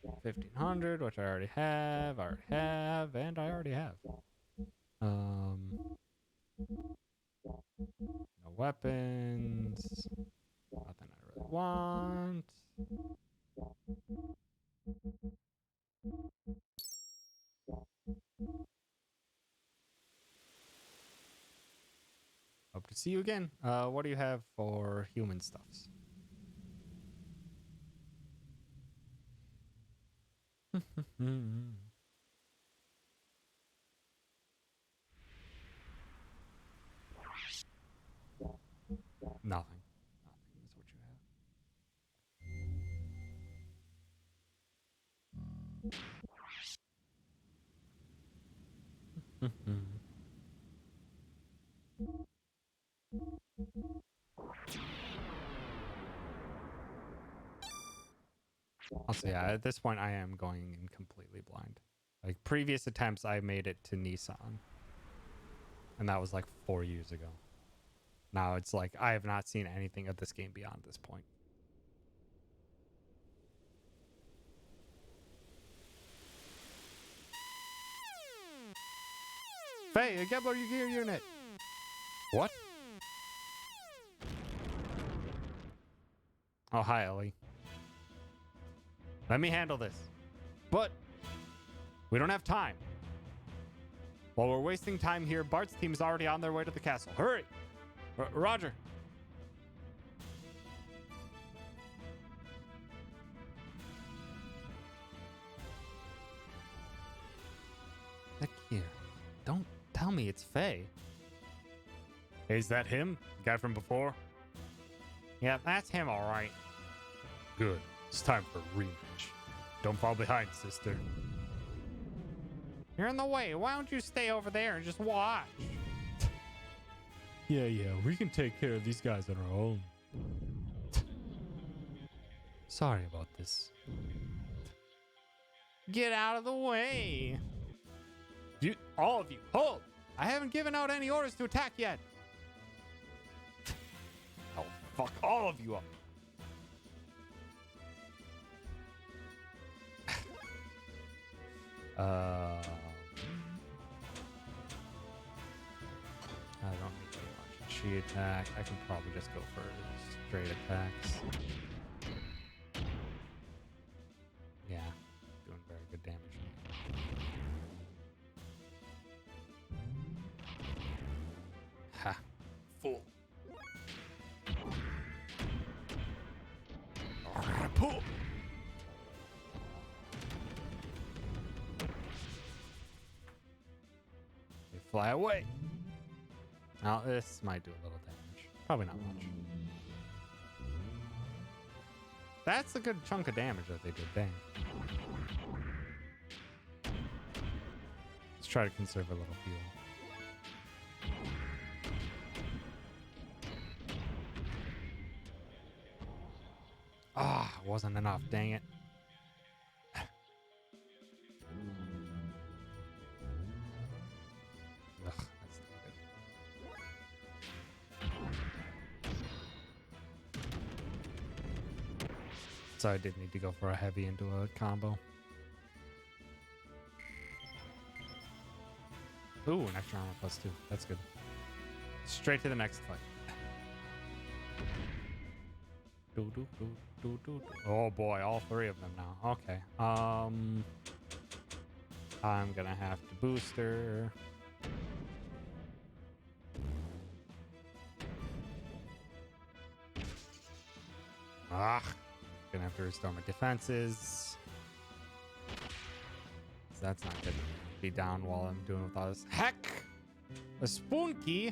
1500, which I already have, and I already have. No weapons. Nothing I really want. Hope to see you again. What do you have for human stuffs? Nothing. Nothing is what you have. Also, yeah, at this point, I am going in completely blind. Like, previous attempts, I made it to Nissan. And that was like 4 years ago. Now it's like, I have not seen anything of this game beyond this point. Faye, a Gebler gear unit! What? Oh, hi, Ellie. Let me handle this. But we don't have time. While we're wasting time here, Bart's team is already on their way to the castle. Hurry! Roger. Look here. Don't tell me it's Faye. Is that him? The guy from before? Yeah, that's him, all right. Good. It's time for a rematch. Don't fall behind, sister. You're in the way. Why don't you stay over there and just watch? Yeah, we can take care of these guys on our own. Sorry about this. Get out of the way. You, all of you, hold! I haven't given out any orders to attack yet. I'll fuck all of you up. I don't need too much. She attack. I can probably just go for straight attacks. Yeah, doing very good damage. Ha! Fool. Pull. They fly away. Now this might do a little damage. Probably not much. That's a good chunk of damage that they did. Dang. Let's try to conserve a little fuel. Ah, wasn't enough. Dang it. Ugh, that's not good. So I did need to go for a heavy into a combo. Ooh, an extra armor +2. That's good. Straight to the next fight. Oh boy, all three of them now. Okay. I'm gonna have to booster. Gonna have to restore my defenses. So that's not gonna be down while I'm doing with all this. Heck! A Spoonky!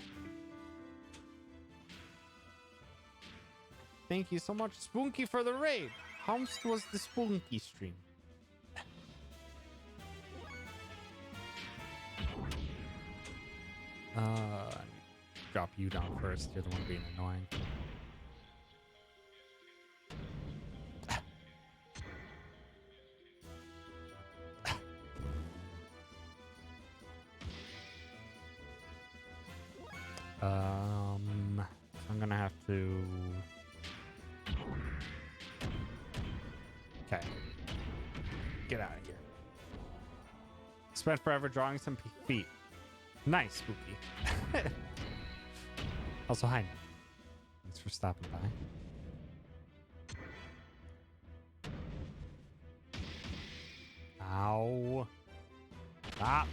Thank you so much, Spoonky, for the raid. How much was the Spoonky stream? Drop you down first. You're the one being annoying. I'm gonna have to. Okay. Get out of here. Spent forever drawing some feet. Nice, Spooky. Also, hi. Thanks for stopping by. Ow. Stop.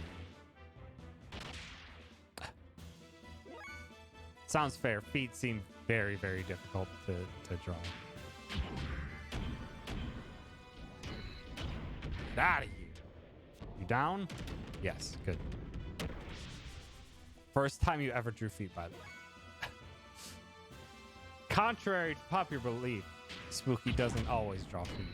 Sounds fair. Feet seem very, very difficult to draw. Get out of here. You down? Yes, good. First time you ever drew feet, by the way. Contrary to popular belief, Spooky doesn't always draw feet.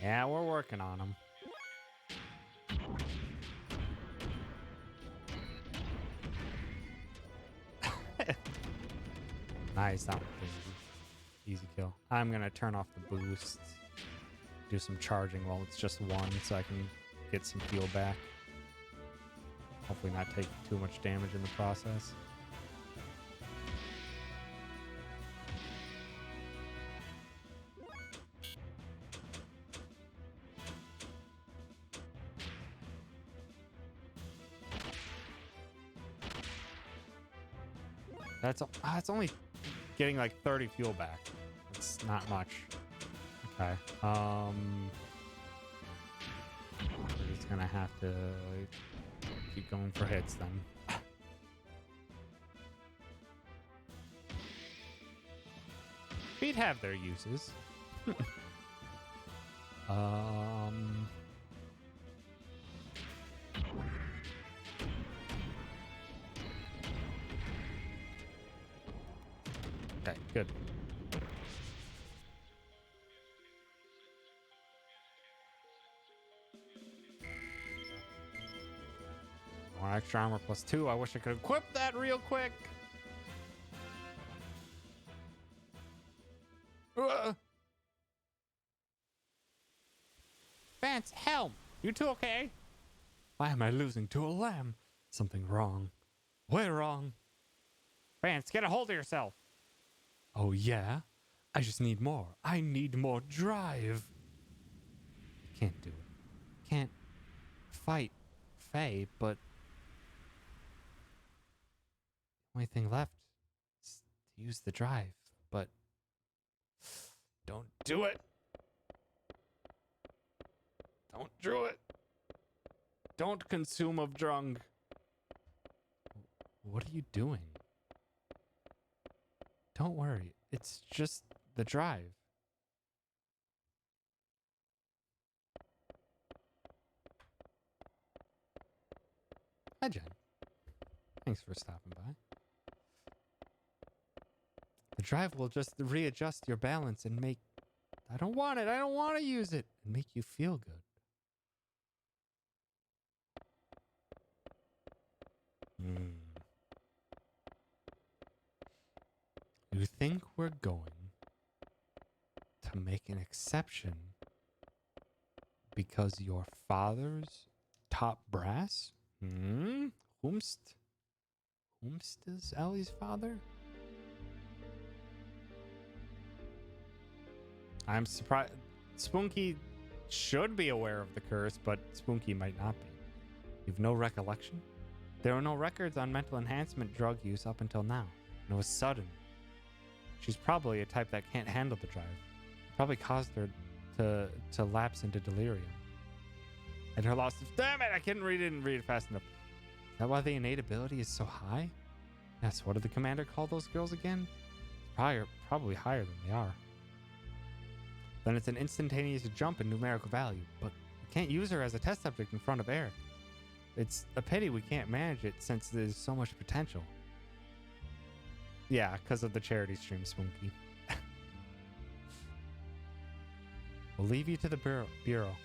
Yeah, we're working on them. Nice, that was easy kill. I'm gonna turn off the boosts, do some charging while it's just one, so I can get some heal back. Hopefully not take too much damage in the process. It's only getting like 30 fuel back. It's not much. Okay. We're just gonna have to keep going for hits then. Feet have their uses. Okay, good. More extra armor +2. I wish I could equip that real quick. Vance, help! You two okay? Why am I losing to a lamb? Something wrong. Way wrong. Vance, get a hold of yourself. Oh, yeah? I just need more. I need more drive. Can't do it. Can't fight Faye, but the only thing left is to use the drive. But don't do it. Don't do it. Don't consume of drung. What are you doing? Don't worry. It's just the drive. Hi, Jen. Thanks for stopping by. The drive will just readjust your balance and make... I don't want it. I don't want to use it. And make you feel good. You think we're going to make an exception because your father's top brass? Whomst is Ellie's father? I'm surprised. Spunky should be aware of the curse, but Spunky might not be. You've no recollection? There were no records on mental enhancement drug use up until now. And it was sudden. She's probably a type that can't handle the drive. Probably caused her to lapse into delirium. And her loss of... Damn it! I didn't read it fast enough. Is that why the innate ability is so high? Yes, what did the commander call those girls again? It's probably higher than they are. Then it's an instantaneous jump in numerical value, but we can't use her as a test subject in front of Eric. It's a pity we can't manage it since there's so much potential. Yeah, because of the charity stream, Spunky. We'll leave you to the bureau.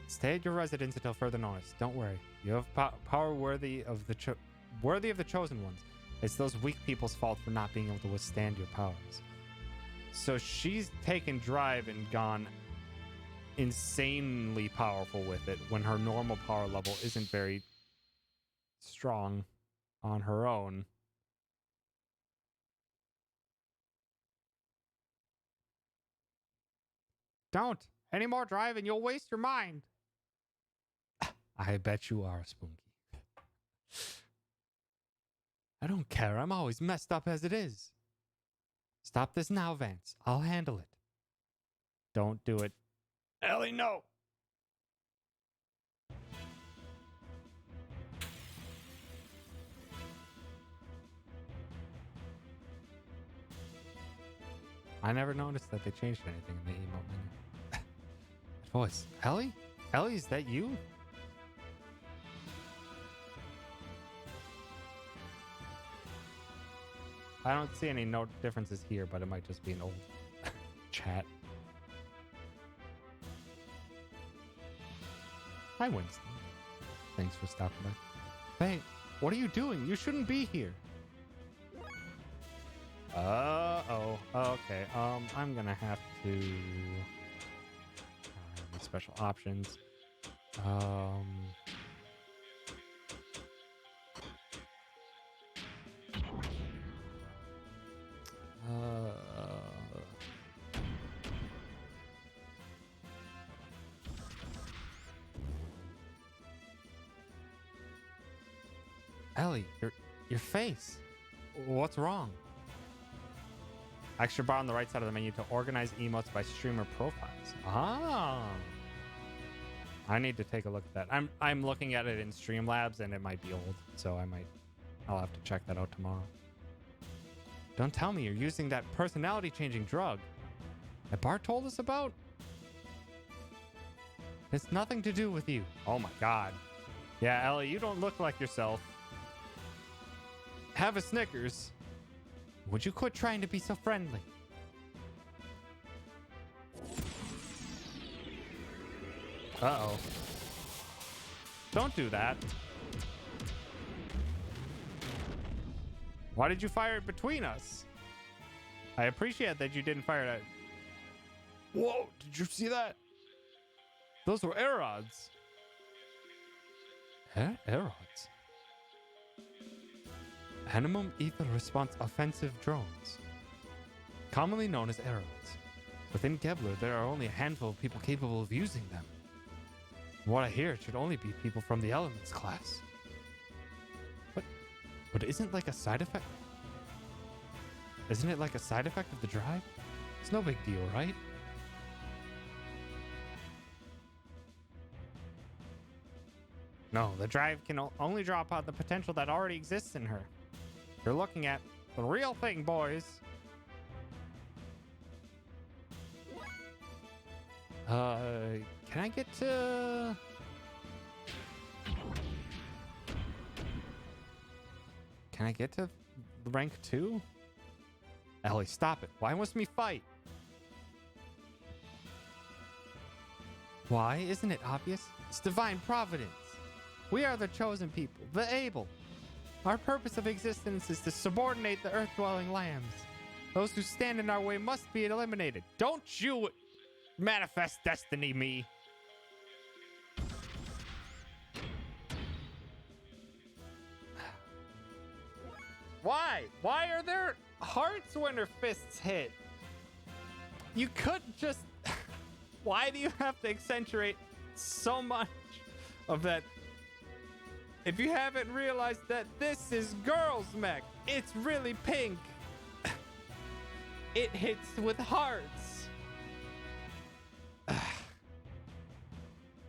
Stay at your residence until further notice. Don't worry. You have power worthy of the chosen ones. It's those weak people's fault for not being able to withstand your powers. So she's taken drive and gone insanely powerful with it when her normal power level isn't very strong on her own. Don't. Any more driving, you'll waste your mind. I bet you are, Spunky. I don't care. I'm always messed up as it is. Stop this now, Vance. I'll handle it. Don't do it. Ellie, no. I never noticed that they changed anything in the emote menu. That voice. Ellie? Ellie, is that you? I don't see any note differences here, but it might just be an old chat. Hi, Winston. Thanks for stopping by. Hey, what are you doing? You shouldn't be here. Uh-oh. Okay, I'm gonna have to... special options. Ellie, your face. What's wrong? Extra bar on the right side of the menu to organize emotes by streamer profiles. Ah. I need to take a look at that. I'm looking at it in Streamlabs and it might be old, so I'll have to check that out tomorrow. Don't tell me you're using that personality changing drug that Bart told us about? It's nothing to do with you. Oh my god. Yeah, Ellie, you don't look like yourself. Have a Snickers. Would you quit trying to be so friendly? Uh-oh. Don't do that. Why did you fire it between us? I appreciate that you didn't fire that. Whoa, did you see that? Those were air rods. Air rods? Animum Ether Response Offensive Drones. Commonly known as air rods. Within Gebler, there are only a handful of people capable of using them. From what I hear, it should only be people from the Elements class. But isn't like a side effect? Isn't it like a side effect of the drive? It's no big deal, right? No, the drive can only draw upon the potential that already exists in her. You're looking at the real thing, boys. Can I get to... Can I get to rank 2? Ellie, stop it. Why must we fight? Why? Isn't it obvious? It's divine providence. We are the chosen people, the able. Our purpose of existence is to subordinate the earth-dwelling lambs. Those who stand in our way must be eliminated. Don't you manifest destiny me. Why? Why are there hearts when her fists hit? You could just... Why do you have to accentuate so much of that? If you haven't realized that this is girls' mech, it's really pink. It hits with hearts.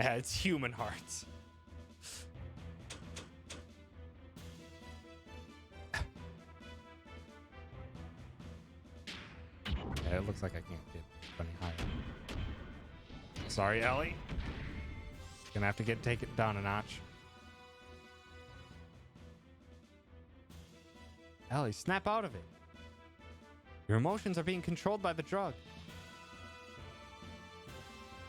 Yeah, it's human hearts. Yeah, it looks like I can't get any higher. Sorry, Ellie. Gonna have to take it down a notch. Ellie, snap out of it. Your emotions are being controlled by the drug.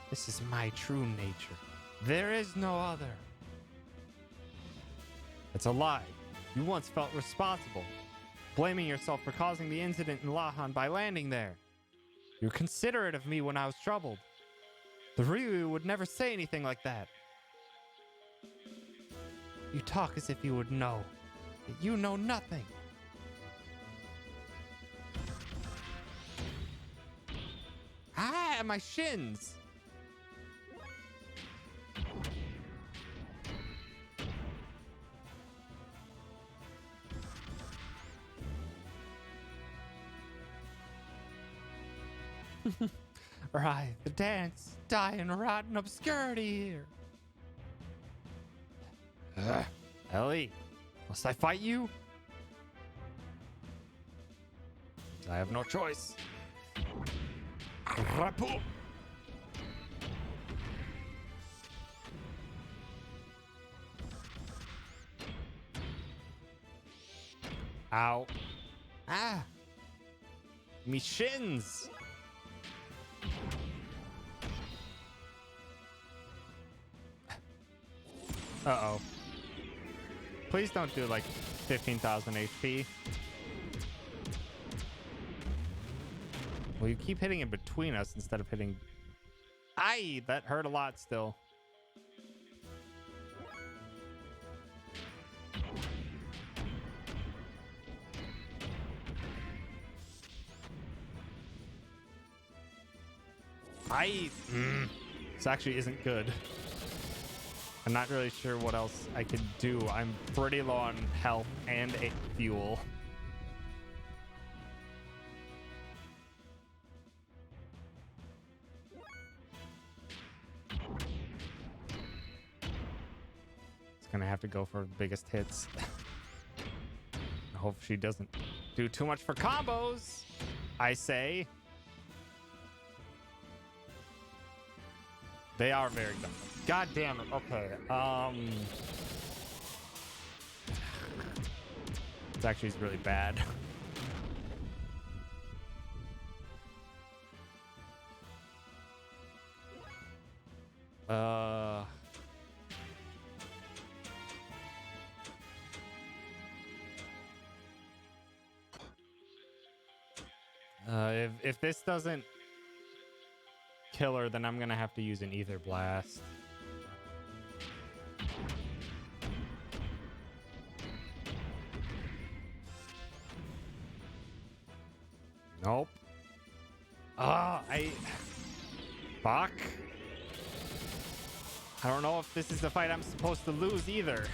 This is my true nature. There is no other. It's a lie. You once felt responsible, blaming yourself for causing the incident in Lahan by landing there. You were considerate of me when I was troubled. The Ryu would never say anything like that. You talk as if you would know. Yet you know nothing. Ah, my shins! Right, the dance, die in rotten obscurity here. Ellie, must I fight you? I have no choice. Grapple. Ow. Ah. Me shins. Uh-oh. Please don't do like 15,000 HP. Well, you keep hitting in between us instead of hitting... Aye, that hurt a lot still. Aye. This actually isn't good. I'm not really sure what else I could do. I'm pretty low on health and fuel. It's gonna have to go for the biggest hits. I hope she doesn't do too much for combos, I say. They are very dumb. God damn it. Okay. This actually is really bad. If this doesn't kill her, then I'm gonna have to use an ether blast. Nope. Fuck. I don't know if this is the fight I'm supposed to lose either.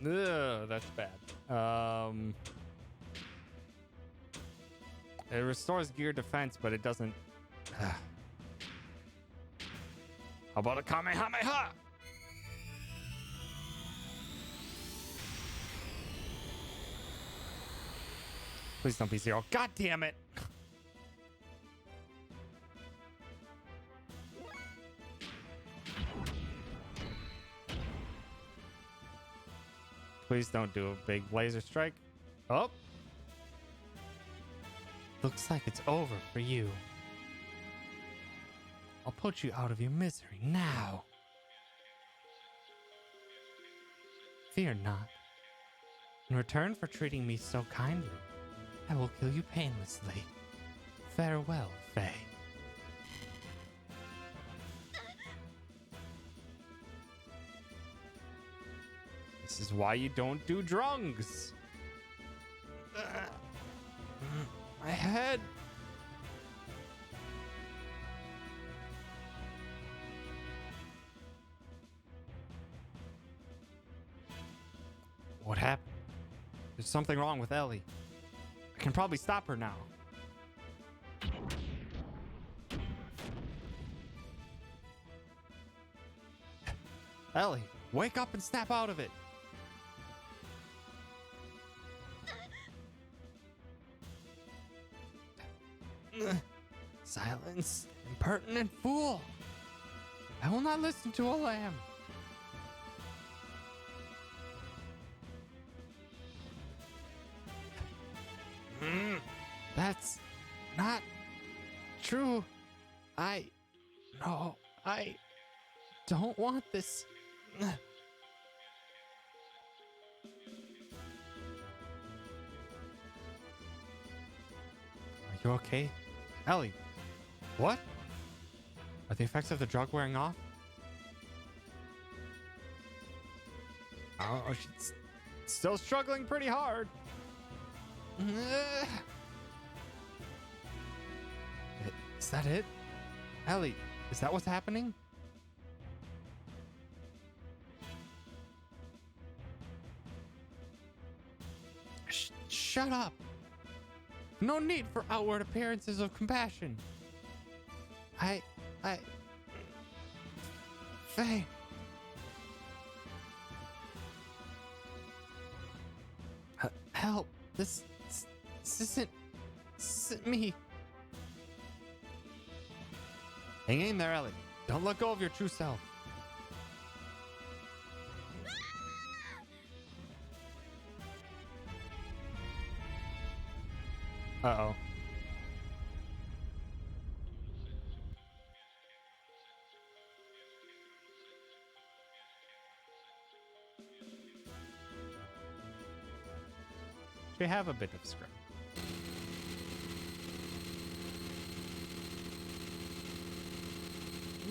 Ugh, that's bad. It restores gear defense, but it doesn't... How about a Kamehameha? Please don't be zero. God damn it. Please don't do a big laser strike. Oh. Looks like it's over for you. I'll put you out of your misery now. Fear not. In return for treating me so kindly, I will kill you painlessly. Farewell, Faye. This is why you don't do drunks. My head. What happened? There's something wrong with Ellie. I can probably stop her now. Ellie, wake up and snap out of it. Silence, impertinent fool. I will not listen to a lamb. That's not true. No, I don't want this. Are you okay? Ellie, What? Are the effects of the drug wearing off? Oh, she's still struggling pretty hard. Is that it? Ellie, is that what's happening? Shut up. No need for outward appearances of compassion. Faye. Help. This isn't me. Hang in there, Ellie. Don't let go of your true self. Uh-oh. We have a bit of script.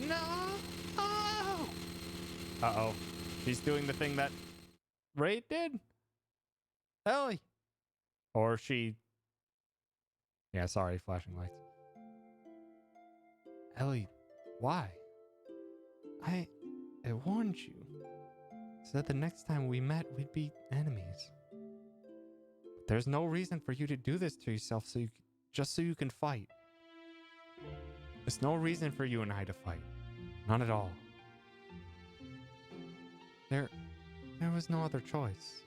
No! Oh! Uh-oh. She's doing the thing that Ray did? Ellie. Or she... Yeah, sorry, flashing lights. Ellie, why? I warned you. Said the next time we met, we'd be enemies. But there's no reason for you to do this to yourself just so you can fight. There's no reason for you and I to fight. None at all. There was no other choice.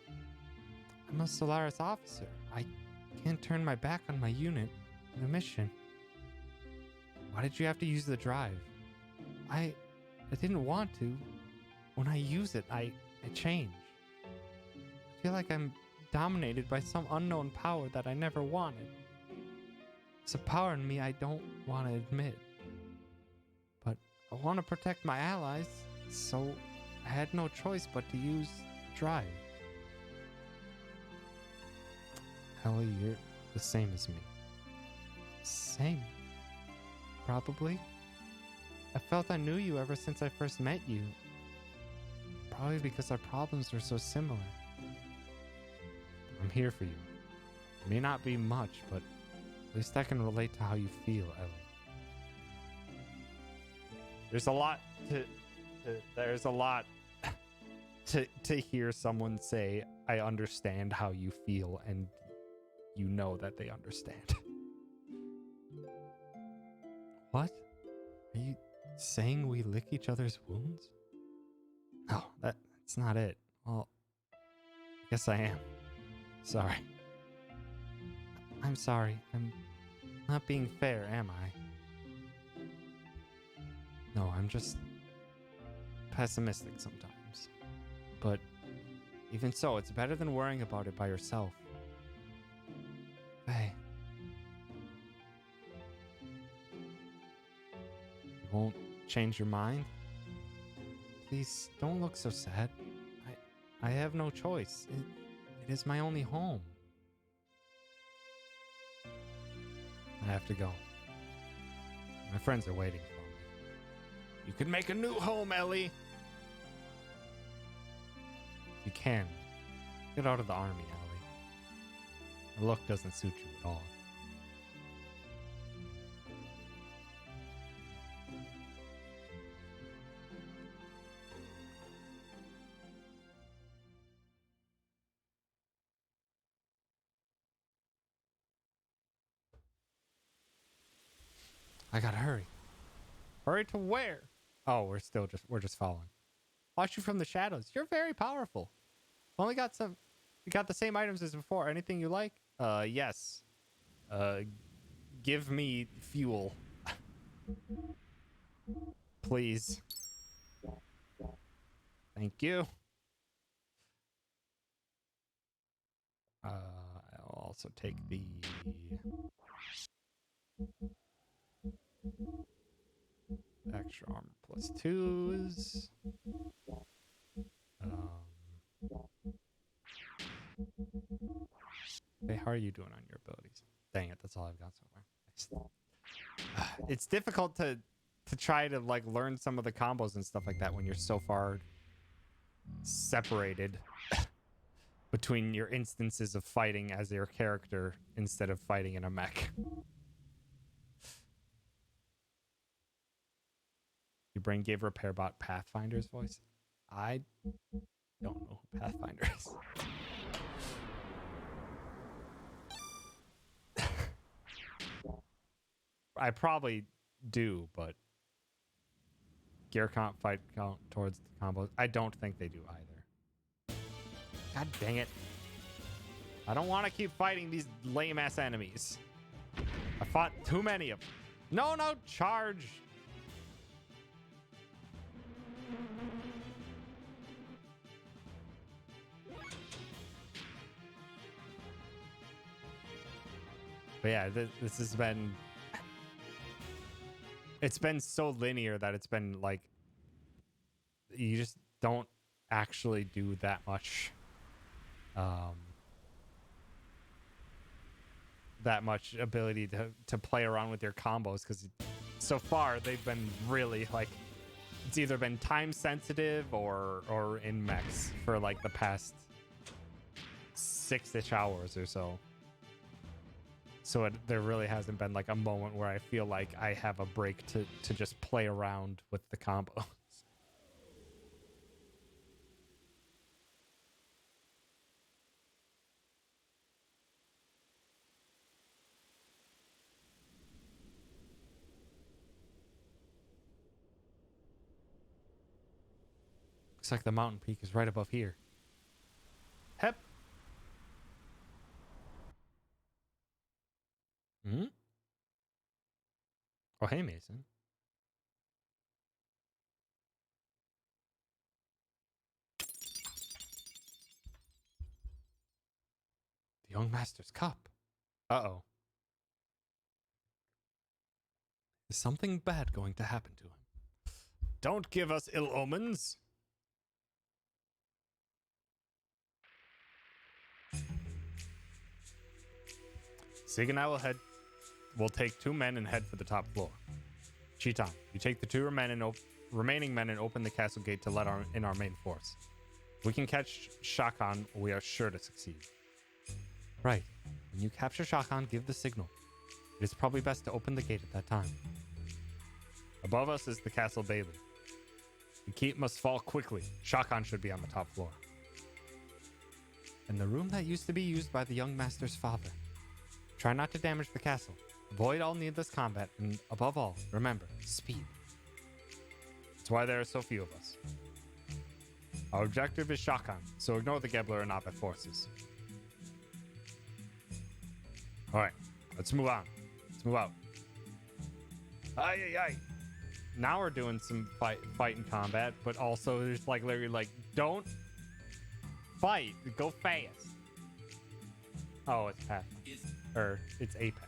I'm a Solaris officer. I can't turn my back on my unit in a mission. Why did you have to use the drive? I didn't want to. When I use it, I change. I feel like I'm dominated by some unknown power that I never wanted. It's a power in me I don't want to admit. But I want to protect my allies, so I had no choice but to use drive. Ellie, you're the same as me. Same. Probably. I felt I knew you ever since I first met you. Probably because our problems are so similar. I'm here for you. It may not be much, but at least I can relate to how you feel, Ellie. There's a lot to hear someone say, I understand how you feel, and you know that they understand. What? Are you saying we lick each other's wounds? No, that's not it. Well, I guess I am. Sorry. I'm sorry. I'm not being fair, am I? No, I'm just pessimistic sometimes. But even so, it's better than worrying about it by yourself. Hey. You won't change your mind? Please, don't look so sad. I have no choice. It is my only home. I have to go. My friends are waiting for me. You can make a new home, Ellie! You can. Get out of the army, Ellie. The look doesn't suit you at all. I gotta hurry. Hurry to where? Oh, we're just following. Watch you from the shadows. You're very powerful. Only got you got the same items as before. Anything you like? Yes. Give me fuel. Please. Thank you. I'll also take the extra armor plus 2s. Hey, how are you doing on your abilities? Dang it, that's all I've got so far. Nice. it's difficult to try to like learn some of the combos and stuff like that when you're so far separated between your instances of fighting as your character instead of fighting in a mech. Your brain gave Repair Bot Pathfinder's voice. I don't know who Pathfinder is. I probably do, but gear comp fight count towards the combos. I don't think they do either. God dang it. I don't want to keep fighting these lame ass enemies. I fought too many of them. No, charge. But yeah, this has been... It's been so linear that it's been like... You just don't actually do that much... that much ability to play around with your combos, because so far they've been really like... It's either been time sensitive or in mechs for like the past 6-ish hours or so. So there really hasn't been like a moment where I feel like I have a break to just play around with the combos. Looks like the mountain peak is right above here. Hep. Hmm? Oh, hey, Mason. The young master's cup. Uh-oh. Is something bad going to happen to him? Don't give us ill omens. Sig and I we'll take 2 men and head for the top floor. Chitan, you take the 2 remaining men and open the castle gate to let in our main force. If we can catch Shakan, we are sure to succeed. Right. When you capture Shakan, give the signal. It is probably best to open the gate at that time. Above us is the castle bailey. The keep must fall quickly. Shakan should be on the top floor. In the room that used to be used by the young master's father. Try not to damage the castle. Avoid all needless combat, and above all, remember, speed. That's why there are so few of us. Our objective is Shakan, so ignore the Gebler and Abbot forces. Alright, let's move on. Let's move out. Aye. Now we're doing some fight and combat, but also there's like literally like, don't fight, go fast. Oh, it's Pathfinder. Or it's Apex.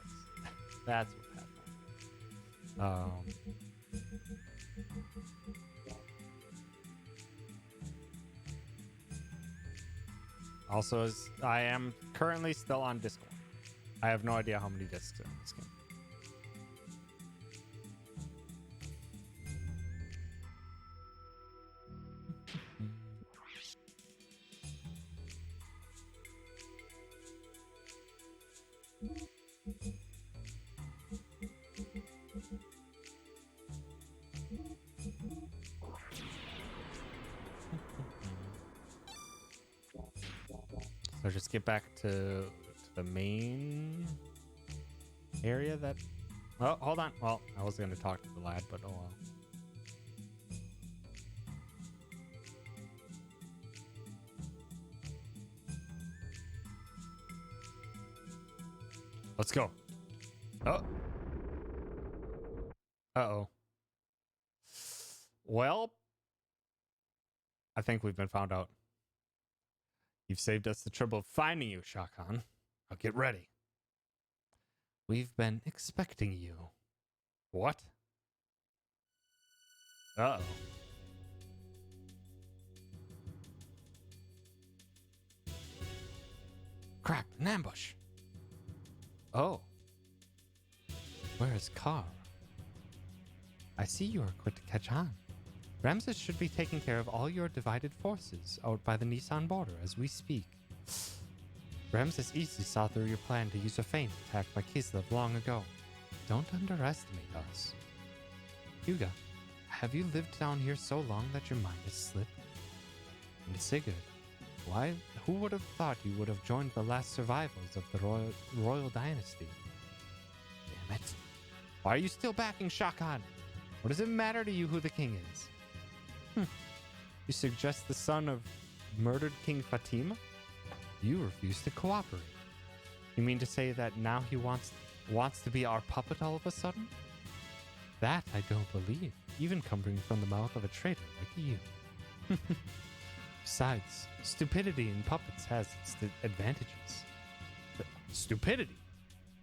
That's what Pathfinder. Also, as I am currently still on Discord. I have no idea how many discs are in this game. So just get back to the main area that... Oh, hold on. Well, I was going to talk to the lad, but oh well. Let's go. Oh. Uh-oh. Well, I think we've been found out. You've saved us the trouble of finding you, Shakan. Now get ready. We've been expecting you. What? Uh-oh. Crap, an ambush. Oh. Where is Carr? I see you are quick to catch on. Ramses should be taking care of all your divided forces out by the Nissan border as we speak. Ramses easily saw through your plan to use a feint attack by Kislev long ago. Don't underestimate us. Huga, have you lived down here so long that your mind has slipped? And Sigurd, who would have thought you would have joined the last survivors of the royal dynasty? Damn it. Why are you still backing Shah Khan? What does it matter to you who the king is? You suggest the son of murdered King Fatima? You refuse to cooperate. You mean to say that now he wants to be our puppet all of a sudden? That I don't believe, even coming from the mouth of a traitor like you. Besides, stupidity in puppets has its advantages. Stupidity?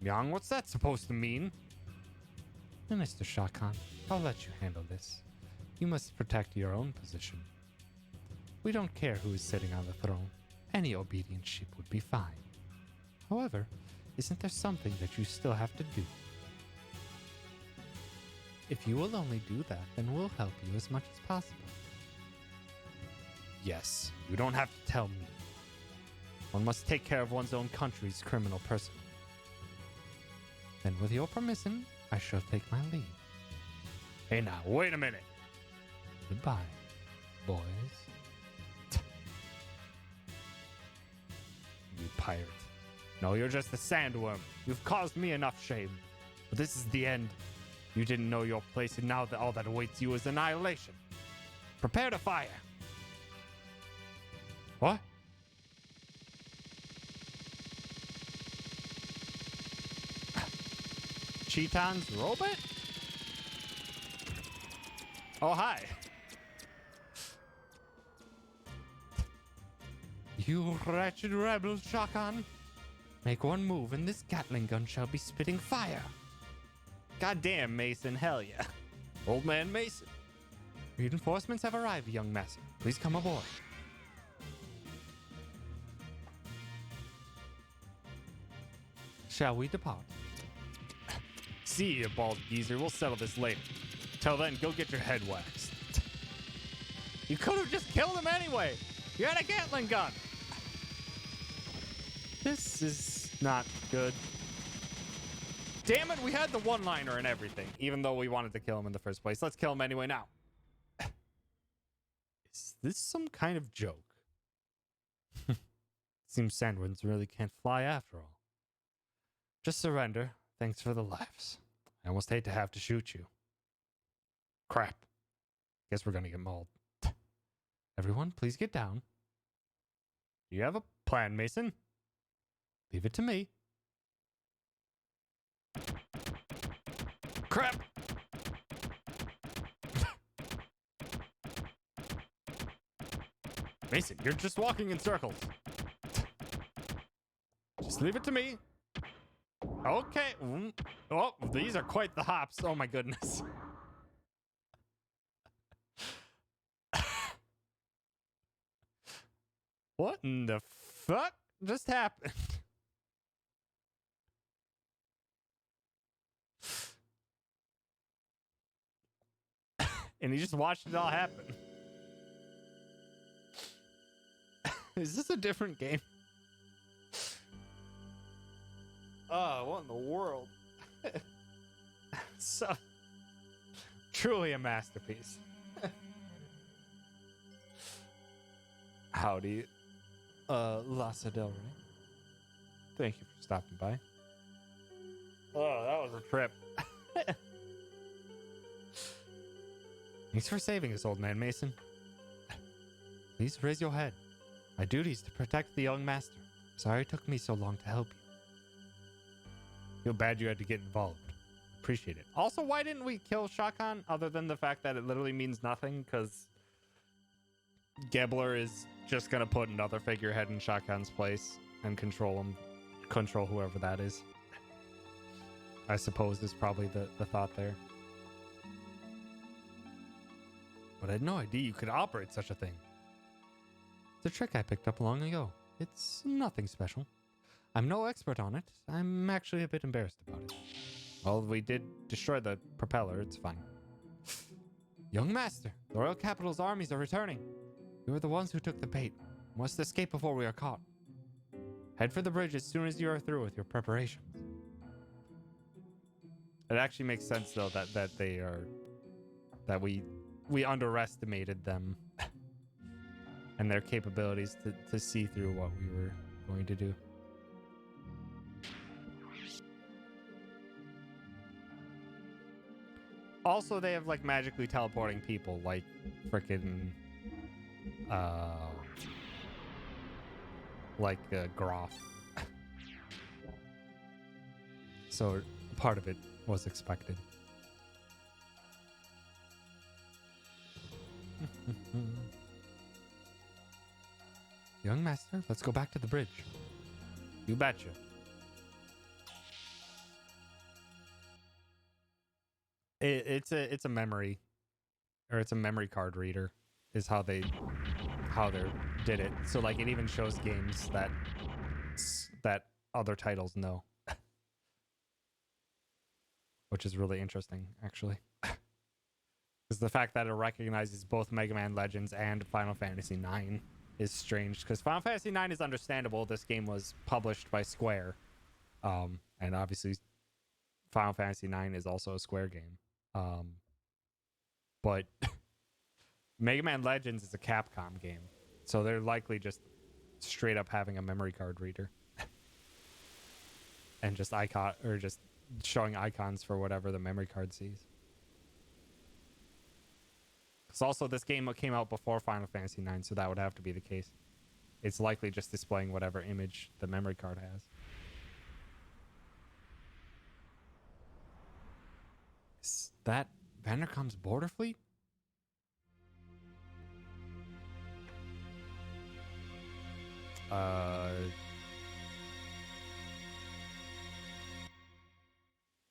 Yang, what's that supposed to mean? Mr. Shah Khan, I'll let you handle this. You must protect your own position. We don't care who is sitting on the throne. Any obedient sheep would be fine. However, isn't there something that you still have to do? If you will only do that, then we'll help you as much as possible. Yes, you don't have to tell me. One must take care of one's own country's criminal person. Then with your permission, I shall take my leave. Hey now, wait a minute. Goodbye, boys. You pirate. No, you're just a sandworm. You've caused me enough shame. But this is the end. You didn't know your place, and now all that awaits you is annihilation. Prepare to fire. What? Cheetan's robot? Oh, hi. You wretched rebel, Shah Khan. Make one move and this Gatling gun shall be spitting fire. Goddamn, Mason, hell yeah. Old man Mason. Reinforcements have arrived, young master. Please come aboard. Shall we depart? See you, bald geezer. We'll settle this later. Till then, go get your head waxed. You could have just killed him anyway. You had a Gatling gun. This is not good. Damn it, we had the one-liner and everything, even though we wanted to kill him in the first place. Let's kill him anyway now. Is this some kind of joke? Seems sandworms really can't fly after all. Just surrender. Thanks for the laughs. I almost hate to have to shoot you. Crap. Guess we're gonna get mauled. Everyone, please get down. Do you have a plan, Mason? Leave it to me. Crap! Mason, you're just walking in circles. Just leave it to me. Okay. Oh, these are quite the hops. Oh my goodness. What in the fuck just happened? And he just watched it all happen. Is this a different game? Oh, what in the world? So, truly a masterpiece. Howdy, Lhasa Del Rey. Thank you for stopping by. Oh, that was a trip. Thanks for saving us, old man Mason. Please raise your head. My duty is to protect the young master. Sorry it took me so long to help you. Feel bad you had to get involved. Appreciate it. Also, why didn't we kill Shah Khan other than the fact that it literally means nothing? Because Gebler is just going to put another figurehead in Shah Khan's place and control him. Control whoever that is. I suppose is probably the thought there. But I had no idea you could operate such a thing. It's a trick I picked up long ago. It's nothing special. I'm no expert on it. I'm actually a bit embarrassed about it. Well, we did destroy the propeller. It's fine. Young master, the royal capital's armies are returning. You are the ones who took the bait. You must escape before we are caught. Head for the bridge as soon as you are through with your preparations. It actually makes sense though that we underestimated them and their capabilities to see through what we were going to do. Also, they have like magically teleporting people, like freaking Groff. So part of it was expected. Young master, let's go back to the bridge. You betcha. It's a memory, or it's a memory card reader, is how they did it. So like it even shows games that other titles know, which is really interesting actually. Because the fact that it recognizes both Mega Man Legends and Final Fantasy IX is strange. Because Final Fantasy IX is understandable. This game was published by Square, and obviously Final Fantasy IX is also a Square game. But Mega Man Legends is a Capcom game, so they're likely just straight up having a memory card reader and just just showing icons for whatever the memory card sees. Because also this game came out before Final Fantasy IX, so that would have to be the case. It's likely just displaying whatever image the memory card has. Is that Vanderkam's border fleet?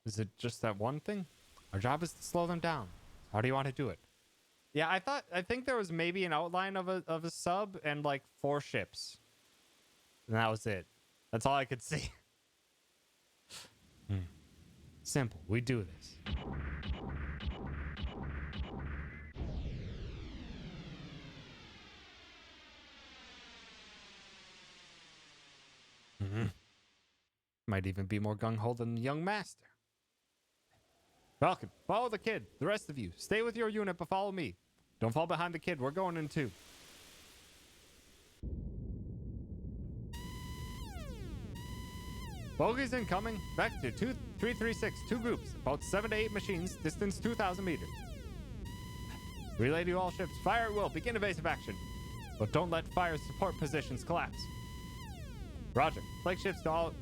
Is it just that one thing? Our job is to slow them down. How do you want to do it? Yeah, I think there was maybe an outline of a sub and like 4 ships. And that was it. That's all I could see. Simple. We do this. Might even be more gung-ho than the young master. Falcon, follow the kid. The rest of you, stay with your unit, but follow me. Don't fall behind the kid. We're going in too. Bogies incoming. Vector 2336. 2 groups. About 7 to 8 machines. Distance 2,000 meters. Relay to all ships. Fire at will. Begin evasive action. But don't let fire support positions collapse. Roger. Flagship to all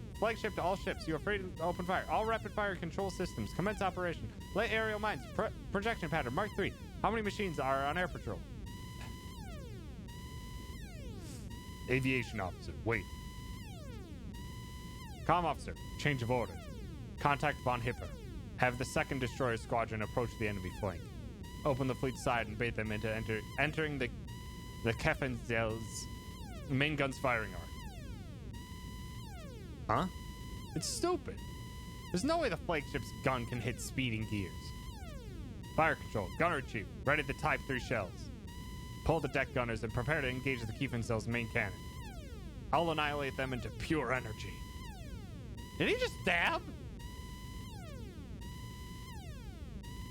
ships. You are free to open fire. All rapid fire control systems. Commence operation. Lay aerial mines. Projection pattern. Mark 3. How many machines are on air patrol? Aviation officer. Wait. Comm officer. Change of order. Contact von Hipper. Have the 2nd Destroyer Squadron approach the enemy flank. Open the fleet side and bait them into entering the Keffenzel's main gun's firing arc. Huh? It's stupid. There's no way the flagship's gun can hit speeding gears. Fire control. Gunner chief. Ready the Type 3 shells. Pull the deck gunners and prepare to engage the Keffenzel's main cannon. I'll annihilate them into pure energy. Did he just dab?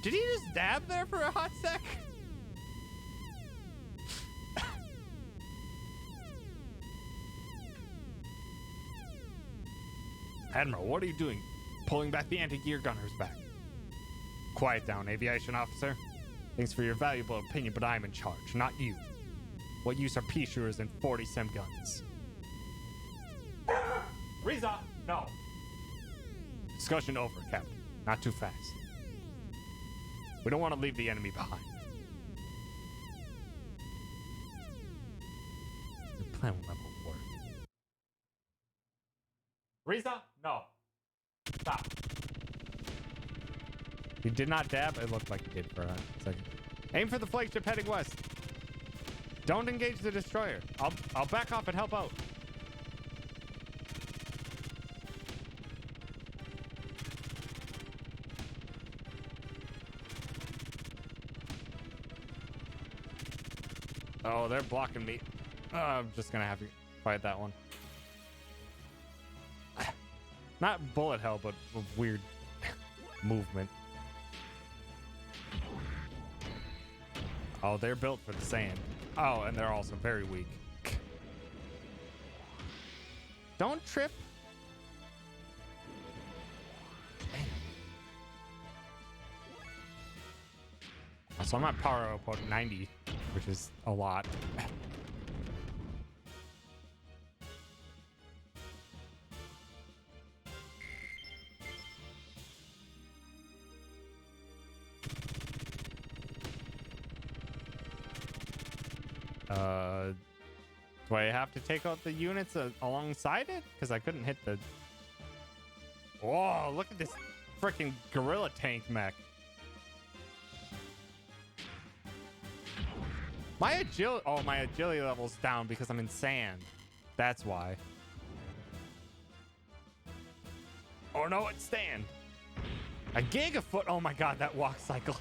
Did he just dab there for a hot sec? Admiral, what are you doing? Pulling back the anti-gear gunners back. Quiet down, aviation officer. Thanks for your valuable opinion, but I'm in charge, not you. What use are pea shooters and 40 sem guns? Riza, no. Discussion over, Captain. Not too fast. We don't want to leave the enemy behind. Your plan will never work. Riza, no. Stop. He did not dab. It looked like he did for a second. Aim for the flagship heading west. Don't engage the destroyer. I'll back off and help out. Oh, they're blocking me. I'm just gonna have to fight that one. Not bullet hell, but weird movement. Oh, they're built for the sand. Oh, and they're also very weak. Don't trip. So I'm at power up 90, which is a lot. Do I have to take out the units alongside it? Because I couldn't hit the... Whoa, look at this freaking gorilla tank mech. My agility level's down because I'm in sand. That's why. Oh no, it's stand. A gigafoot. Oh my god, that walk cycle.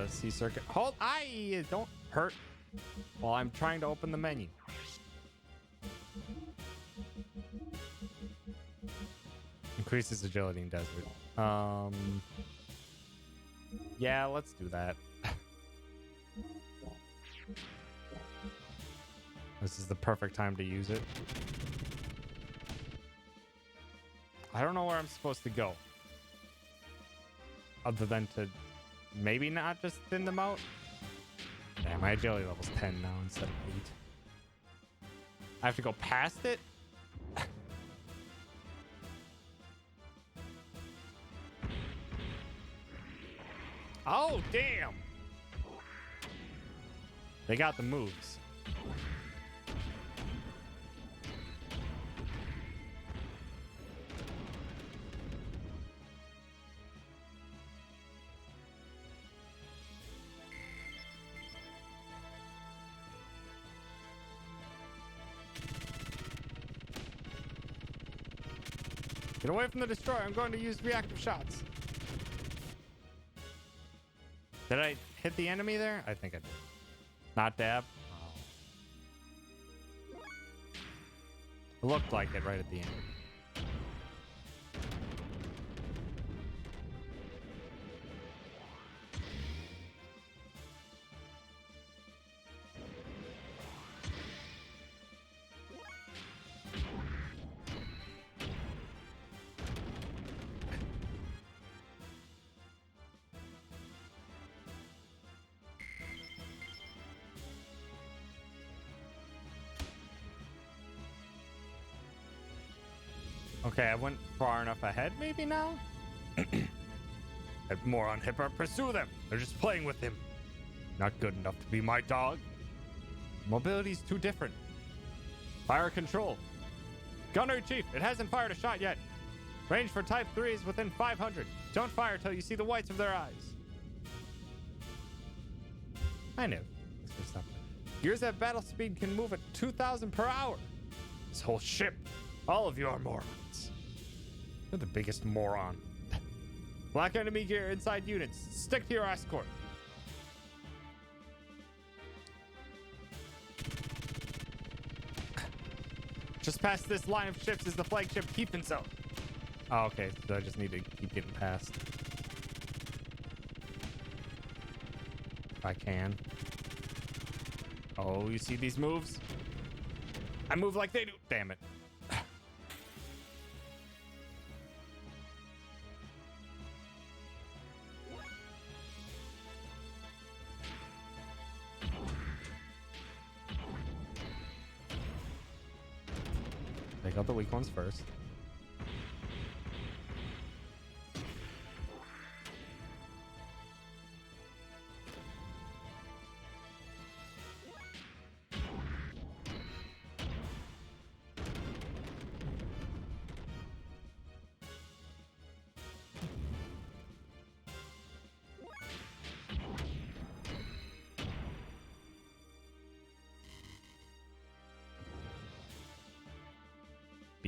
Sea circuit. Hold. Don't hurt while I'm trying to open the menu. Increases agility in desert. Yeah, let's do that. This is the perfect time to use it. I don't know where I'm supposed to go. Other than to maybe not just thin them out. Damn, my agility level's 10 now instead of 8. I have to go past it? Oh, damn! They got the moves. Get away from the destroyer. I'm going to use reactive shots. Did I hit the enemy there? I think I did. Not dab. Oh. It looked like it right at the end. Okay, I went far enough ahead maybe now? That moron Hipper, pursue them! They're just playing with him. Not good enough to be my dog. Mobility's too different. Fire control. Gunnery Chief, it hasn't fired a shot yet. Range for Type 3 is within 500. Don't fire till you see the whites of their eyes. I knew. Gears at battle speed can move at 2,000 per hour. This whole ship, all of you are morons. You're the biggest moron. Black enemy gear inside units. Stick to your escort. Just past this line of ships is the flagship keeping zone. Oh, okay. So I just need to keep getting past. If I can. Oh, you see these moves? I move like they do. Damn it. Take out the weak ones first.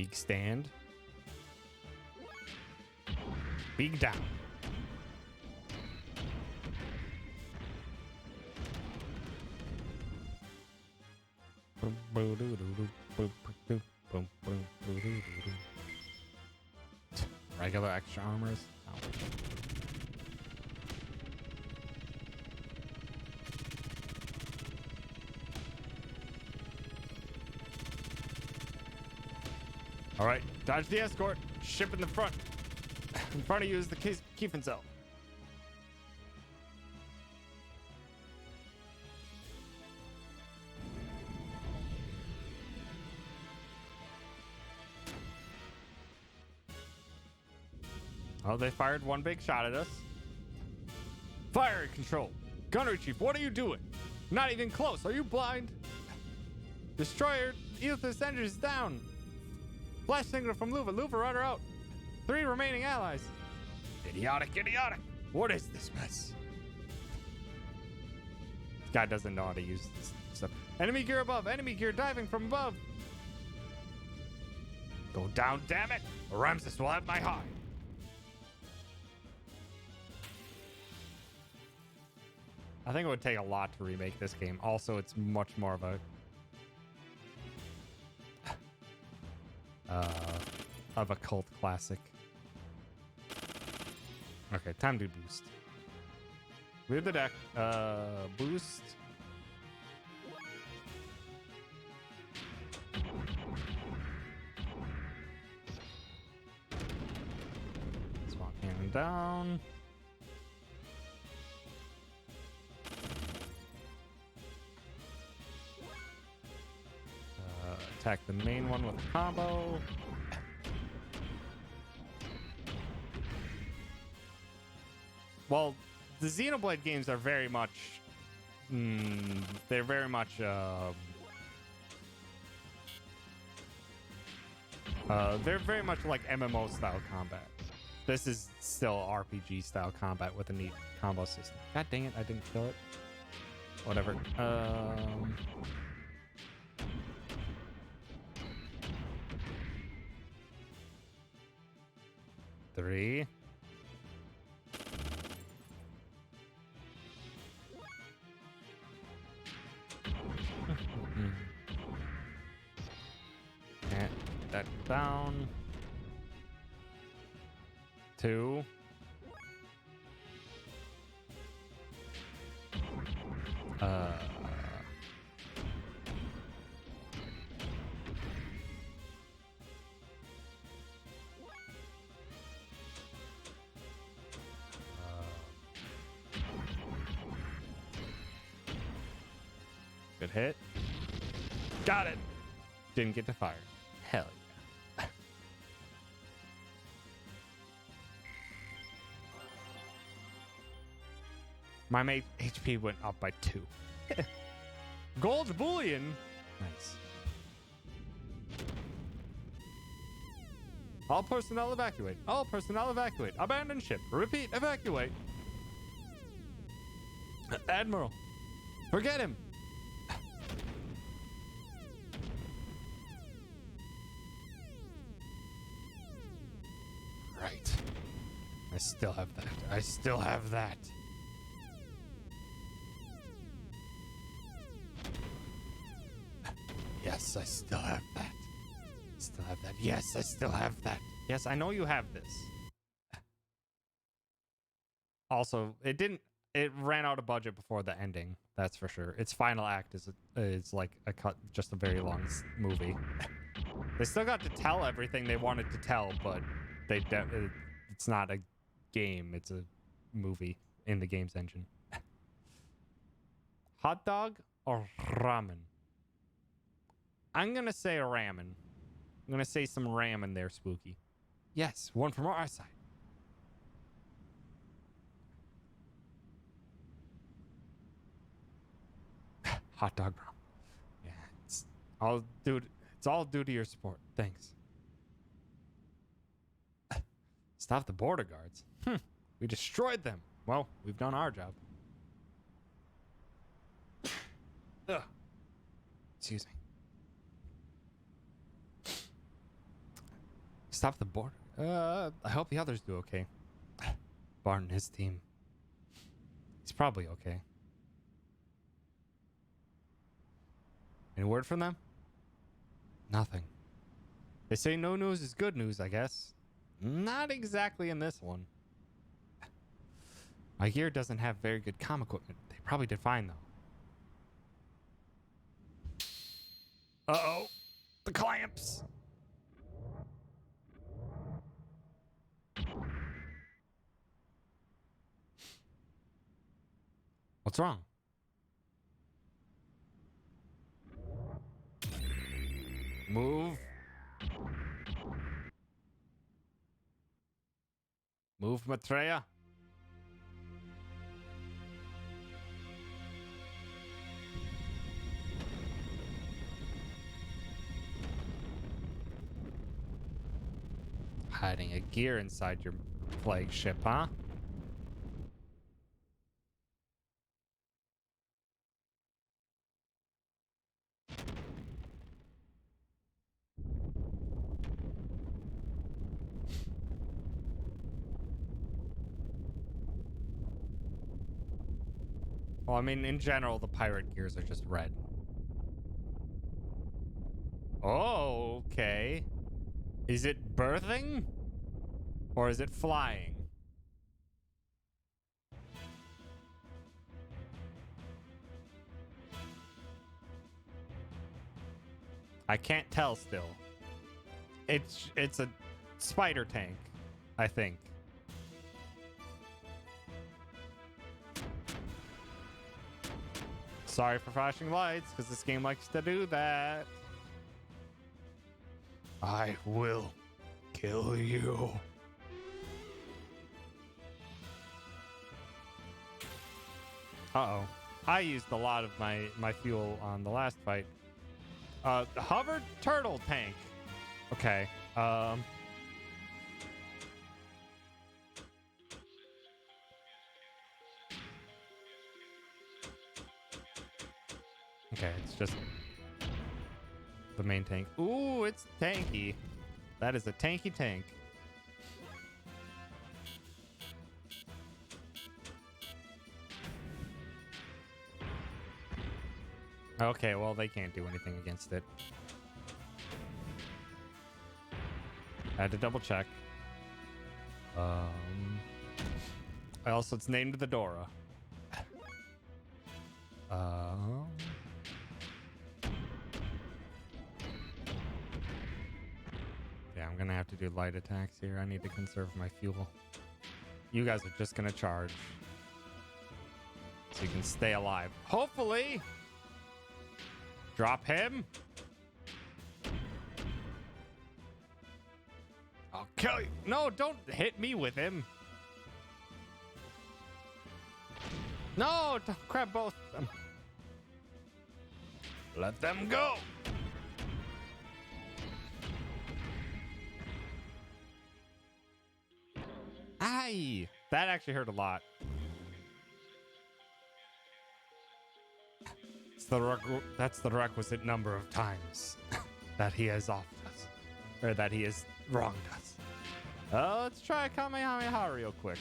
Big stand. Big down. Regular extra armors. Oh. All right, dodge the escort. Ship in the front. In front of you is the Kiefen cell. Oh, they fired one big shot at us. Fire control. Gunner Chief, what are you doing? Not even close. Are you blind? Destroyer, Ethos engine is down. Flash signal from Luva. Luva, rudder out. 3 remaining allies. Idiotic, idiotic. What is this mess? This guy doesn't know how to use this stuff. Enemy gear above. Enemy gear diving from above. Go down, damn it. Or Ramses will have my hide. I think it would take a lot to remake this game. Also, it's much more of a cult classic. Okay, time to boost. Clear the deck. Boost. Swap cannon down. Attack the main one with a combo. Well, the Xenoblade games are very much... they're very much... they're very much like MMO style combat. This is still RPG style combat with a neat combo system. God dang it, I didn't kill it. Whatever. 3. And that down. 2. Good hit. Got it. Didn't get to fire. Hell yeah. My mate HP went up by 2. Gold bullion. Nice. All personnel evacuate. All personnel evacuate. Abandon ship. Repeat, evacuate. Admiral. Forget him. Right. I still have that. I still have that. Yes, I still have that. Still have that. Yes, I still have that. Yes, I know you have this. Also, it ran out of budget before the ending. That's for sure. Its final act is like just a very long movie. They still got to tell everything they wanted to tell, but it's not a game. It's a movie in the game's engine. Hot dog or ramen? I'm gonna say ramen. I'm gonna say some ramen there, Spooky. Yes, one from our side. Hot dog ramen. Yeah, it's all due to your support. Thanks. Stop the border guards. We destroyed them. Well, we've done our job. Ugh. Excuse me. Stop the border. I hope the others do okay. Bart and his team. He's probably okay. Any word from them? Nothing. They say no news is good news, I guess. Not exactly in this one. My gear doesn't have very good comm equipment. They probably did fine, though. Uh-oh. The clamps. What's wrong? Move. Move, Maitreya. Hiding a gear inside your flagship, huh? Well, I mean, in general, the pirate gears are just red. Oh, okay. Is it birthing? Or is it flying? I can't tell still. It's a spider tank, I think. Sorry for flashing lights, because this game likes to do that. I will kill you. Uh-oh. I used a lot of my fuel on the last fight. Hovered turtle tank. Okay. Okay, it's just the main tank. Ooh, it's tanky. That is a tanky tank. Okay, well, they can't do anything against it. I had to double check. Also, it's named the Dora. Yeah, I'm gonna have to do light attacks here. I need to conserve my fuel. You guys are just gonna charge. So you can stay alive. Hopefully! Drop him! I'll kill you! No, don't hit me with him! No! Don't grab both of them! Let them go! Aye! That actually hurt a lot. That's the requisite number of times that he has offed us. Or that he has wronged us. Let's try Kamehameha real quick.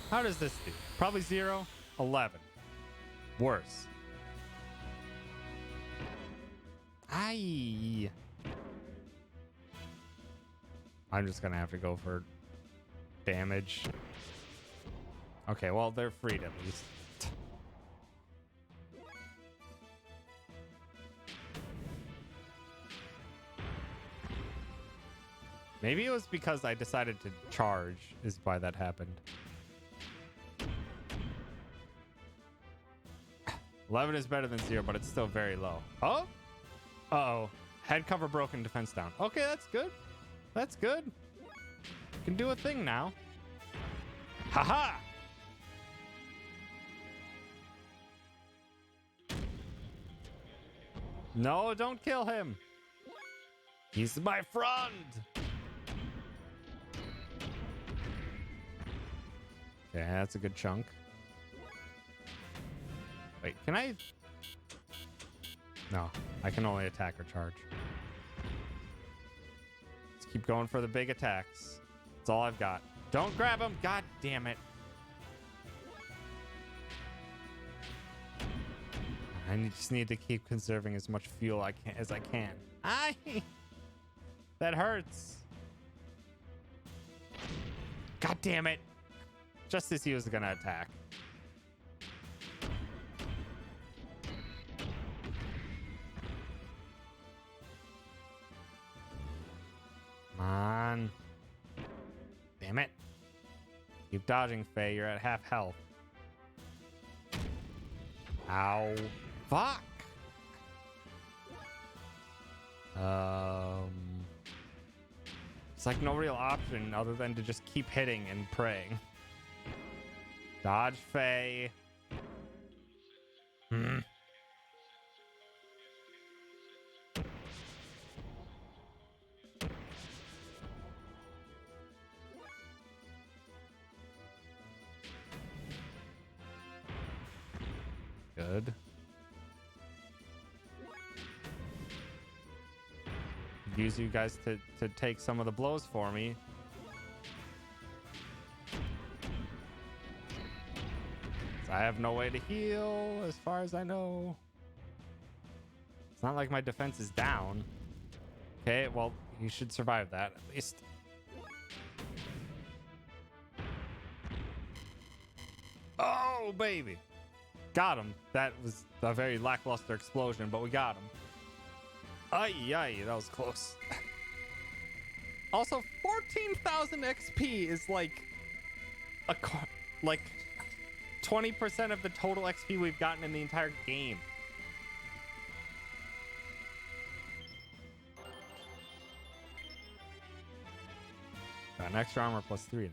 How does this do? Probably 0, 11. Worse. Aye. I'm just gonna have to go for damage. Okay, well, they're freed at least. Maybe it was because I decided to charge is why that happened. 11 is better than 0, but it's still very low. Oh! Uh-oh. Head cover broken, defense down. Okay, that's good. That's good. Can do a thing now. Haha! No, don't kill him. He's my friend. Okay, that's a good chunk. Wait, can I? No, I can only attack or charge. Let's keep going for the big attacks. That's all I've got. Don't grab him. God damn it. Just need to keep conserving as much fuel as I can. That hurts. God damn it. Just as he was gonna attack. Come on. Damn it. Keep dodging, Faye. You're at half health. Ow. Fuck. It's like no real option other than to just keep hitting and praying. Dodge, Faye. Good. Use you guys to take some of the blows for me. I have no way to heal as far as I know. It's not like my defense is down. Okay, well, you should survive that at least. Oh, baby. Got him. That was a very lackluster explosion, but we got him. Ay, that was close. Also, 14,000 XP is like 20% of the total XP we've gotten in the entire game. Got an extra armor plus 3 now,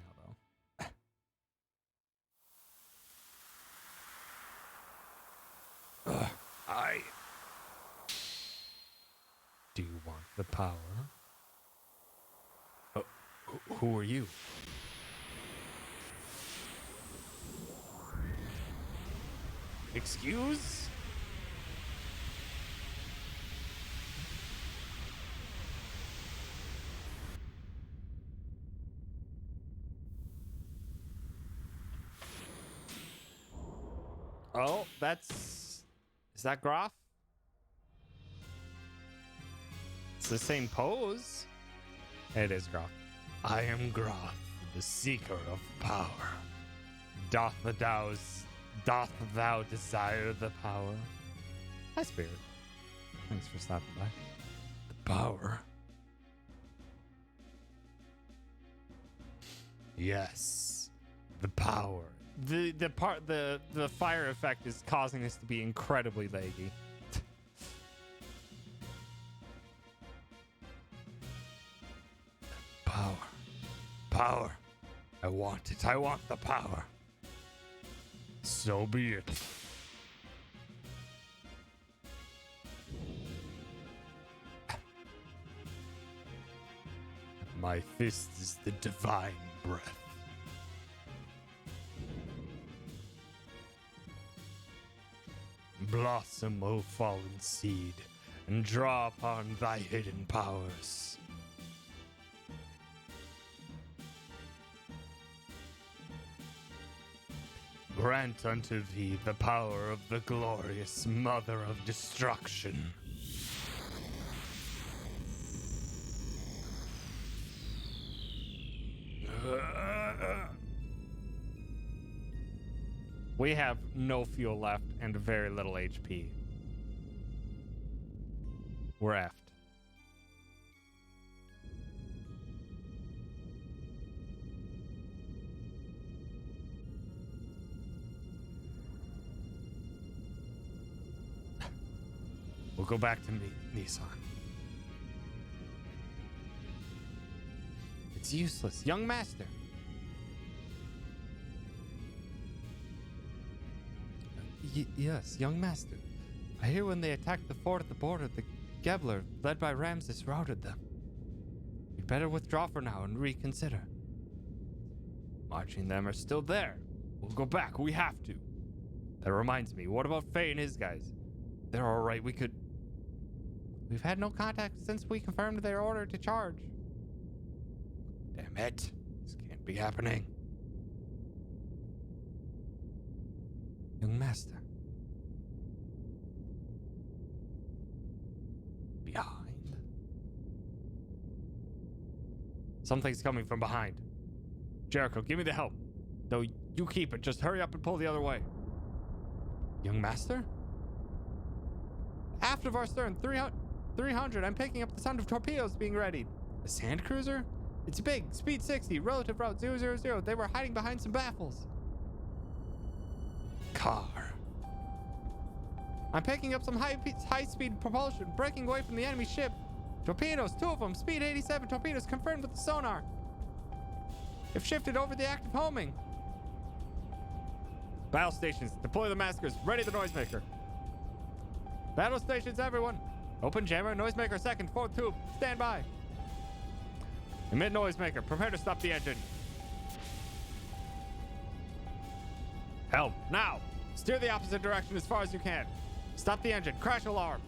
though. I do you want the power? Oh, who are you? Excuse? Oh, is that Groff? It's the same pose. It is Groff. I am Groff, the seeker of power. Doth thou desire the power? Hi, Spirit. Thanks for stopping by. The power. Yes, the power. The fire effect is causing this to be incredibly laggy. Power. I want it. I want the power. So be it. My fist is the divine breath. Blossom, O fallen seed, and draw upon thy hidden powers. Grant unto thee the power of the glorious Mother of Destruction. We have no fuel left and very little HP. We're effed. We'll go back to Nissan. It's useless. Young master. Yes, young master. I hear when they attacked the fort at the border, the Gebler, led by Ramses, routed them. We'd better withdraw for now and reconsider. Marching them are still there. We'll go back. We have to. That reminds me, what about Faye and his guys? They're alright, We've had no contact since we confirmed their order to charge. Damn it. This can't be happening. Young Master. Behind. Something's coming from behind. Jericho, give me the help. Though you keep it, just hurry up and pull the other way. Young Master? Aft of our stern, 300. I'm picking up the sound of torpedoes being readied. A sand cruiser? It's big, speed 60, relative route 000. They were hiding behind some baffles. Car. I'm picking up some high-speed propulsion, breaking away from the enemy ship. Torpedoes, 2 of them, speed 87 torpedoes confirmed with the sonar. They've shifted over the active homing. Battle stations, deploy the maskers, ready the noisemaker. Battle stations, everyone. Open jammer, noisemaker second, 4th tube, stand by. Emit noisemaker, prepare to stop the engine. Helm, now! Steer the opposite direction as far as you can. Stop the engine, crash alarm.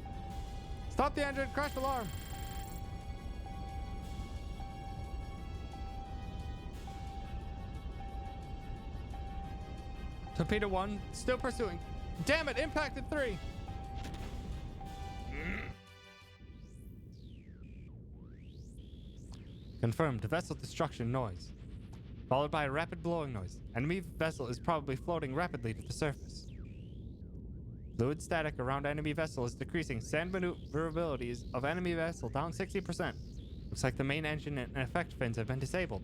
Stop the engine, crash alarm. Torpedo 1, still pursuing. Damn it, impacted 3. Confirmed, vessel destruction noise. Followed by a rapid blowing noise. Enemy vessel is probably floating rapidly to the surface. Fluid static around enemy vessel is decreasing. Sand maneuverability of enemy vessel down 60%. Looks like the main engine and effect fins have been disabled.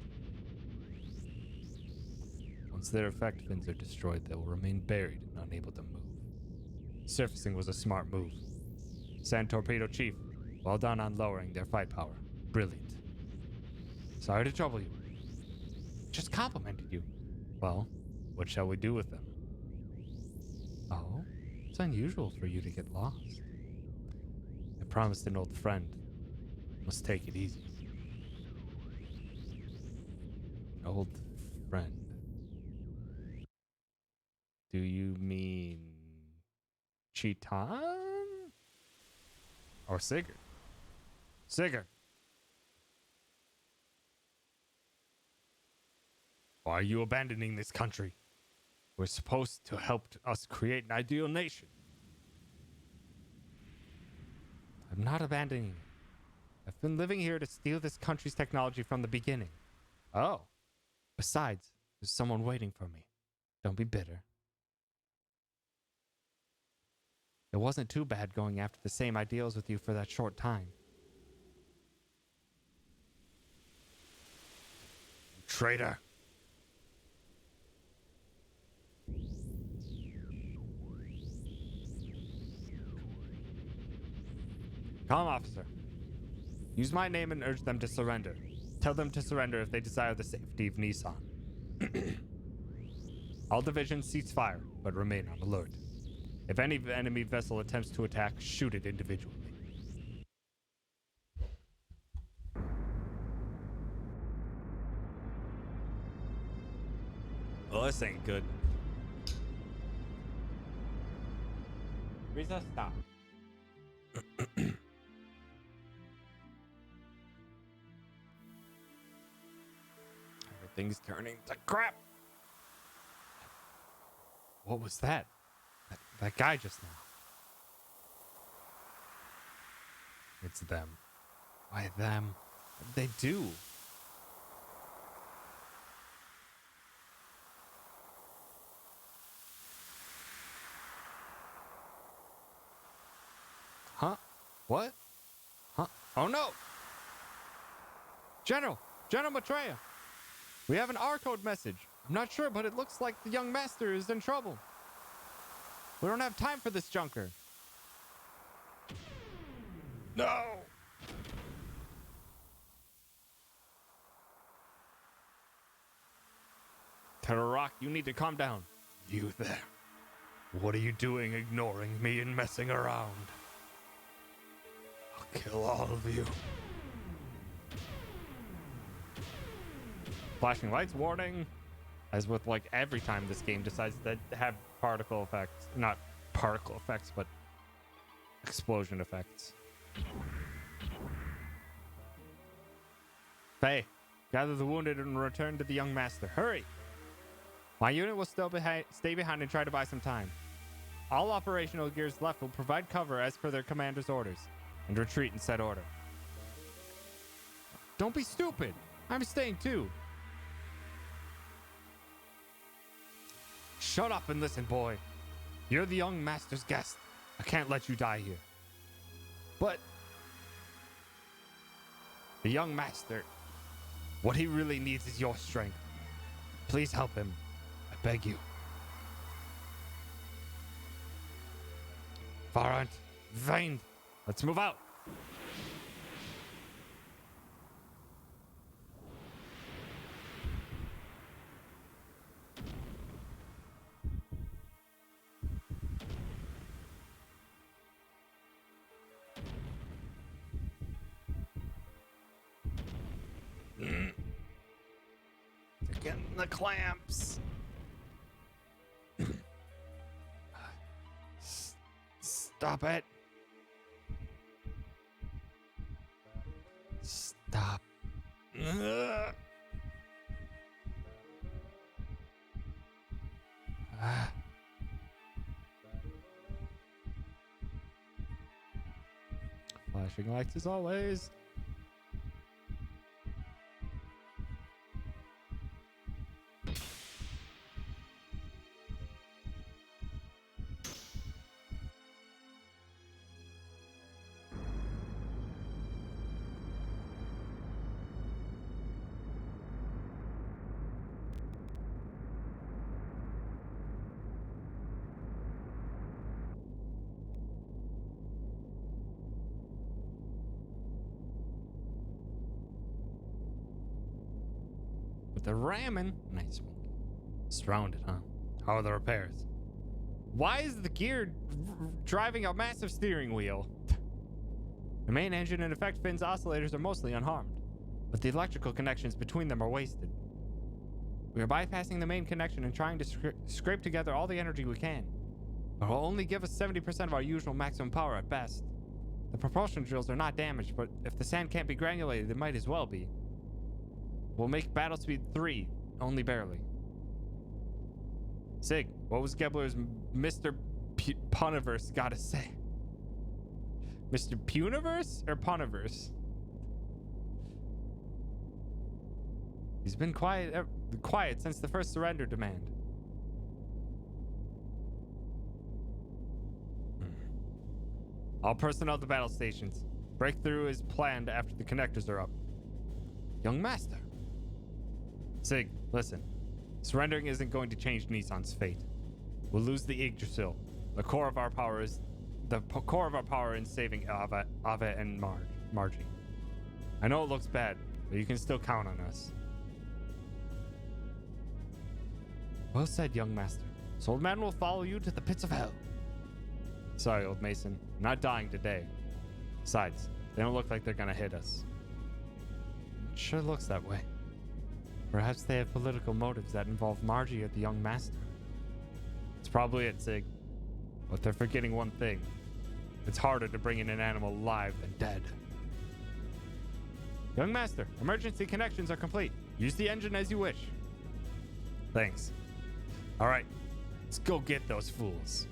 Once their effect fins are destroyed, they will remain buried and unable to move. Surfacing was a smart move. Sand Torpedo Chief, well done on lowering their fight power. Brilliant. Sorry to trouble you. Just complimented you. Well, what shall we do with them? Oh, it's unusual for you to get lost. I promised an old friend. Must take it easy. Old friend. Do you mean Cheetan? Or Sigurd? Sigurd. Why are you abandoning this country? We're supposed to help us create an ideal nation. I'm not abandoning it. I've been living here to steal this country's technology from the beginning. Oh. Besides, there's someone waiting for me. Don't be bitter. It wasn't too bad going after the same ideals with you for that short time. Traitor. Calm, officer. Use my name and urge them to surrender. Tell them to surrender if they desire the safety of Nissan. All divisions cease fire, but remain on alert. If any enemy vessel attempts to attack, shoot it individually. Well, this ain't good. Risa, stop. Everything's turning to crap. What was that? That guy just now. It's them. Why them? What did they do? Huh? What? Huh? Oh no! General Maitreya! We have an R-code message. I'm not sure, but it looks like the young master is in trouble. We don't have time for this junker. No! Tararak, you need to calm down. You there. What are you doing ignoring me and messing around? I'll kill all of you. Flashing lights, warning. As with like every time this game decides to have particle effects. Not particle effects, but explosion effects. Faye, gather the wounded and return to the young master. Hurry! My unit will still stay behind and try to buy some time. All operational gears left will provide cover as per their commander's orders and retreat in said order. Don't be stupid! I'm staying too. Shut up and listen, boy. You're the young master's guest. I can't let you die here. But the young master, what he really needs is your strength. Please help him. I beg you. Varant, Vane, let's move out. They're getting the clamps. Stop it. Stop. Ugh. Flashing lights as always. The ramming. Nice one. Surrounded, huh? How are the repairs? Why is the gear driving a massive steering wheel? The main engine and effect fins oscillators are mostly unharmed, but the electrical connections between them are wasted. We are bypassing the main connection and trying to scrape together all the energy we can, but it will only give us 70% of our usual maximum power at best. The propulsion drills are not damaged, but if the sand can't be granulated, it might as well be. We'll make battle speed 3, only barely. Sig, what was Gebler's Mr. Puniverse gotta say? Mr. Puniverse or Puniverse? He's been quiet since the first surrender demand. All personnel to battle stations. Breakthrough is planned after the connectors are up. Young master. Sig, listen. Surrendering isn't going to change Nissan's fate. We'll lose the Yggdrasil. The core of our power in saving Ava and Margie. I know it looks bad, but you can still count on us. Well said, young master. This old man will follow you to the pits of hell. Sorry, old Mason. I'm not dying today. Besides, they don't look like they're gonna hit us. It sure looks that way. Perhaps they have political motives that involve Margie or the young master. It's probably it, Sig. But they're forgetting one thing. It's harder to bring in an animal alive than dead. Young master, emergency connections are complete. Use the engine as you wish. Thanks. All right, let's go get those fools.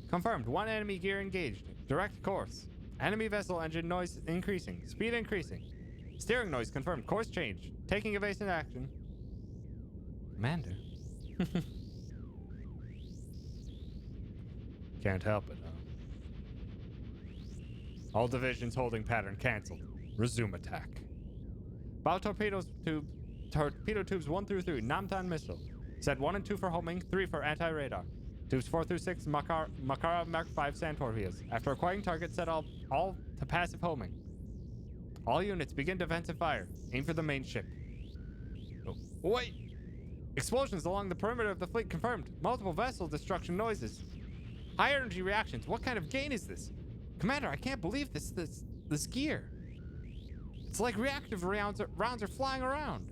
Confirmed. One enemy gear engaged. Direct course. Enemy vessel engine noise increasing. Speed increasing. Steering noise confirmed. Course change. Taking evasive action. Commander. Can't help it, huh? All divisions holding pattern canceled. Resume attack. Bow torpedo tubes 1 through 3. Namtan missile. Set 1 and 2 for homing. 3 for anti-radar. Tubes 4 through 6, Makara Mark 5 sand torpedoes. After acquiring target, set all to passive homing. All units begin defensive fire. Aim for the main ship. Oh, wait! Explosions along the perimeter of the fleet confirmed. Multiple vessel destruction noises. High energy reactions. What kind of gain is this? Commander, I can't believe this gear. It's like reactive rounds are flying around.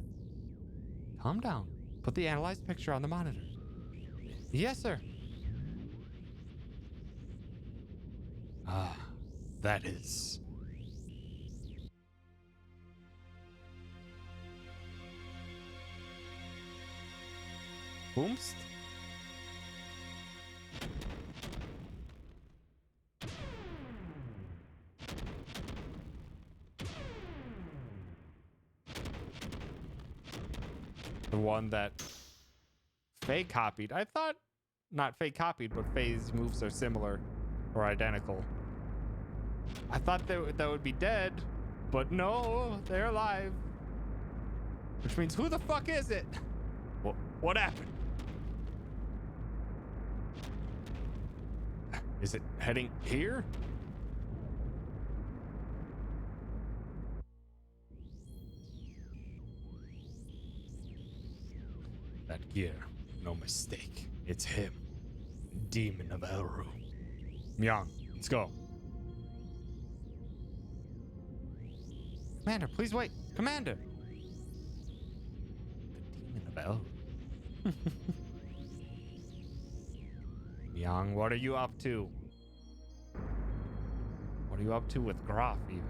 Calm down. Put the analyzed picture on the monitor. Yes, sir. Ah, that is... Boomst? The one that Faye copied. I thought, not Faye copied, but Faye's moves are similar or identical. I thought that would be dead, but no, they're alive. Which means, who the fuck is it? What happened? Is it heading here? That gear, no mistake. It's him. Demon of Elru. Myung, let's go. Commander, please wait. Commander! The Demon of Elru. Myung, what are you up to? What are you up to with Graf, even?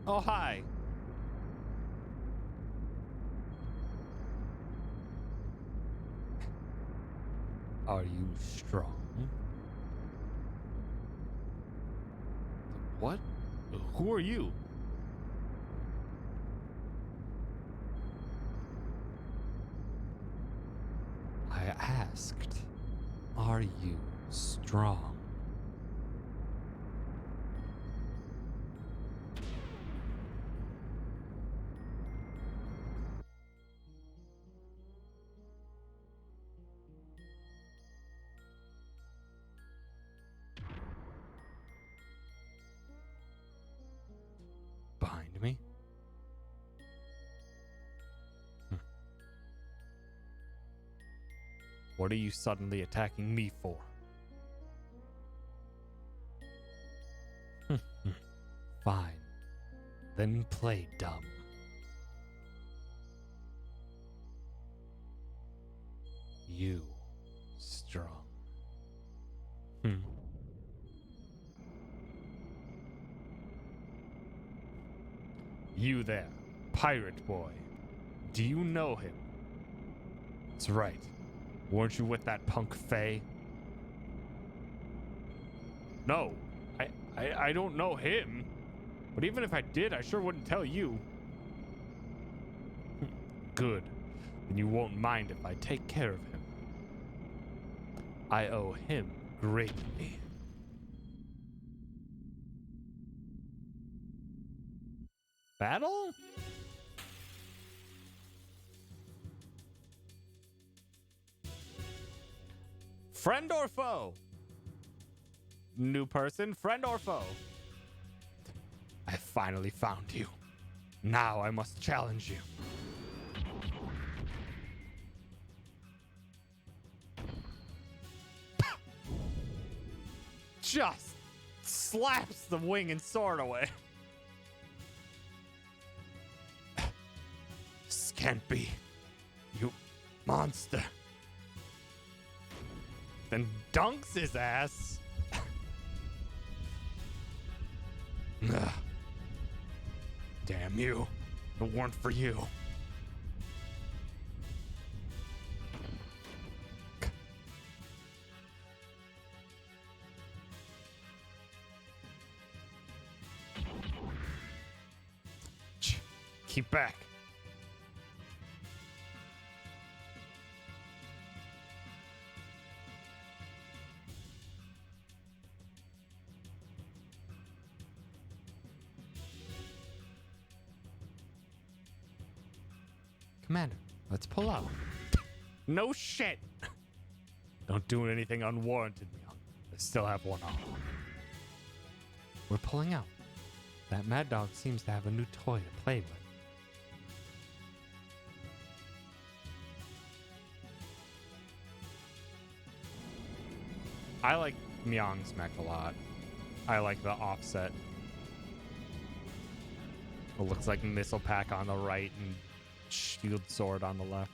Oh, hi. Are you strong? What? Who are you? I asked, are you strong? Behind me? What are you suddenly attacking me for? Fine. Then play dumb. You strong. You there, pirate boy. Do you know him? That's right. Weren't you with that punk Faye? No, I don't know him. But even if I did, I sure wouldn't tell you. Good. Then you won't mind if I take care of him. I owe him greatly. Battle? Friend or foe? New person, friend or foe? I finally found you. Now I must challenge you. Just slaps the wing and sword away. This can't be. You monster. Then dunks his ass. Damn you. If it weren't for you. Keep back. Commander, let's pull out. No shit. Don't do anything unwarranted, Myung. I still have one on. We're pulling out. That Mad Dog seems to have a new toy to play with. I like Myong's mech a lot. I like the offset. It looks like missile pack on the right and shield sword on the left.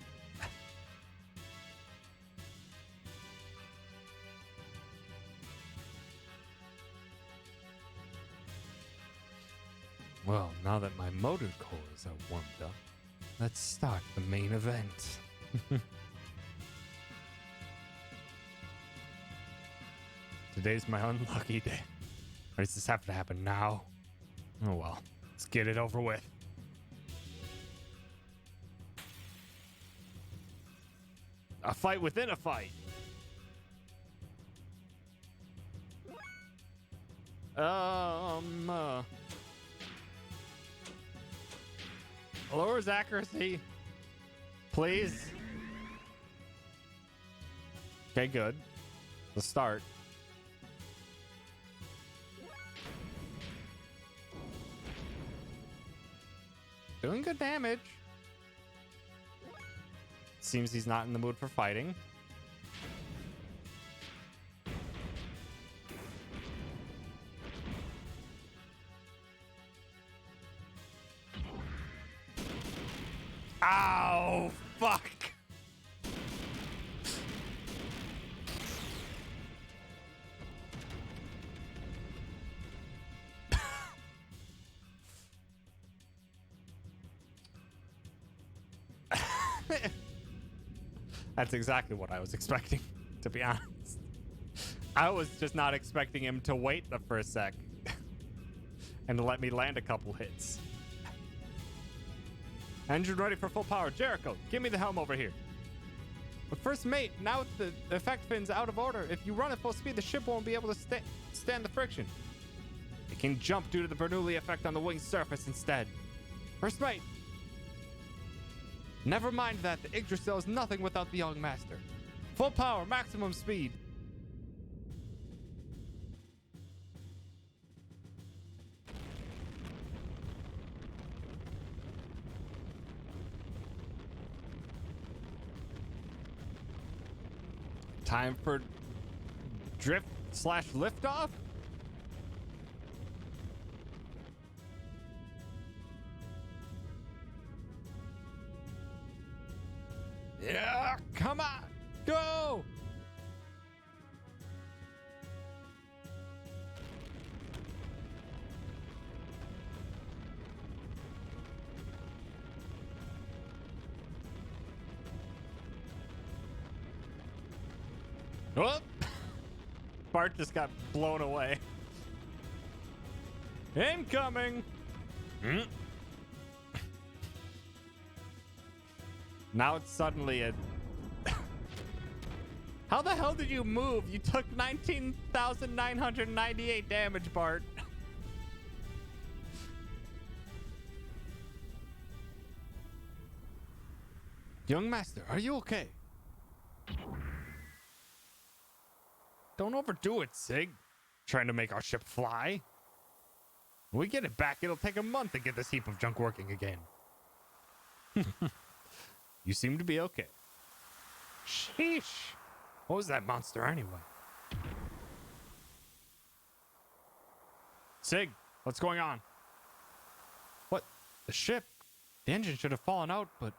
Well, now that my motor cores are warmed up, let's start the main event. Today's my unlucky day. Or does this have to happen now? Oh well, let's get it over with. A fight within a fight. Lower his accuracy, please. Okay, good. Let's start. Doing good damage. Seems he's not in the mood for fighting. Ow! Fuck! That's exactly what I was expecting, to be honest. I was just not expecting him to wait the first sec and to let me land a couple hits. Engine ready for full power. Jericho, give me the helm over here. But first, mate, now with the effect fins out of order, if you run at full speed, the ship won't be able to stand the friction. It can jump due to the Bernoulli effect on the wing's surface instead. First, mate. Never mind that, the Yggdrasil is nothing without the young master. Full power, maximum speed. Time for drift / liftoff? Yeah, come on, go! Oh! Bart just got blown away. Incoming! Now it's suddenly a... How the hell did you move? You took 19,998 damage, Bart. Young master, are you okay? Don't overdo it, Sig. Trying to make our ship fly. When we get it back, it'll take a month to get this heap of junk working again. You seem to be okay. Sheesh. What was that monster anyway? Sig, what's going on? What? The ship? The engine should have fallen out, but...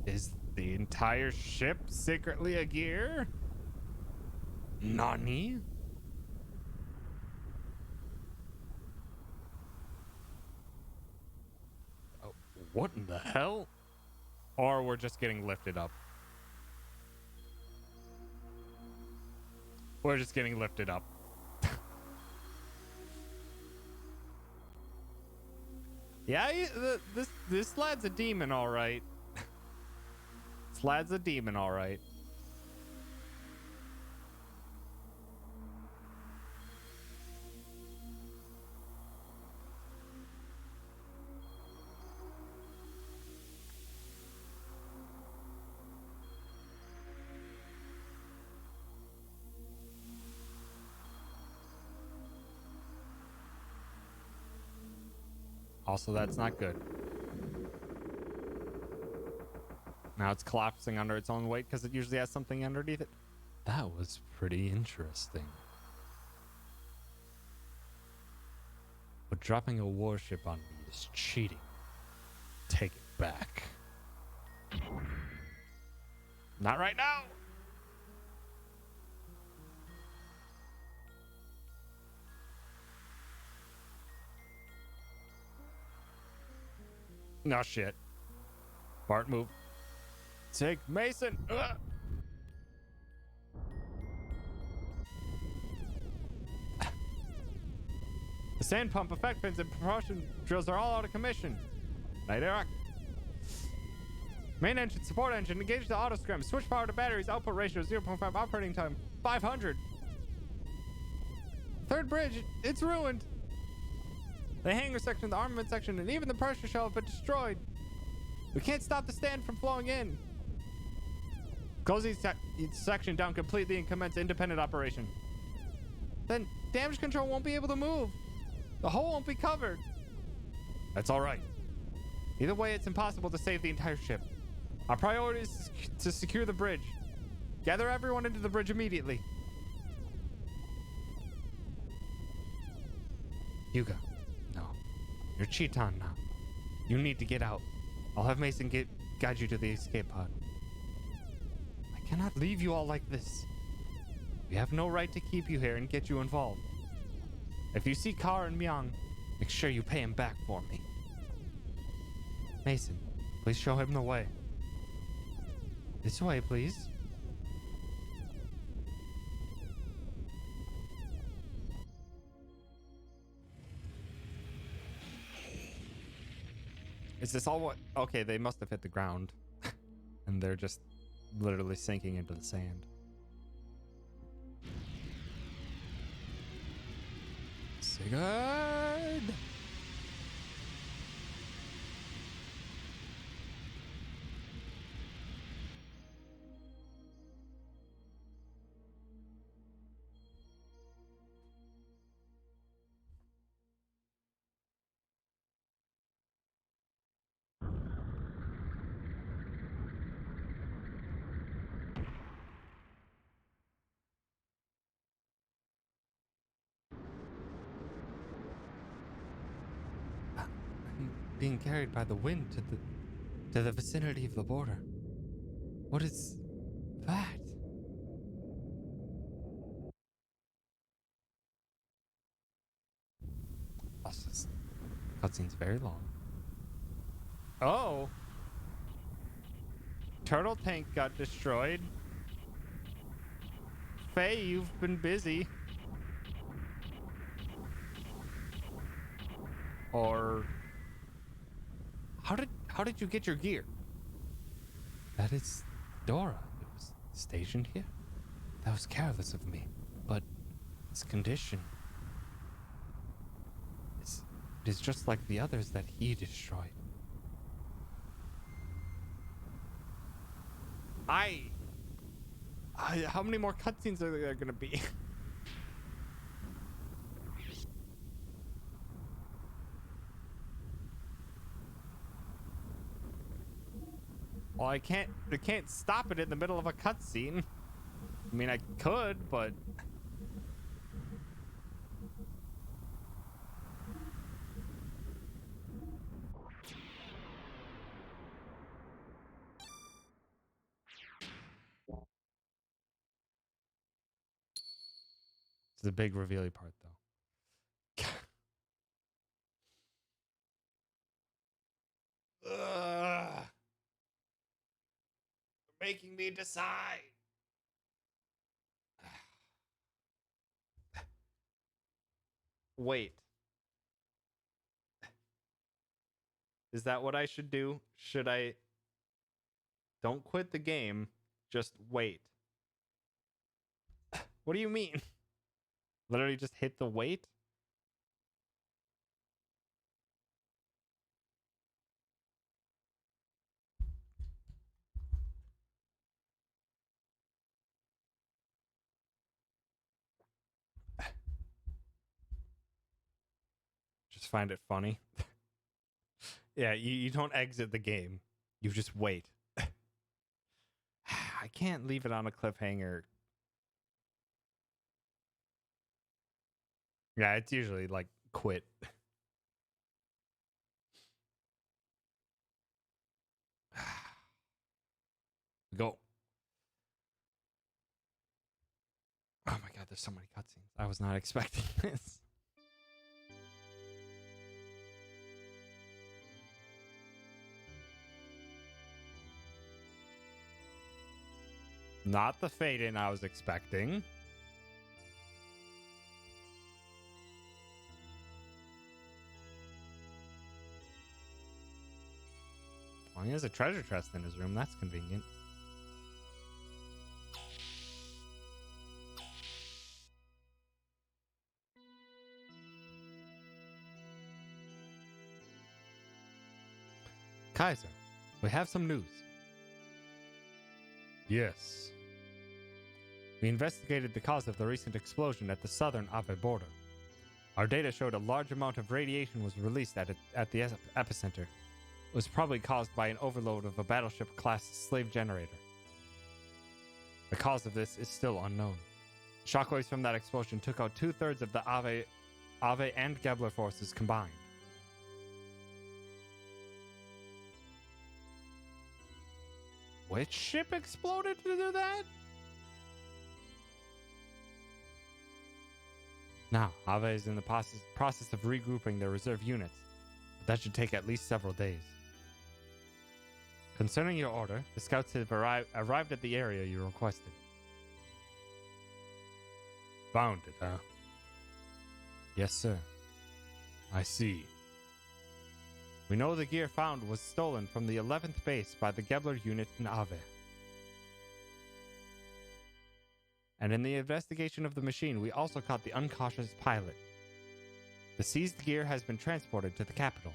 Is the entire ship secretly a gear? Nani? Oh, what in the hell? Or we're just getting lifted up. We're just getting lifted up. Yeah, this lad's a demon, all right. This lad's a demon, all right. Also, that's not good. Now it's collapsing under its own weight because it usually has something underneath it. That was pretty interesting. But dropping a warship on me is cheating. Take it back. Not right now! No shit. Bart, move. Take Mason! Ugh. The sand pump, effect fins, and propulsion drills are all out of commission. Night Eric. Main engine, support engine, engage the auto scrim. Switch power to batteries, output ratio 0.5, operating time 500. Third bridge, it's ruined. The hangar section, the armament section, and even the pressure shell have been destroyed. We can't stop the stand from flowing in. Close each section down completely and commence independent operation. Then damage control won't be able to move. The hole won't be covered. That's all right. Either way, it's impossible to save the entire ship. Our priority is to secure the bridge. Gather everyone into the bridge immediately. Hugo, no. You're Cheeton now. You need to get out. I'll have Mason guide you to the escape pod. I cannot leave you all like this. We have no right to keep you here and get you involved. If you see Kar and Myung, make sure you pay him back for me. Mason, please show him the way. This way, please. Is this all what? Okay, they must have hit the ground. And they're just literally sinking into the sand. Sigurd! Being carried by the wind to the vicinity of the border. What is that? This cutscene's very long. Oh! Turtle tank got destroyed. Faye, you've been busy. Or how did you get your gear? That is Dora. It was stationed here. That was careless of me. But its condition is just like the others that he destroyed. How many more cutscenes are there gonna be? Well, I can't stop it in the middle of a cutscene. I mean, I could, but it's the big revealy part, though. Ugh. You're making me decide. Wait. Is that what I should do? Should I... Don't quit the game. Just wait. What do you mean? Literally just hit the wait? Just find it funny. Yeah, you don't exit the game. You just wait. I can't leave it on a cliffhanger. Yeah, it's usually like quit. Go. Oh my god, there's so many cutscenes. I was not expecting this. Not the fade-in I was expecting. Well, he has a treasure chest in his room. That's convenient. Kaiser, we have some news. Yes. We investigated the cause of the recent explosion at the southern Ave border. Our data showed a large amount of radiation was released at the epicenter. It was probably caused by an overload of a battleship-class slave generator. The cause of this is still unknown. Shockwaves from that explosion took out 2/3 of the Ave and Gebler forces combined. Which ship exploded to do that? Now, Ave is in the process of regrouping their reserve units, but that should take at least several days. Concerning your order, the scouts have arrived at the area you requested. Found it, huh? Yes, sir. I see. We know the gear found was stolen from the 11th base by the Gebler unit in Ave. And in the investigation of the machine, we also caught the uncautious pilot. The seized gear has been transported to the capital.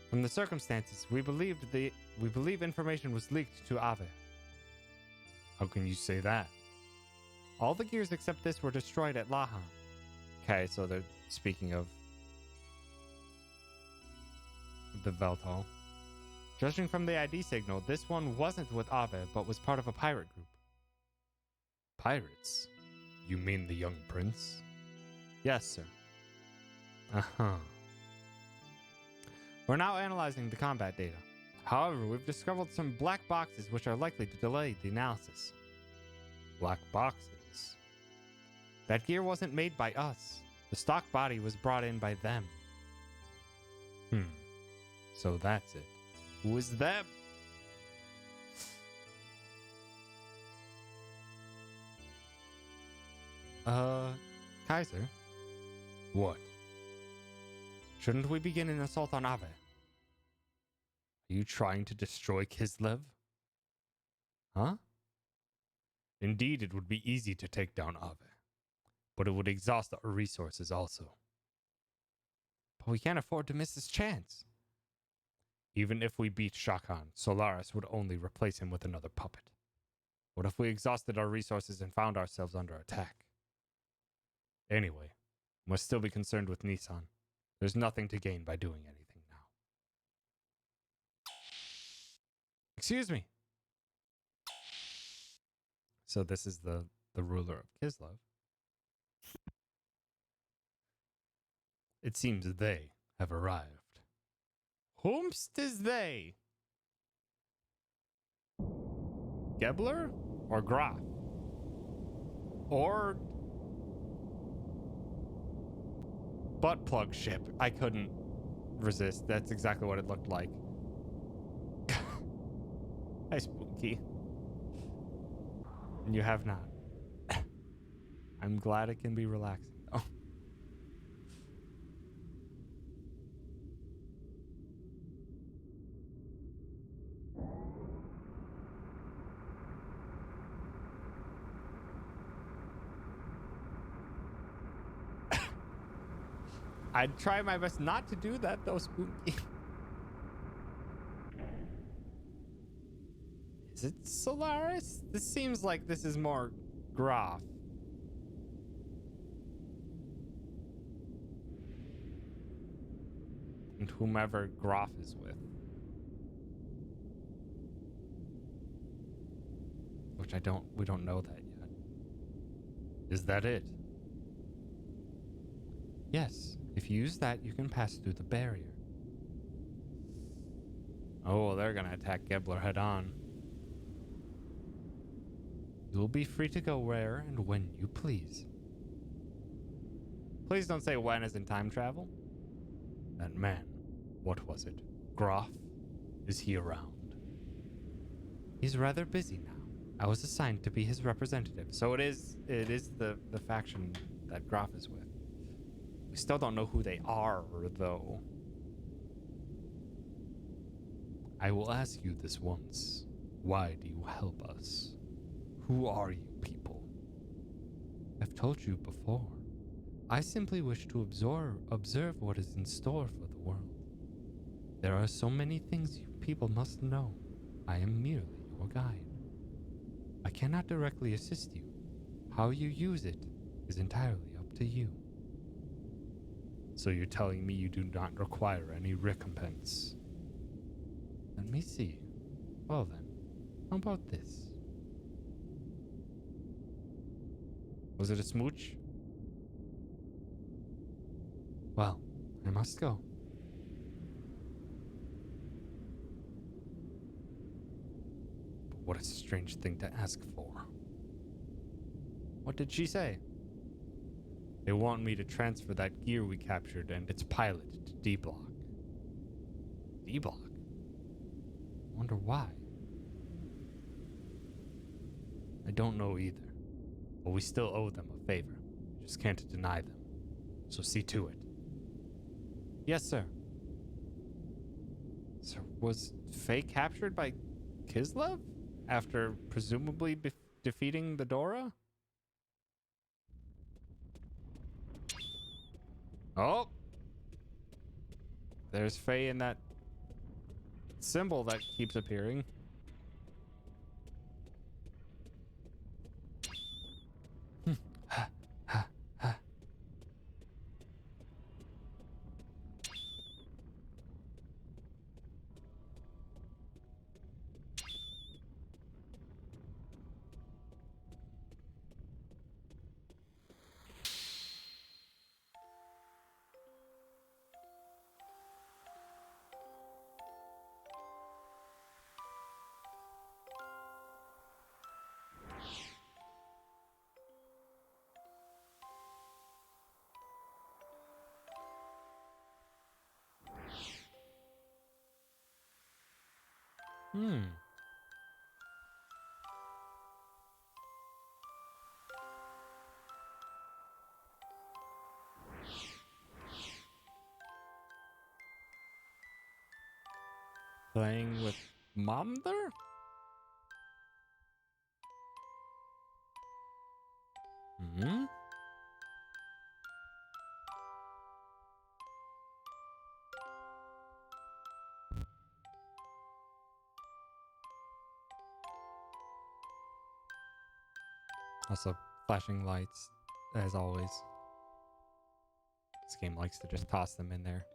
From the circumstances, we believe information was leaked to Ave. How can you say that? All the gears except this were destroyed at Lahan. Okay, so they're speaking of the Veltal. Judging from the ID signal, this one wasn't with Ave, but was part of a pirate group. Pirates? You mean the young prince? Yes, sir. Uh-huh. We're now analyzing the combat data. However, we've discovered some black boxes which are likely to delay the analysis. Black boxes? That gear wasn't made by us. The stock body was brought in by them. So that's it. Who is them? Kaiser? What? Shouldn't we begin an assault on Ave? Are you trying to destroy Kislev? Huh? Indeed, it would be easy to take down Ave, but it would exhaust our resources also. But we can't afford to miss this chance. Even if we beat Shakan, Solaris would only replace him with another puppet. What if we exhausted our resources and found ourselves under attack? Anyway, we must still be concerned with Nissan. There's nothing to gain by doing anything now. Excuse me. So this is the ruler of Kislev. It seems they have arrived. Whomst is they? Gebler or Graf? Or butt plug ship? I couldn't resist. That's exactly what it looked like. Hi, Spooky. And you have not. I'm glad it can be relaxing, though. I'd try my best not to do that, though, Spooky. Is it Solaris? This seems like this is more Graf. And whomever Graf is with. which we don't know that yet. Is that it? Yes, if you use that, you can pass through the barrier. Oh, well, they're gonna attack Gebler head on. You will be free to go where and when you please. Please don't say when as in time travel. That man, what was it? Groff? Is he around? He's rather busy now. I was assigned to be his representative. So it is the faction that Groff is with. We still don't know who they are, though. I will ask you this once. Why do you help us? Who are you people? I've told you before. I simply wish to observe what is in store for the world. There are so many things you people must know. I am merely your guide. I cannot directly assist you. How you use it is entirely up to you. So you're telling me you do not require any recompense? Let me see. Well then, how about this? Was it a smooch? Well, I must go. But what a strange thing to ask for. What did she say? They want me to transfer that gear we captured and its pilot to D-Block. D-Block? Wonder why. I don't know either. But we still owe them a favor. We just can't deny them. So see to it. Yes, sir. Sir, was Faye captured by Kislev after presumably defeating the Dora? Oh! There's Faye in that symbol that keeps appearing. Playing with Mom there? Hmm? Also, flashing lights, as always. This game likes to just toss them in there.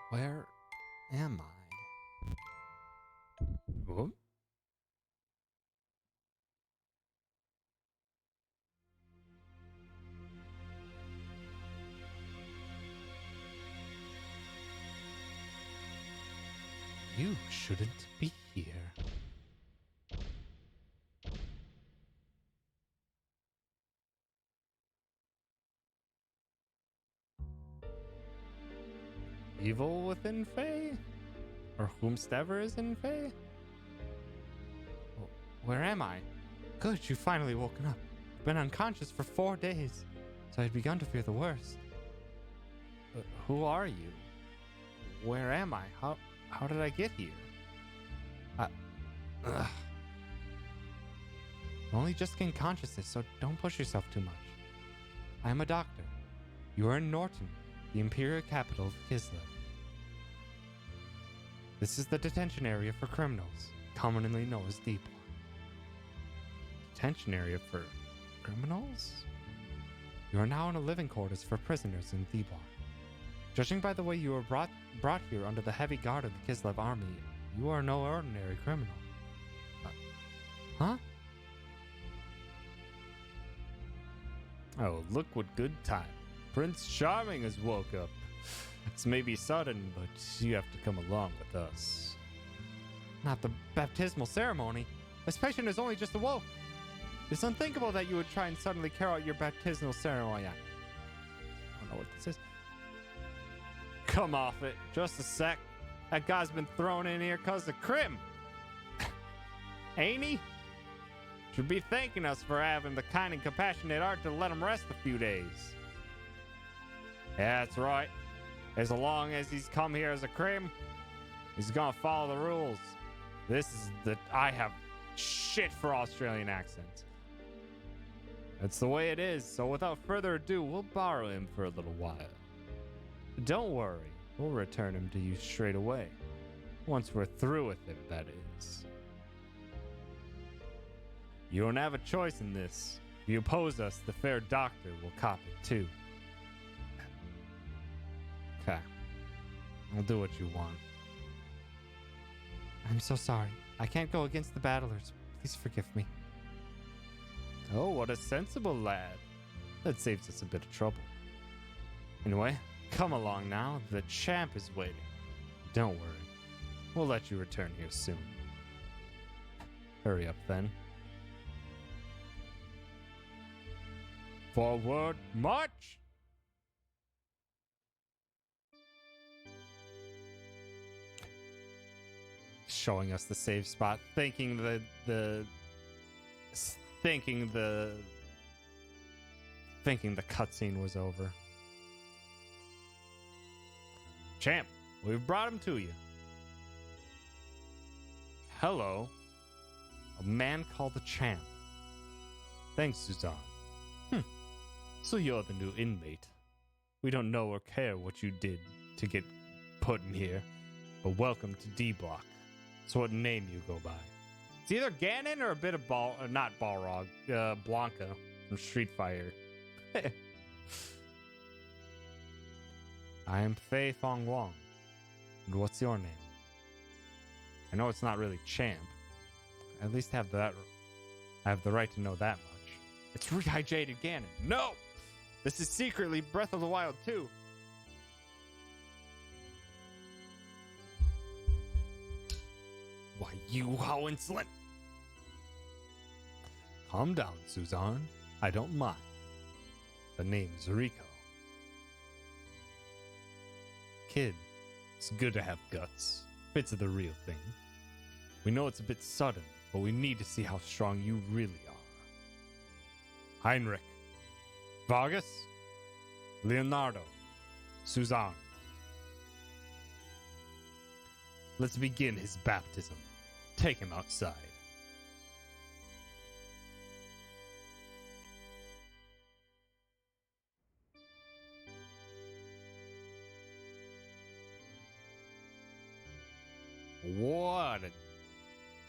Where am I? Whoop. You shouldn't be here. Evil within Faye? Or whomstever is in Faye? Where am I? Good, you've finally woken up. You've been unconscious for 4 days, so I'd begun to fear the worst. Who are you? Where am I? How did I get here? Ugh. You only just gained consciousness, so don't push yourself too much. I am a doctor. You are in Norton, the imperial capital of Kislev. This is the detention area for criminals, commonly known as D Block. Detention area for criminals? You are now in a living quarters for prisoners in D Block. Judging by the way you were brought here under the heavy guard of the Kislev army, you are no ordinary criminal. Huh? Oh, look what good time. Prince Charming has woke up. It's maybe sudden, but you have to come along with us. Not the baptismal ceremony. This patient has only just awoke. It's unthinkable that you would try and suddenly carry out your baptismal ceremony. I don't know what this is. Come off it. Just a sec. That guy's been thrown in here because of Crim. Ain't he? Should be thanking us for having the kind and compassionate heart to let him rest a few days. Yeah, that's right. As long as he's come here as a Crim, he's gonna follow the rules. This is I have shit for Australian accents. That's the way it is, so without further ado, we'll borrow him for a little while. Don't worry, we'll return him to you straight away. Once we're through with him, that is. You don't have a choice in this. If you oppose us, the fair doctor will cop it too. Okay. I'll do what you want. I'm so sorry. I can't go against the battlers. Please forgive me. Oh, what a sensible lad. That saves us a bit of trouble. Anyway, come along now. The champ is waiting. Don't worry. We'll let you return here soon. Hurry up then. Forward march! Showing us the save spot, thinking the cutscene was over. Champ, we've brought him to you. Hello. A man called the Champ. Thanks, Suzanne. So you're the new inmate. We don't know or care what you did to get put in here, but welcome to D Block. So what name you go by? It's either Ganon or a bit of not Balrog, Blanca from Street Fighter. I am Fei Fong Wong. And what's your name? I know it's not really Champ. At least I have the right to know that much. It's rehydrated Ganon. No! This is secretly Breath of the Wild 2. Why, you how insolent! Calm down, Suzanne. I don't mind. The name's Rico. Kid, it's good to have guts. Fits the real thing. We know it's a bit sudden, but we need to see how strong you really are. Heinrich. Vargas. Leonardo. Suzanne. Let's begin his baptism. Take him outside. What a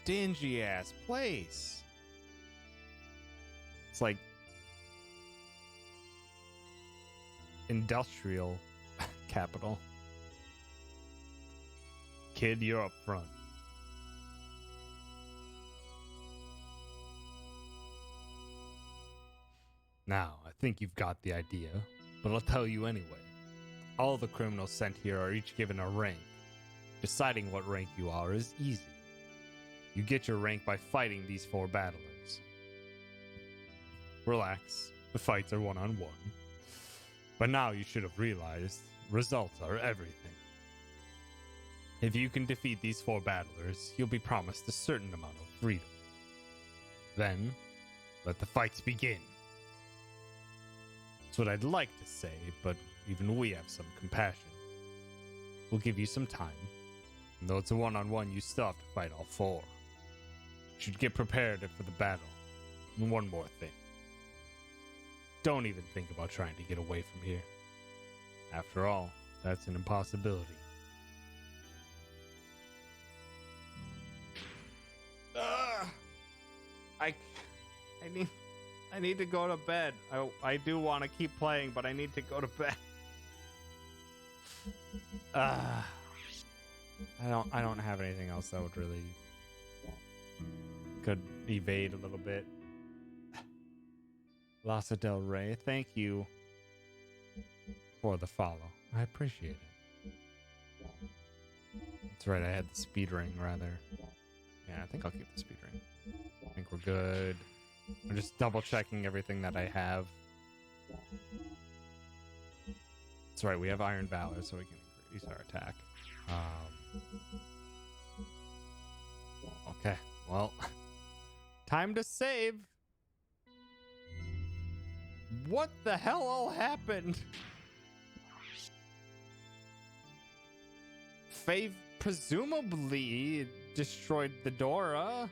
dingy ass place. It's like industrial capital. Kid, you're up front. Now, I think you've got the idea, but I'll tell you anyway. All the criminals sent here are each given a rank. Deciding what rank you are is easy. You get your rank by fighting these 4 battlers. Relax, the fights are one-on-one. But now you should have realized, results are everything. If you can defeat these 4 battlers, you'll be promised a certain amount of freedom. Then, let the fights begin. That's what I'd like to say, but even we have some compassion. We'll give you some time. And though it's a one-on-one, you still have to fight all 4. You should get prepared for the battle. And one more thing. Don't even think about trying to get away from here. After all, that's an impossibility. I need to go to bed. I do want to keep playing, but I need to go to bed. I don't have anything else that would really could evade a little bit. Lasa Del Rey, thank you for the follow. I appreciate it. That's right, I had the speed ring rather. Yeah, I think I'll keep the speed ring. I think we're good. I'm just double checking everything that I have. That's right, we have Iron Valor, so we can increase our attack. Okay, well, time to save. What the hell all happened? Faye presumably destroyed the Dora,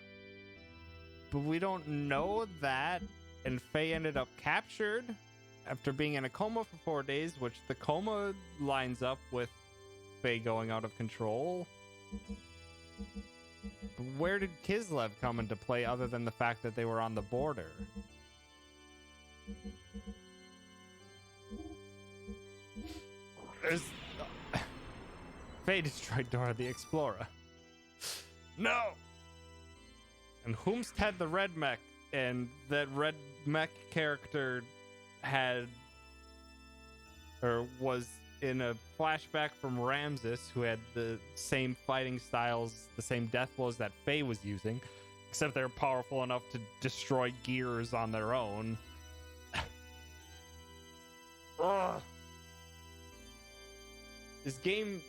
but we don't know that. And Faye ended up captured after being in a coma for 4 days, which the coma lines up with Faye going out of control. But where did Kislev come into play other than the fact that they were on the border? Faye destroyed Dora the Explorer. No! And whomst had the red mech, and that red mech character had, or was in a flashback from Ramses, who had the same fighting styles, the same death blows that Faye was using, except they're powerful enough to destroy gears on their own. Ugh. This game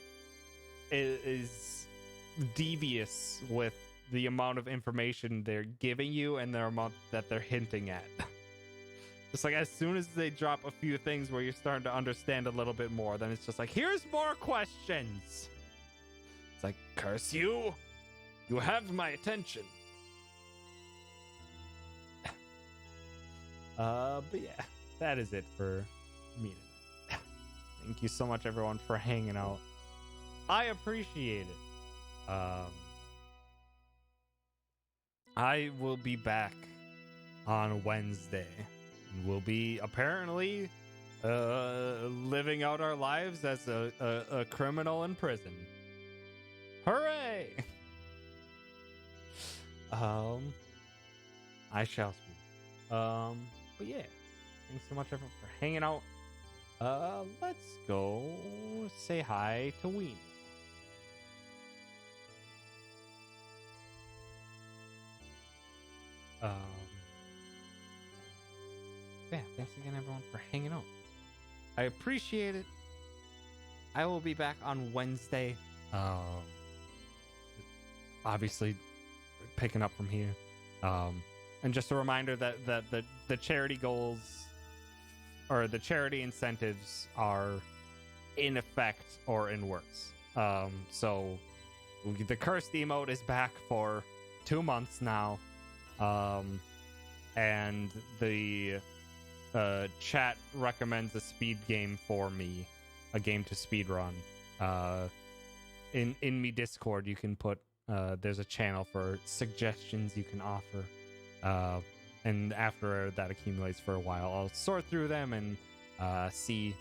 is devious with the amount of information they're giving you and the amount that they're hinting at. It's like as soon as they drop a few things where you're starting to understand a little bit more, then it's just like, here's more questions. It's like, curse you. You have my attention. But yeah, that is it for me tonight. Thank you so much, everyone, for hanging out. I appreciate it. I will be back on Wednesday. We'll be apparently living out our lives as a criminal in prison. Hooray! I shall speak. But yeah, thanks so much everyone for hanging out. Let's go say hi to Ween. Yeah, thanks again everyone for hanging out. I appreciate it. I will be back on Wednesday. Obviously picking up from here. And just a reminder that the charity goals or the charity incentives are in effect or in works. So the cursed emote is back for 2 months now. And the chat recommends a speed game for me, a game to speed run. In me Discord, you can put there's a channel for suggestions you can offer. And after that accumulates for a while, I'll sort through them and see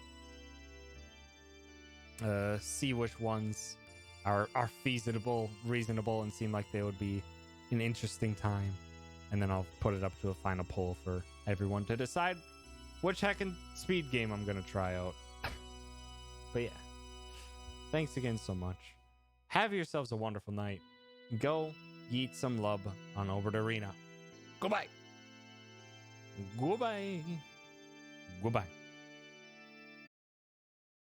which ones are feasible, reasonable, and seem like they would be an interesting time. And then I'll put it up to a final poll for everyone to decide which heckin' speed game I'm gonna try out. But yeah, thanks again so much. Have yourselves a wonderful night. Go eat some love on over to Arena. Goodbye. Goodbye. Goodbye.